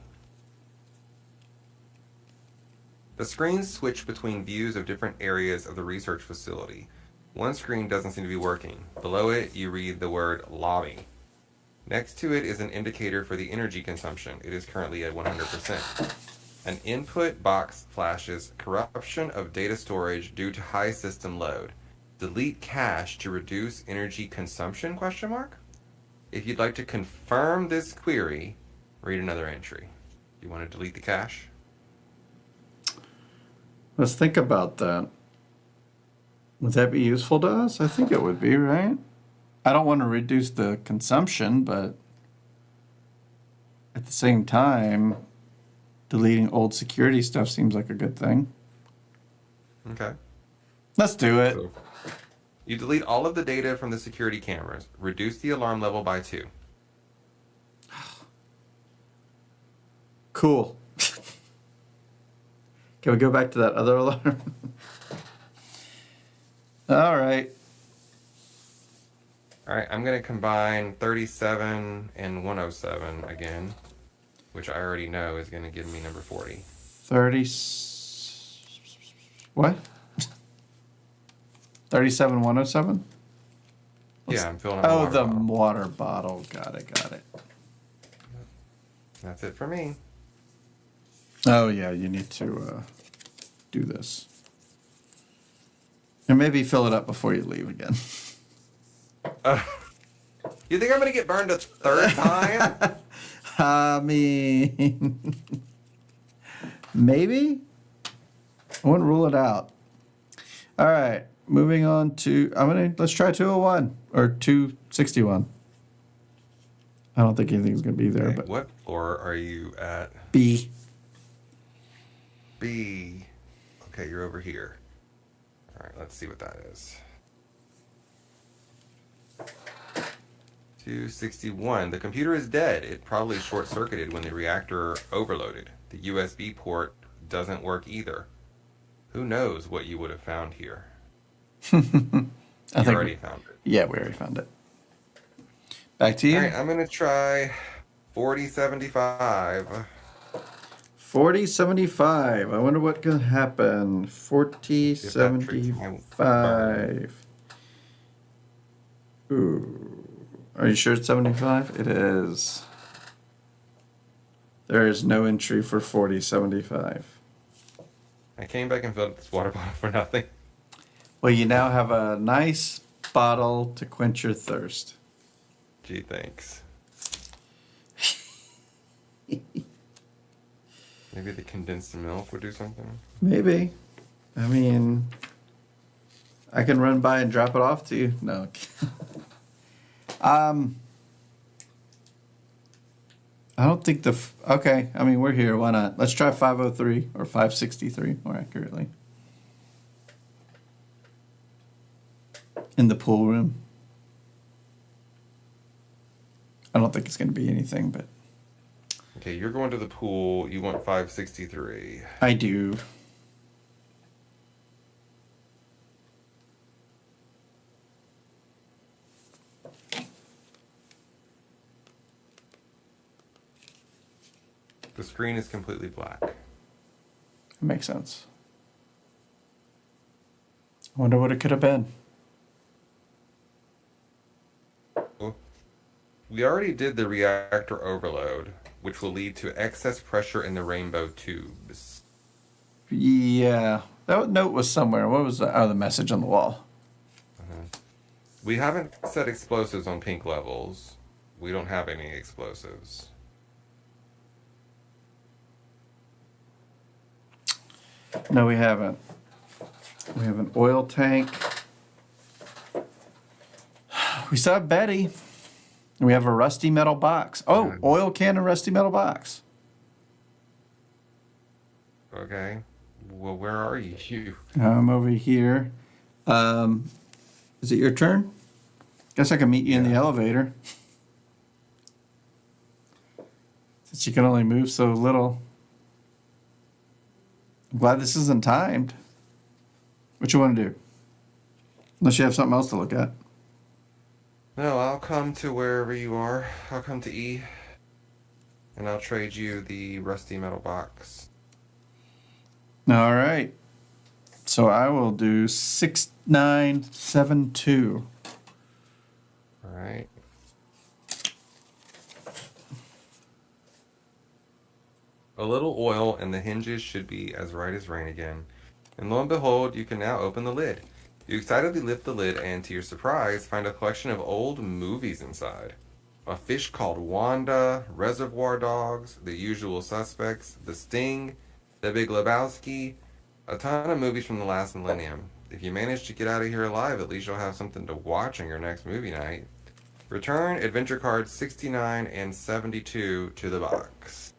The screens switch between views of different areas of the research facility. One screen doesn't seem to be working. Below it, you read the word lobby. Next to it is an indicator for the energy consumption. It is currently at 100%. An input box flashes corruption of data storage due to high system load. Delete cache to reduce energy consumption? Question mark? If you'd like to confirm this query, read another entry. You want to delete the cache? Let's think about that. Would that be useful to us? I think it would be, right? I don't want to reduce the consumption, but at the same time, deleting old security stuff seems like a good thing. Okay. Let's do it. So, you delete all of the data from the security cameras. Reduce the alarm level by 2. Cool. Can we go back to that other alarm? All right. All right, I'm going to combine 37 and 107 again, which I already know is going to give me number 40. 30. What? 37, 107? Yeah, I'm filling up my Oh, water the bottle. water bottle. Got it, got it. That's it for me. Oh, yeah, you need to do this. And maybe fill it up before you leave again. You think I'm going to get burned a third time? I mean, maybe? I wouldn't rule it out. All right, moving on to, let's try 201 or 261. I don't think anything's going to be there, Okay, but what floor are you at? B. B. Okay, you're over here. All right, let's see what that is. 261. The computer is dead. It probably short-circuited when the reactor overloaded. The USB port doesn't work either. Who knows what you would have found here? I You think already found it. Yeah, we already found it. Back to you. All right, I'm going to try 4075. 4075. I wonder what could happen. 4075. Ooh. Are you sure it's 75? It is. There is no entry for 4075. I came back and filled up this water bottle for nothing. Well, you now have a nice bottle to quench your thirst. Gee, thanks. Maybe the condensed milk would do something. Maybe. I mean, I can run by and drop it off to you. No. I don't think okay. I mean, we're here. Why not? Let's try 503 or 563 more accurately. In the pool room. I don't think it's going to be anything, but Okay, you're going to the pool. You want 563. I do. The screen is completely black. It makes sense. I wonder what it could have been. Well, we already did the reactor overload, which will lead to excess pressure in the rainbow tubes. Yeah. That note was somewhere. What was the message on the wall? We haven't set explosives on pink levels. We don't have any explosives. No, we haven't. We have an oil tank. We still have Betty. And we have a rusty metal box. Oh, oil can and rusty metal box. Okay. Well, where are you? I'm over here. Is it your turn? Guess I can meet you in the elevator. Since you can only move so little. I'm glad this isn't timed. What you want to do? Unless you have something else to look at. No, I'll come to wherever you are. I'll come to E. And I'll trade you the rusty metal box. All right. So I will do 6972. All right. A little oil and the hinges should be as right as rain again. And lo and behold, you can now open the lid. You excitedly lift the lid and, to your surprise, find a collection of old movies inside. A Fish Called Wanda, Reservoir Dogs, The Usual Suspects, The Sting, The Big Lebowski, a ton of movies from the last millennium. If you manage to get out of here alive, at least you'll have something to watch on your next movie night. Return adventure cards 69 and 72 to the box.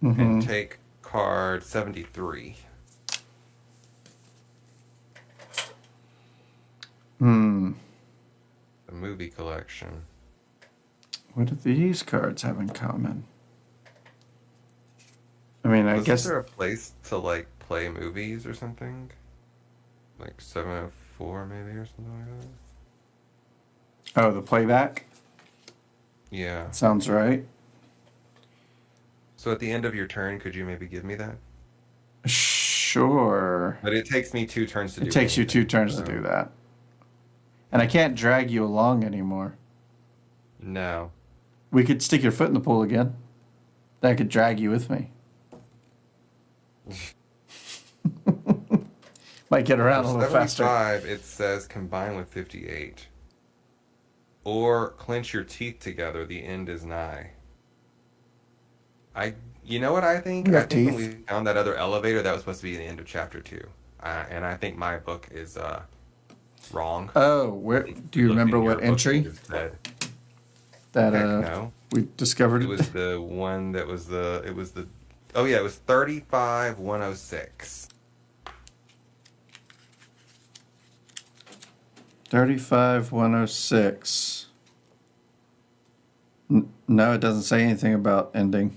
Mm-hmm. And take card 73. The movie collection. What do these cards have in common? I mean, I guess Is there a place to, like, play movies or something? like 7:04 maybe or something like that. Oh, the playback? Yeah. Sounds right. So at the end of your turn, could you maybe give me that? Sure. But it takes me 2 turns to It do takes you 2 anything. turns to So do that. And I can't drag you along anymore. no. We could stick your foot in the pool again. Then I could drag you with me. Might get around a For little faster. 75, it says combine with 58. Or clench your teeth together, the end is nigh. You know what I think? You I have think when teeth. we found that other elevator, that was supposed to be the end of chapter 2. And I think my book is wrong. Oh, I where think do we you looked remember in your what book and entry it said, that heck no. we discovered? It was the one that was oh yeah, it was 35106. 35106. No, it doesn't say anything about ending.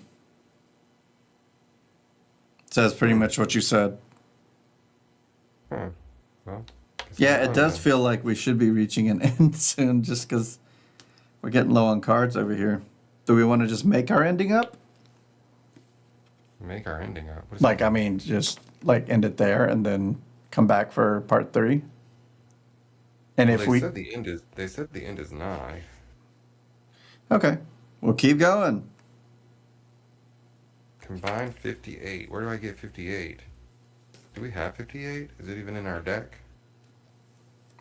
It says pretty much what you said. Huh. Well, guess Yeah, I'm it wrong does then. feel like we should be reaching an end soon just because we're getting low on cards over here. Do we want to just make our ending up? Make our ending up. What is Like, that? I mean, just like end it there and then come back for part 3? And Well, if we... they said the end is nigh. Okay, we'll keep going. Combine 58. Where do I get 58? Do we have 58? Is it even in our deck?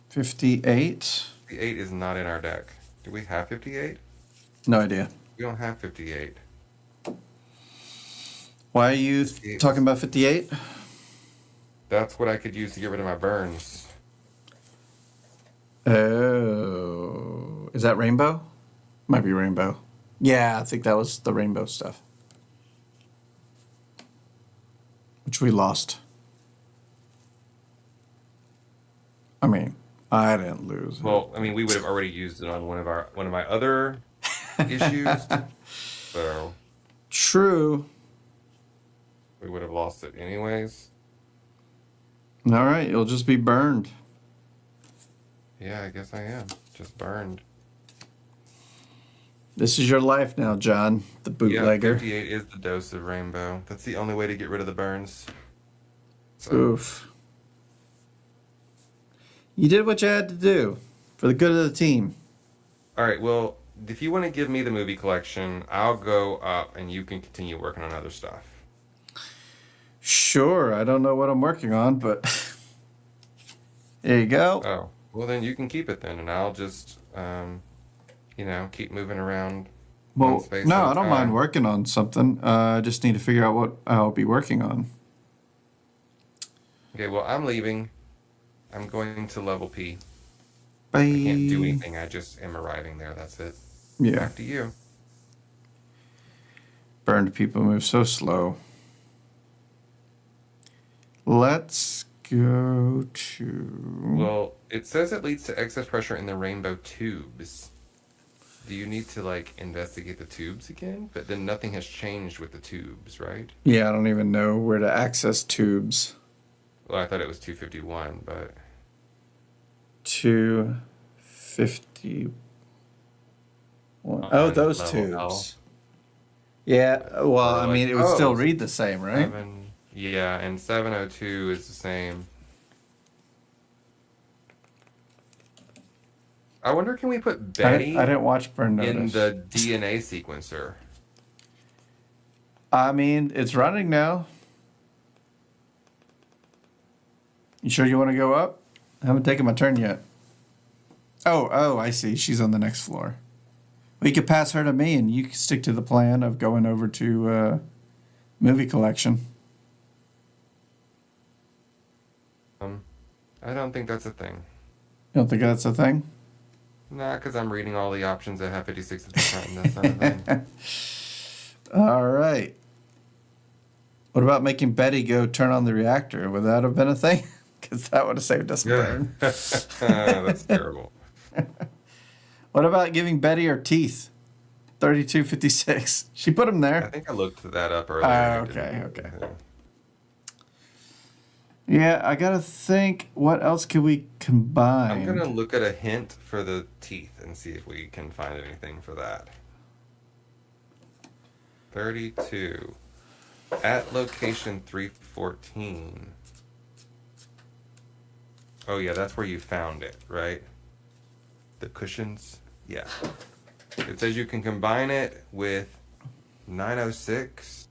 58? 58 is not in our deck. Do we have 58? No idea. We don't have 58. Why are you 58 talking about 58? That's what I could use to get rid of my burns. Oh, is that rainbow? Might be rainbow. Yeah, I think that was the rainbow stuff, which we lost. I mean, I didn't lose it. Well, I mean, we would have already used it on one of my other issues, so True. we would have lost it anyways. All right, you'll just be burned. Yeah, I guess I am. Just burned. This is your life now, John, the Yeah, bootlegger. 58 is the dose of rainbow. That's the only way to get rid of the burns. So, Oof. You did what you had to do for the good of the team. all right, well, if you want to give me the movie collection, I'll go up and you can continue working on other stuff. Sure, I don't know what I'm working on, but there you go. Oh, well, then you can keep it then, and I'll just, keep moving around one Well, space no, at a I don't mind time. working on something. I just need to figure out what I'll be working on. Okay, well, I'm leaving. I'm going to level P. Bye. I can't do anything. I just am arriving there. That's it. Yeah, Back to you. burned people move so slow. Let's go to... Well, it says it leads to excess pressure in the rainbow tubes. Do you need to, investigate the tubes again? But then nothing has changed with the tubes, right? Yeah, I don't even know where to access tubes. Well, I thought it was 251, but... 251. Oh, On those level L. tubes. Yeah, well, I mean, it would still oh, read the same, right? yeah, and 702 is the same. I wonder, can we put Betty I didn't watch Burn in Notice. the DNA sequencer? I mean, it's running now. You sure you want to go up? I haven't taken my turn yet. Oh, I see. She's on the next floor. We could pass her to me, and you can stick to the plan of going over to movie collection. I don't think that's a thing. You don't think that's a thing? Nah, because I'm reading all the options that have 56 at the front, and that's not a thing. All right. What about making Betty go turn on the reactor? Would that have been a thing? Because that would have saved us a burn. That's terrible. What about giving Betty her teeth? 3256. She put them I there. think I looked that up earlier. Oh, and it okay, didn't- okay. Yeah, I gotta think. What else could we I'm gonna combine? look at a hint for the teeth and see if we can find anything for that. 32. At location 314. Oh yeah, that's where you found it, right? The cushions? Yeah. It says you can combine it with 906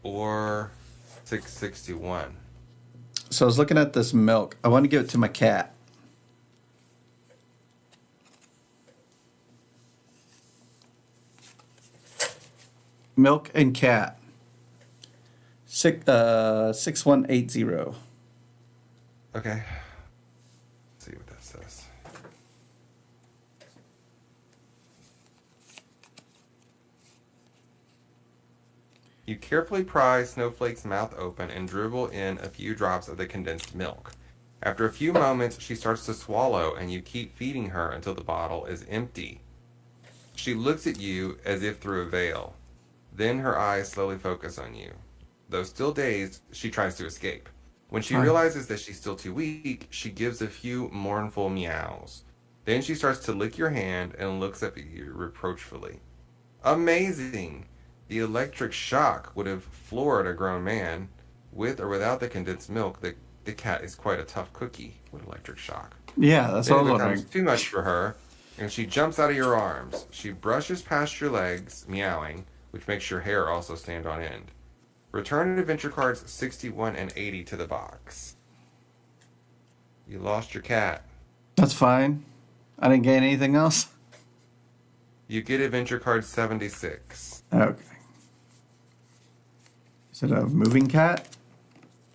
or 661. So I was looking at this milk. I want to give it to my cat. Milk and cat. 6180. Okay. Let's see what that says. You carefully pry Snowflake's mouth open and dribble in a few drops of the condensed milk. After a few moments, she starts to swallow, and you keep feeding her until the bottle is empty. She looks at you as if through a veil. Then her eyes slowly focus on you. Though still dazed, she tries to escape. When she Fine. realizes that she's still too weak, she gives a few mournful meows. Then she starts to lick your hand and looks up at you reproachfully. Amazing! The electric shock would have floored a grown man. With or without the condensed milk, the cat is quite a tough cookie with electric shock. Yeah, that's what I Then was it becomes wondering. too much for her, and she jumps out of your arms. She brushes past your legs, meowing, which makes your hair also stand on end. Return adventure cards 61 and 80 to the box. You lost your cat. That's fine. I didn't gain anything else. You get adventure card 76. Okay. Is it a moving cat?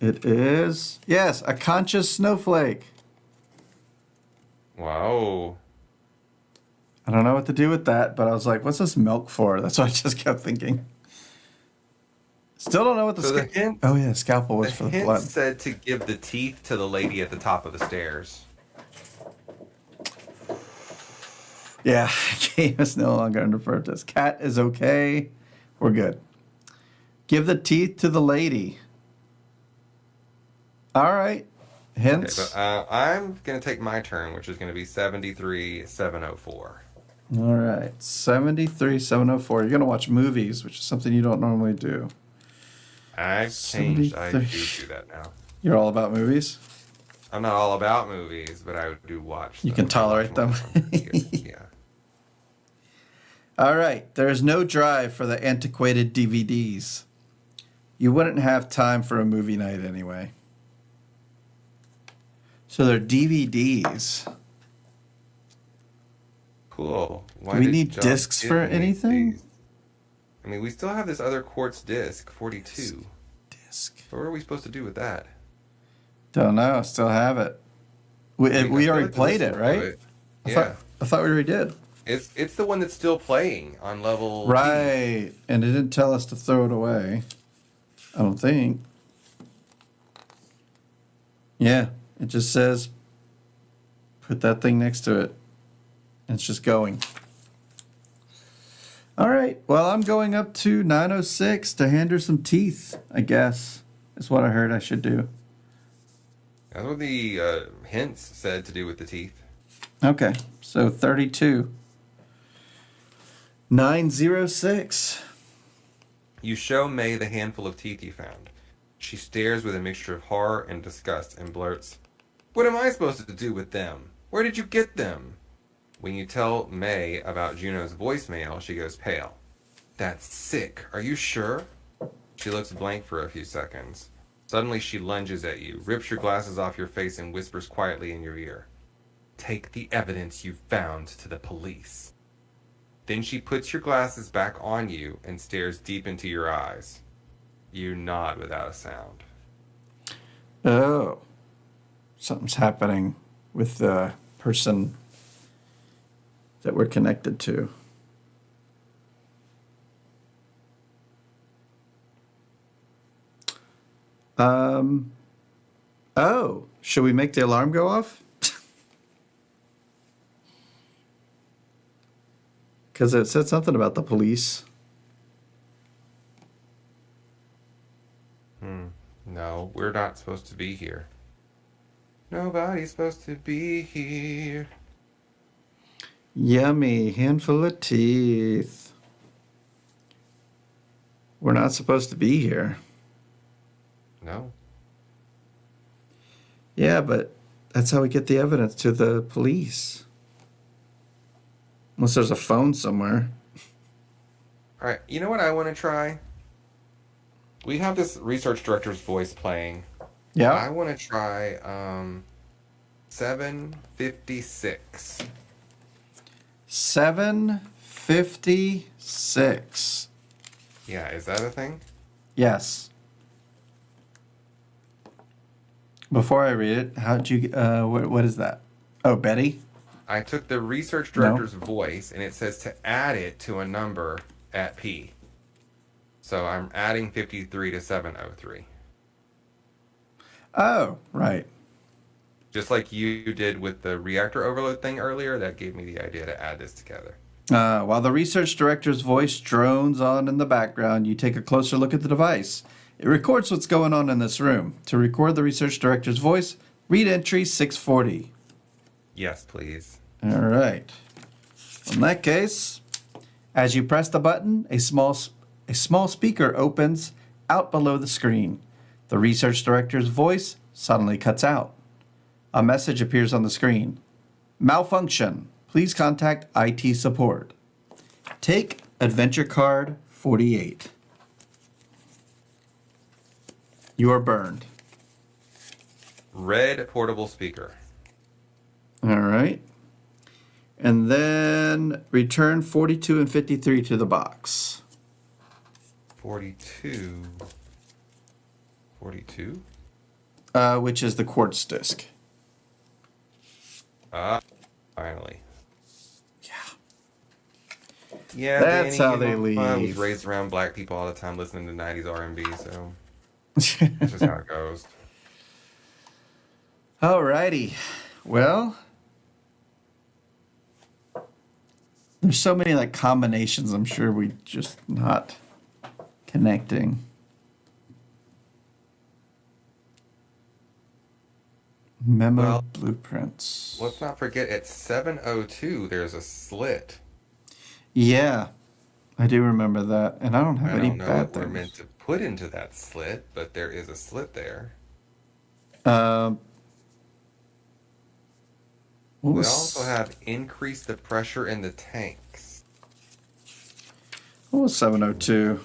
It is. Yes, a conscious snowflake. Wow. I don't know what to do with that, but I was like, what's this milk for? That's what I just kept thinking. Still don't know what the So the hint, Oh yeah, scalpel was for the hint blood. said to give the teeth to the lady at the top of the stairs. Yeah, game is no longer under purchase. Cat is okay. We're good. Give the teeth to the lady. All right. Okay, Hints. but I'm going to take my turn, which is going to be 73,704. All right. 73,704. You're going to watch movies, which is something you don't normally do. I've changed. I do 73. that now. You're all about movies? I'm not all about movies, but I do watch them. You can tolerate them. Yeah. All right. There's no drive for the antiquated DVDs. You wouldn't have time for a movie night anyway. So they're DVDs. Cool. Do we did need John discs give for me anything? these? I mean, we still have this other quartz disc, 42. Disc. What are we supposed to do with that? Don't know. Still have it. We, I mean, I we feel already like played listen it, to right? it. I Yeah. thought we already did. It's the one that's still playing on level D. Right. And it didn't tell us to throw it away. I don't think. Yeah. It just says put that thing next to it. And it's just going. All right. Well, I'm going up to 906 to hand her some teeth, I guess. Is what I heard I should do. That's what the hints said to do with the teeth. Okay. So 32. 906. You show May the handful of teeth you found. She stares with a mixture of horror and disgust and blurts, "What am I supposed to do with them? Where did you get them?" When you tell May about Juno's voicemail, she goes pale. "That's sick. Are you sure?" She looks blank for a few seconds. Suddenly she lunges at you, rips your glasses off your face, and whispers quietly in your ear, "Take the evidence you found to the police." Then she puts your glasses back on you and stares deep into your eyes. You nod without a sound. Oh. Something's happening with the person that we're connected to. Oh, should we make the alarm go off? Because it said something about the police. No, we're not supposed to be here. Nobody's supposed to be here. Yummy. Handful of teeth. We're not supposed to be here. No. Yeah, but that's how we get the evidence to the police. Unless there's a phone somewhere. All right, you know what I want to try? We have this research director's voice playing. Yeah. I want to try 756. 756. Yeah, is that a thing? Yes. Before I read it, how'd you? What is that? Oh, Betty. I took the research director's voice and it says to add it to a number at P. So I'm adding 53 to 703. Oh, right. Just like you did with the reactor overload thing earlier, that gave me the idea to add this together. While the research director's voice drones on in the background, you take a closer look at the device. It records what's going on in this room. To record the research director's voice, read entry 640. Yes, please. All right. In that case, as you press the button, a small speaker opens out below the screen. The research director's voice suddenly cuts out. A message appears on the screen. Malfunction. Please contact IT support. Take adventure card 48. You are burned. Red portable speaker. All right. And then return 42 and 53 to the box. 42. 42? Which is the quartz disc. Finally. Yeah. Yeah, That's Danny, how they I was leave. raised around black people all the time listening to 90s R&B, so that's just how it goes. Alrighty. Well, there's so many like combinations. I'm sure we just not connecting. Memo Well, blueprints. let's not forget at 702 there's a slit. Yeah, I do remember that, and I don't have I any don't know bad what we're meant things. to put into that slit, but there is a slit there. Um, what We was also have increased the pressure in the tanks. 702?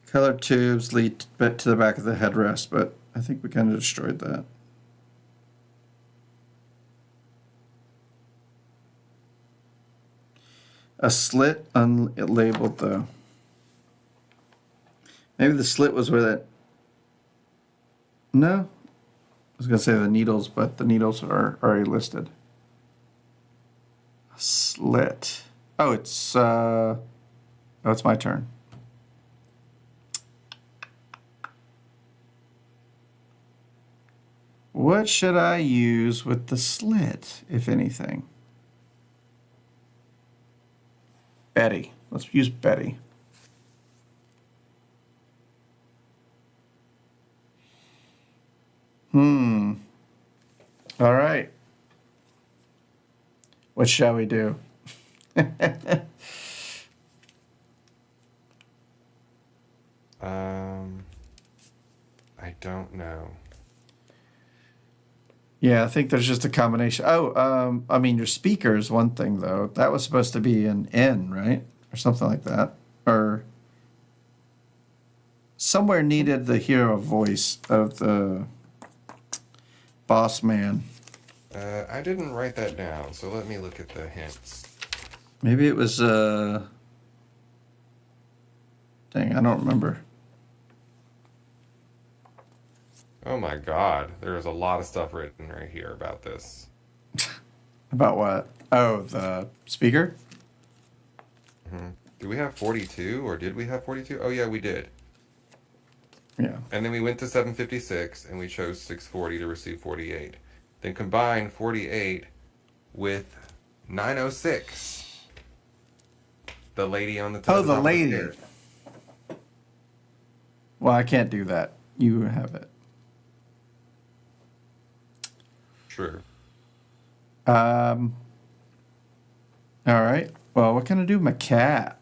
Colored tubes lead to the back of the headrest, but I think we kind of destroyed that. A slit unlabeled though. Maybe the slit was where that. No, I was gonna say the needles, but the needles are already listed. A slit. Oh, it's it's my turn. What should I use with the slit, if anything? Betty. Let's use Betty. All right. What shall we do? I don't know. Yeah, I think there's just a combination. Oh, I mean, your speaker is one thing, though. That was supposed to be an N, right? Or something like that. Or somewhere needed the hero voice of the boss man. I didn't write that down, so let me look at the hints. Maybe it was, dang, I don't remember. Oh my God, there's a lot of stuff written right here about this. About what? Oh, the speaker? Do we have 42, or did we have 42? Oh yeah, we did. Yeah. And then we went to 756, and we chose 640 to receive 48. Then combine 48 with 906. The lady on the top. Oh, the lady. Well, I can't do that. You have it. True. All right. Well, what can I do with my cat?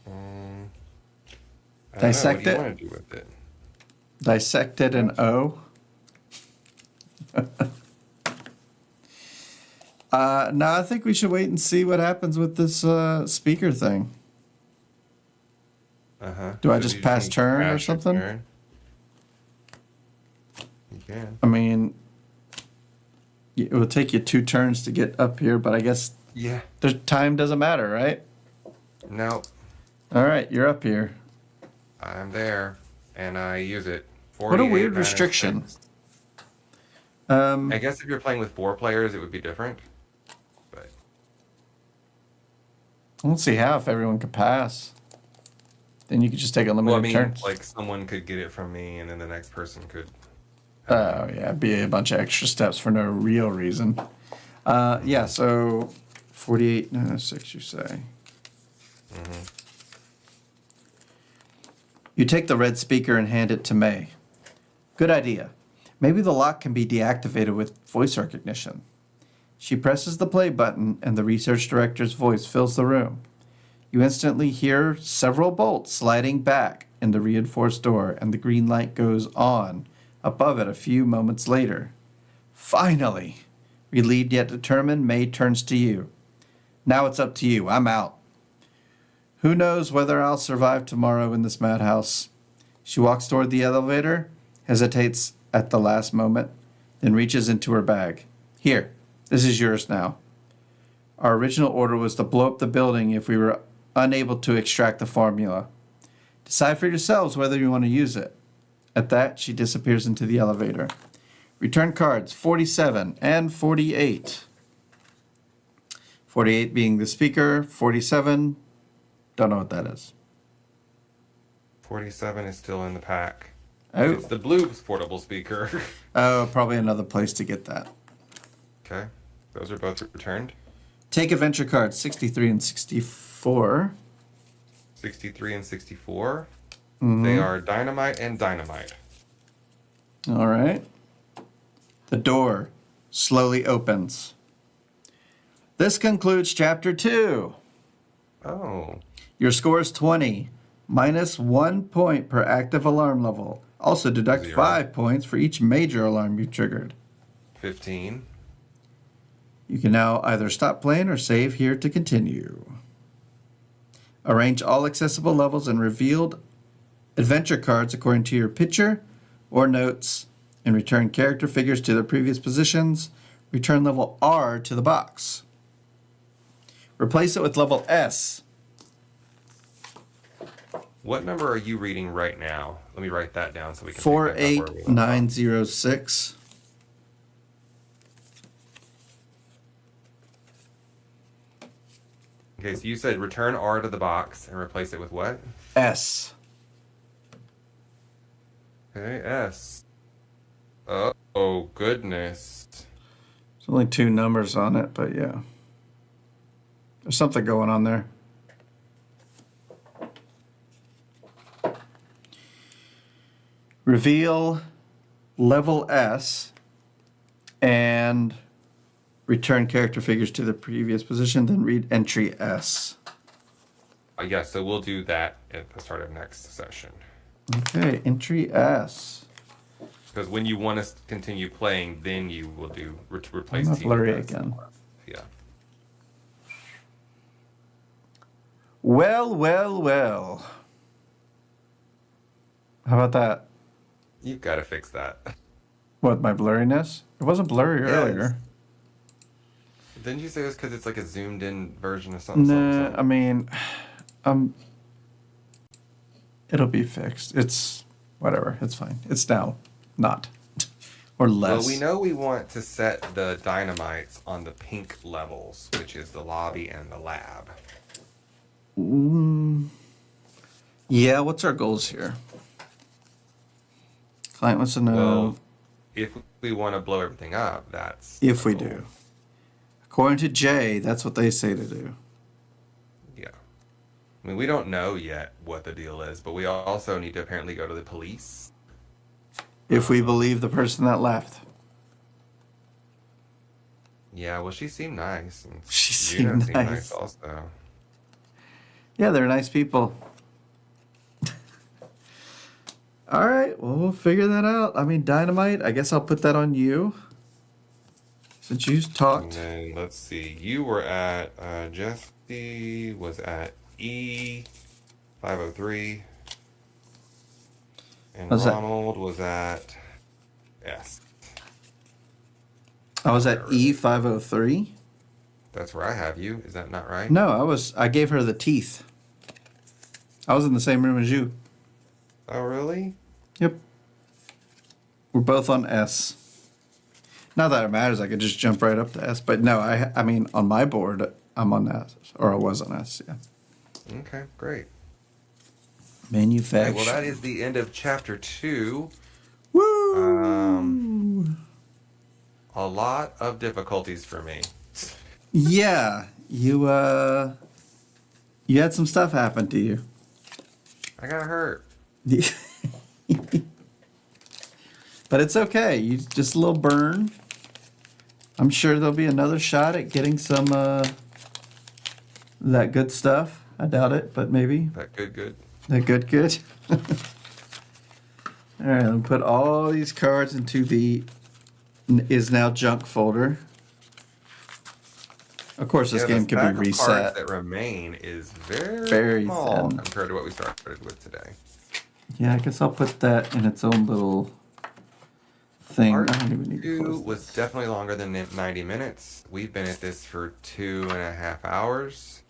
I don't know. Dissect What do you it? want to do with it? Dissect it in O? No, I think we should wait and see what happens with this speaker thing. Uh-huh. Do I So just you pass need to turn or pass your something? turn. You can. I mean, it will take you 2 turns to get up here, but I guess Yeah. the time doesn't matter, right? No, All right, you're up here. I'm there, and I use it. What a 48, weird 9, and restriction. 6. Um, I guess if you're playing with 4 players, it would be different. But I don't see how if everyone could pass. Then you could just take well, I unlimited mean, turns. like someone could get it from me, and then the next person could. Oh, yeah, it'd be a bunch of extra steps for no real reason. Yeah, so 48, 906, you say. Mm-hmm. You take the red speaker and hand it to May. Good idea. Maybe the lock can be deactivated with voice recognition. She presses the play button, and the research director's voice fills the room. You instantly hear several bolts sliding back in the reinforced door, and the green light goes on above it a few moments later. Finally! Relieved yet determined, May turns to you. Now it's up to you. I'm out. Who knows whether I'll survive tomorrow in this madhouse? She walks toward the elevator, hesitates at the last moment, then reaches into her bag. Here, this is yours now. Our original order was to blow up the building if we were unable to extract the formula. Decide for yourselves whether you want to use it. At that, she disappears into the elevator. Return cards 47 and 48. 48 being the speaker, 47, don't know what that is. 47 is still in the pack. Oh, It's the blue portable speaker. oh, probably another place to get that. Okay, those are both returned. Take adventure cards 63 and 64. 63 and 64. Mhm. They are dynamite and dynamite. All right. The door slowly opens. This concludes chapter 2. Oh, Your score is 20, minus 1 point per active alarm level. Also deduct 0. 5 points for each major alarm you triggered. 15. You can now either stop playing or save here to continue. Arrange all accessible levels and revealed adventure cards according to your picture or notes, and return character figures to their previous positions. Return level R to the box. Replace it with level S. What number are you reading right now? Let me write that down so we can pick back up where we left off. 48906. Okay, so you said return R to the box and replace it with what? S. Okay, S. Oh, goodness. There's only 2 numbers on it, but yeah. There's something going on there. Reveal level S and return character figures to the previous position, then read entry S. Yeah, so we'll do that at the start of next session. Okay, entry S. Because when you want to continue playing, then you will do replace I'm not team blurry with S. again. Yeah. Well, well, well. How about that? You've got to fix that. What, my blurriness? It wasn't blurry Yes. earlier. Didn't you say this because it's like a zoomed in version of something? Nah, I mean, it'll be fixed. It's whatever. It's fine. It's now not or less. Well, we know we want to set the dynamites on the pink levels, which is the lobby and the lab. Yeah. What's our goals here? Client wants to know Well, if we want to blow everything up, that's if the we goal. do. According to Jay, that's what they say to do. Yeah. I mean, we don't know yet what the deal is, but we also need to apparently go to the police. If we believe the person that left. Yeah, well, she seemed nice. And She Juno seemed seemed nice nice. also. Yeah, they're nice people. All right, well, we'll figure that out. I mean, Dynamite, I guess I'll put that on you. Since you And talked. then let's see. You were at Jesse was at E 503, and Was that? Ronald was at S. I was at E503. That's where I have you. Is that not right? No, I gave her the teeth. I was in the same room as you. Oh, really? Yep. We're both on S. Not that it matters, I could just jump right up to S, but no, I mean on my board I'm on S, or I was on S, yeah. Okay, great. Manufacturing. Okay, well, that is the end of chapter 2. Woo! A lot of difficulties for me. Yeah, you had some stuff happen to you. I got hurt. But it's okay. You just a little burn. I'm sure there'll be another shot at getting some that good stuff. I doubt it, but maybe. That good. That good. All right, let me put all these cards into the is now junk folder. Of course, this game can be The reset. cards that remain is very small thin. compared to what we started with today. Yeah, I guess I'll put that in its own little thing. Part I don't even need to 2 close was this. definitely longer than 90 minutes. We've been at this for 2.5 hours.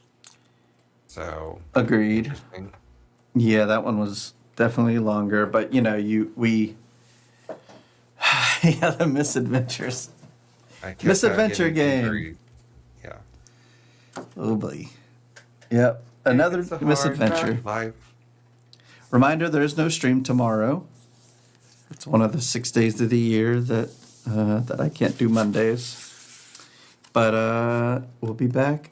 So Agreed. interesting. Yeah, that one was definitely longer, but you know, yeah, the misadventures. I kept Misadventure getting game. very- yeah. Oh boy. Yep. Another It's a hard misadventure. knock life. Reminder, there is no stream tomorrow. It's one of the 6 days of the year that I can't do Mondays. But we'll be back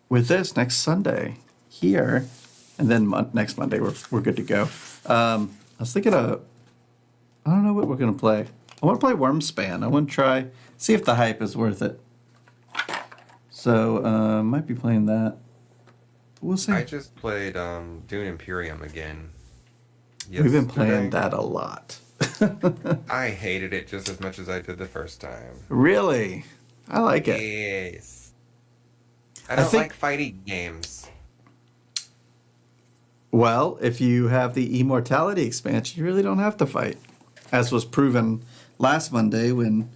with this next Sunday here. And then next Monday, we're good to go. I was thinking I don't know what we're going to play. I want to play Wormspan. I want to try, see if the hype is worth it. So, might be playing that. We'll see. I just played Dune Imperium again. We've been playing yesterday. that a lot. I hated it just as much as I did the first time. Really? I like it. Yes. I don't think- like fighting games. Well, if you have the Immortality expansion, you really don't have to fight. As was proven last Monday when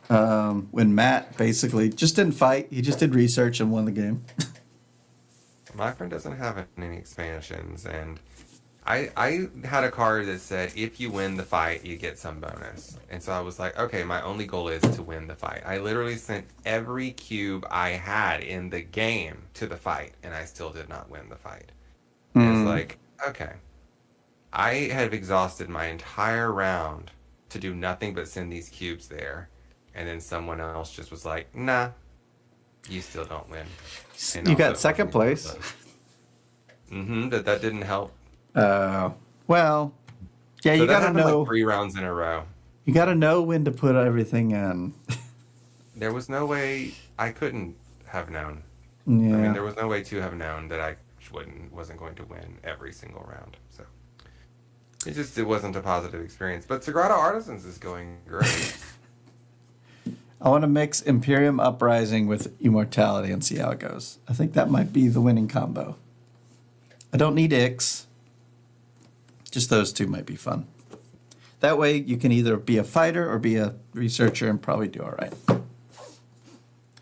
Matt basically just didn't fight. He just did research and won the game. My friend doesn't have any expansions, and I had a card that said if you win the fight, you get some bonus. And so I was like, okay, my only goal is to win the fight. I literally sent every cube I had in the game to the fight, and I still did not win the fight. And it's like, okay. I have exhausted my entire round to do nothing but send these cubes there. And then someone else just was like, nah, you still don't win. And You also got second place. That didn't help. Well, yeah, So you that gotta happened know. like 3 rounds in a row. You gotta know when to put everything in. There was no way I couldn't have known. Yeah. I mean, there was no way to have known that I wasn't going to win every single round. So it wasn't a positive experience. But Sagrada Artisans is going great. I want to mix Imperium Uprising with Immortality and see how it goes. I think that might be the winning combo. I don't need Ix. Just those two might be fun. That way you can either be a fighter or be a researcher and probably do all right.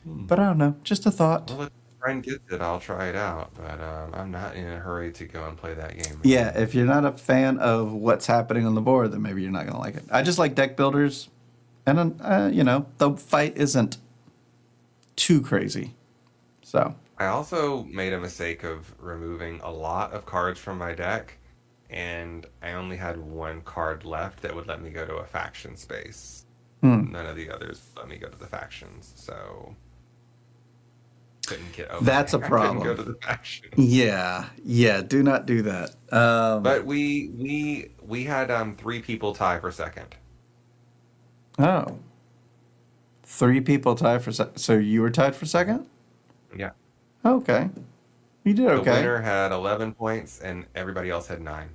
But I don't know. Just a thought. Well, if a friend gets it, I'll try it out. But I'm not in a hurry to go and play that game. Yeah, if you're not a fan of what's happening on the board, then maybe you're not going to like it. I just like deck builders. And, the fight isn't too crazy. So. I also made a mistake of removing a lot of cards from my deck, and I only had one card left that would let me go to a faction space. None of the others let me go to the factions, so couldn't get over That's a there. I couldn't go problem. to the faction. Yeah, yeah. Do not do that. But we had 3 people tie for second. Oh, three people tied for second. So you were tied for second? Yeah. Okay. You did The okay. winner had 11 points and everybody else had 9.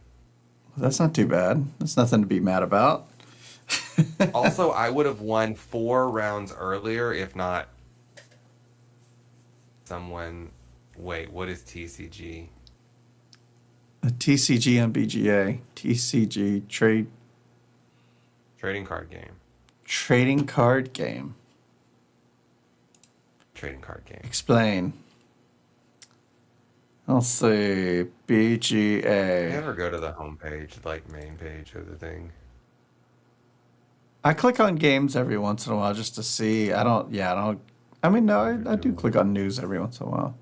Well, that's not too bad. That's nothing to be mad about. Also, I would have won 4 rounds earlier if not someone. Wait, what is TCG? A TCG and BGA. TCG Trading card game. trading card game. Trading card game. Explain. I'll say I BGA. never go to the homepage, like main page of the thing. I click on games every once in a while just to see. I don't. Yeah, I don't. I mean, no, I do click on news every once in a while.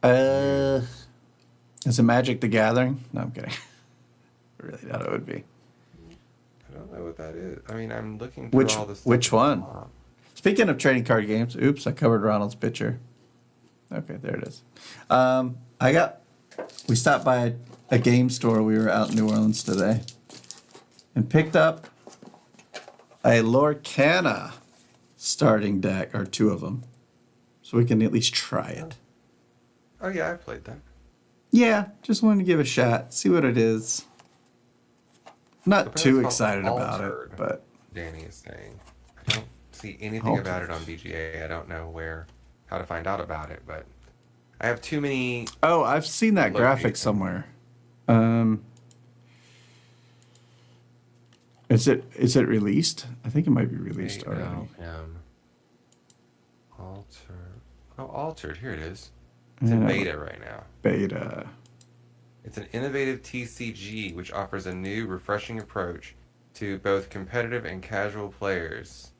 News. Is it Magic the Gathering? No, I'm kidding. I really thought it would be. I don't know what that is. I mean, I'm looking through all this stuff. Which at the one? top. Speaking of trading card games, oops, I covered Ronald's picture. Okay, there it is. We stopped by a game store. We were out in New Orleans today and picked up a Lorcana starting deck, or 2 of them, so we can at least try it. Oh yeah, I played that. Yeah, just wanted to give it a shot, see what it is. Not Apparently too it's excited called about Altered, it, but Danny is saying. I don't see anything about it on BGA. I don't know how to find out about it, but I have too many. oh, I've seen that graphic Location. somewhere. Is it released? I think it might be released already. Altered. Oh, Altered. Here it is. It's in Yeah, beta right now. beta. It's an innovative TCG which offers a new, refreshing approach to both competitive and casual players.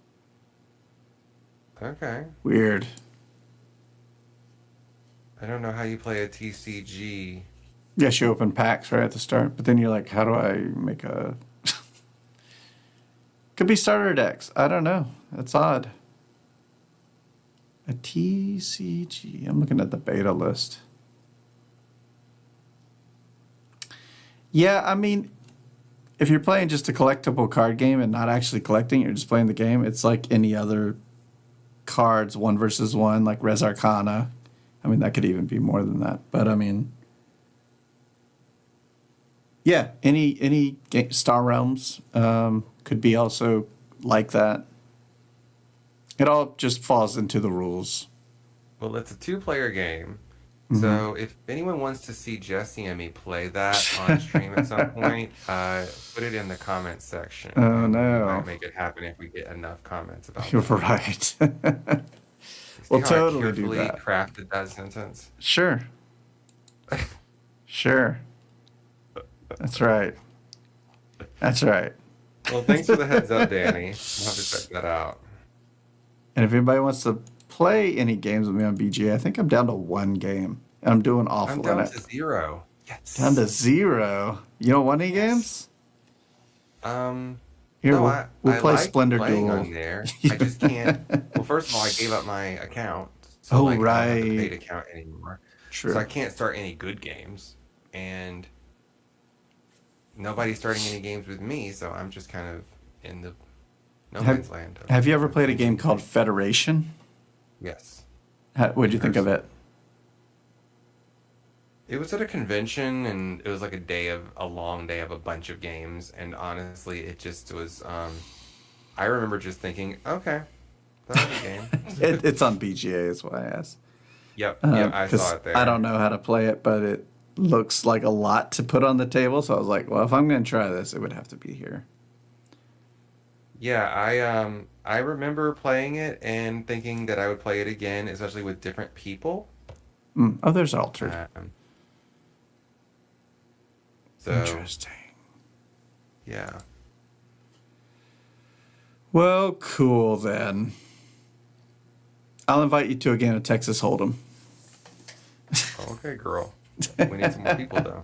Okay. Weird. I don't know how you play a TCG. Yes, you open packs right at the start, but then you're like, how do I make a... Could be starter decks. I don't know. That's odd. A TCG. I'm looking at the beta list. Yeah, I mean, if you're playing just a collectible card game and not actually collecting, you're just playing the game, it's like any other cards, 1 versus 1, like Res Arcana. I mean, that could even be more than that. But, I mean... Yeah, any Star Realms could be also like that. It all just falls into the rules. Well, it's a 2-player game. Mm-hmm. So if anyone wants to see Jesse and me play that on stream at some point, put it in the comments section. Oh, We no. might make it happen if we get enough comments about You're it. right. See We'll how totally I do carefully that. crafted that sentence? Sure. Sure. That's right. That's right. Well, thanks for the heads up, Danny. I'll have to check that out. And if anybody wants to play any games with me on BGA, I think I'm down to 1 game. And I'm doing I'm awful in down it. to 0. Yes. Down to 0. You don't want any games? Here, No, we'll I play like Splendor playing Duel. on there. I just can't. Well, first of all, I gave up my account. So Oh, I don't have the right. paid account anymore. True. So I can't start any good games. And nobody's starting any games with me, so I'm just kind of in the no man's land. Have you ever played a game called Federation? Yes. What'd you think of it? It was at a convention, and it was like a long day of a bunch of games, and honestly, it just was, I remember just thinking, okay, that was a game. It's on BGA is why I asked. Yep, I 'Cause saw it there. I don't know how to play it, but it looks like a lot to put on the table. So I was like, well, if I'm going to try this, it would have to be here. Yeah, I remember playing it and thinking that I would play it again, especially with different people. Oh, there's Altered. So Interesting. yeah. Well, cool then. I'll invite you to a game of Texas Hold'em. Okay, girl. We need some more people though.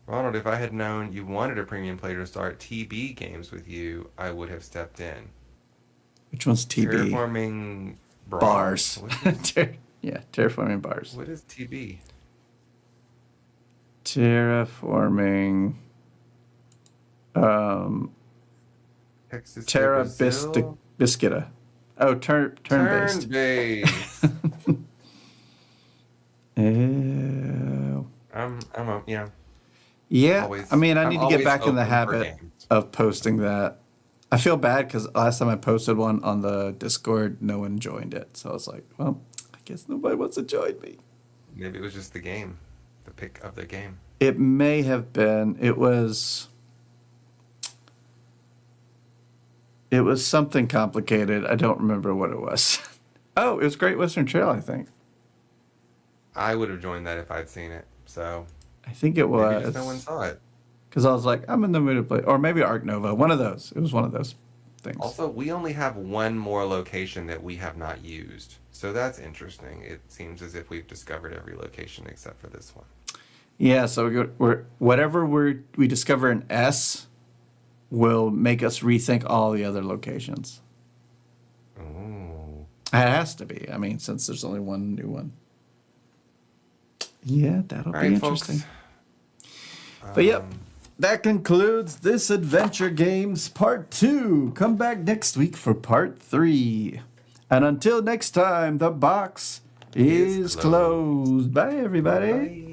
Ronald, if I had known you wanted a premium player to start TB games with you, I would have stepped in. Which one's TB? Terraforming Bars. What Yeah, terraforming bars. what is TB? Terraforming. Texas to Terra Brazil? Biscuita. Oh, turn-based. Turn-based. Ew. Yeah. Yeah, Always, I mean, I I'm need to get always back in the open for habit games. of posting that. I feel bad because last time I posted one on the Discord, no one joined it. So I was like, well, I guess nobody wants to join me. Maybe it was just the game, the pick of the game. It may have been. It was something complicated. I don't remember what it was. Oh, it was Great Western Trail, I think. I would have joined that if I'd seen it. So I think it maybe just no one was. saw it. Because I was like, I'm in the mood to play. Or maybe Arc Nova. One of those. It was one of those things. Also, we only have one more location that we have not used. So that's interesting. It seems as if we've discovered every location except for this one. Yeah, so whatever we discover in S will make us rethink all the other locations. Ooh. It has to be. I mean, since there's only one new one. Yeah, that'll All be right, interesting. folks. But yep, that concludes this Adventure Games Part 2. Come back next week for Part 3. And until next time, the box is closed. Bye, everybody. Bye.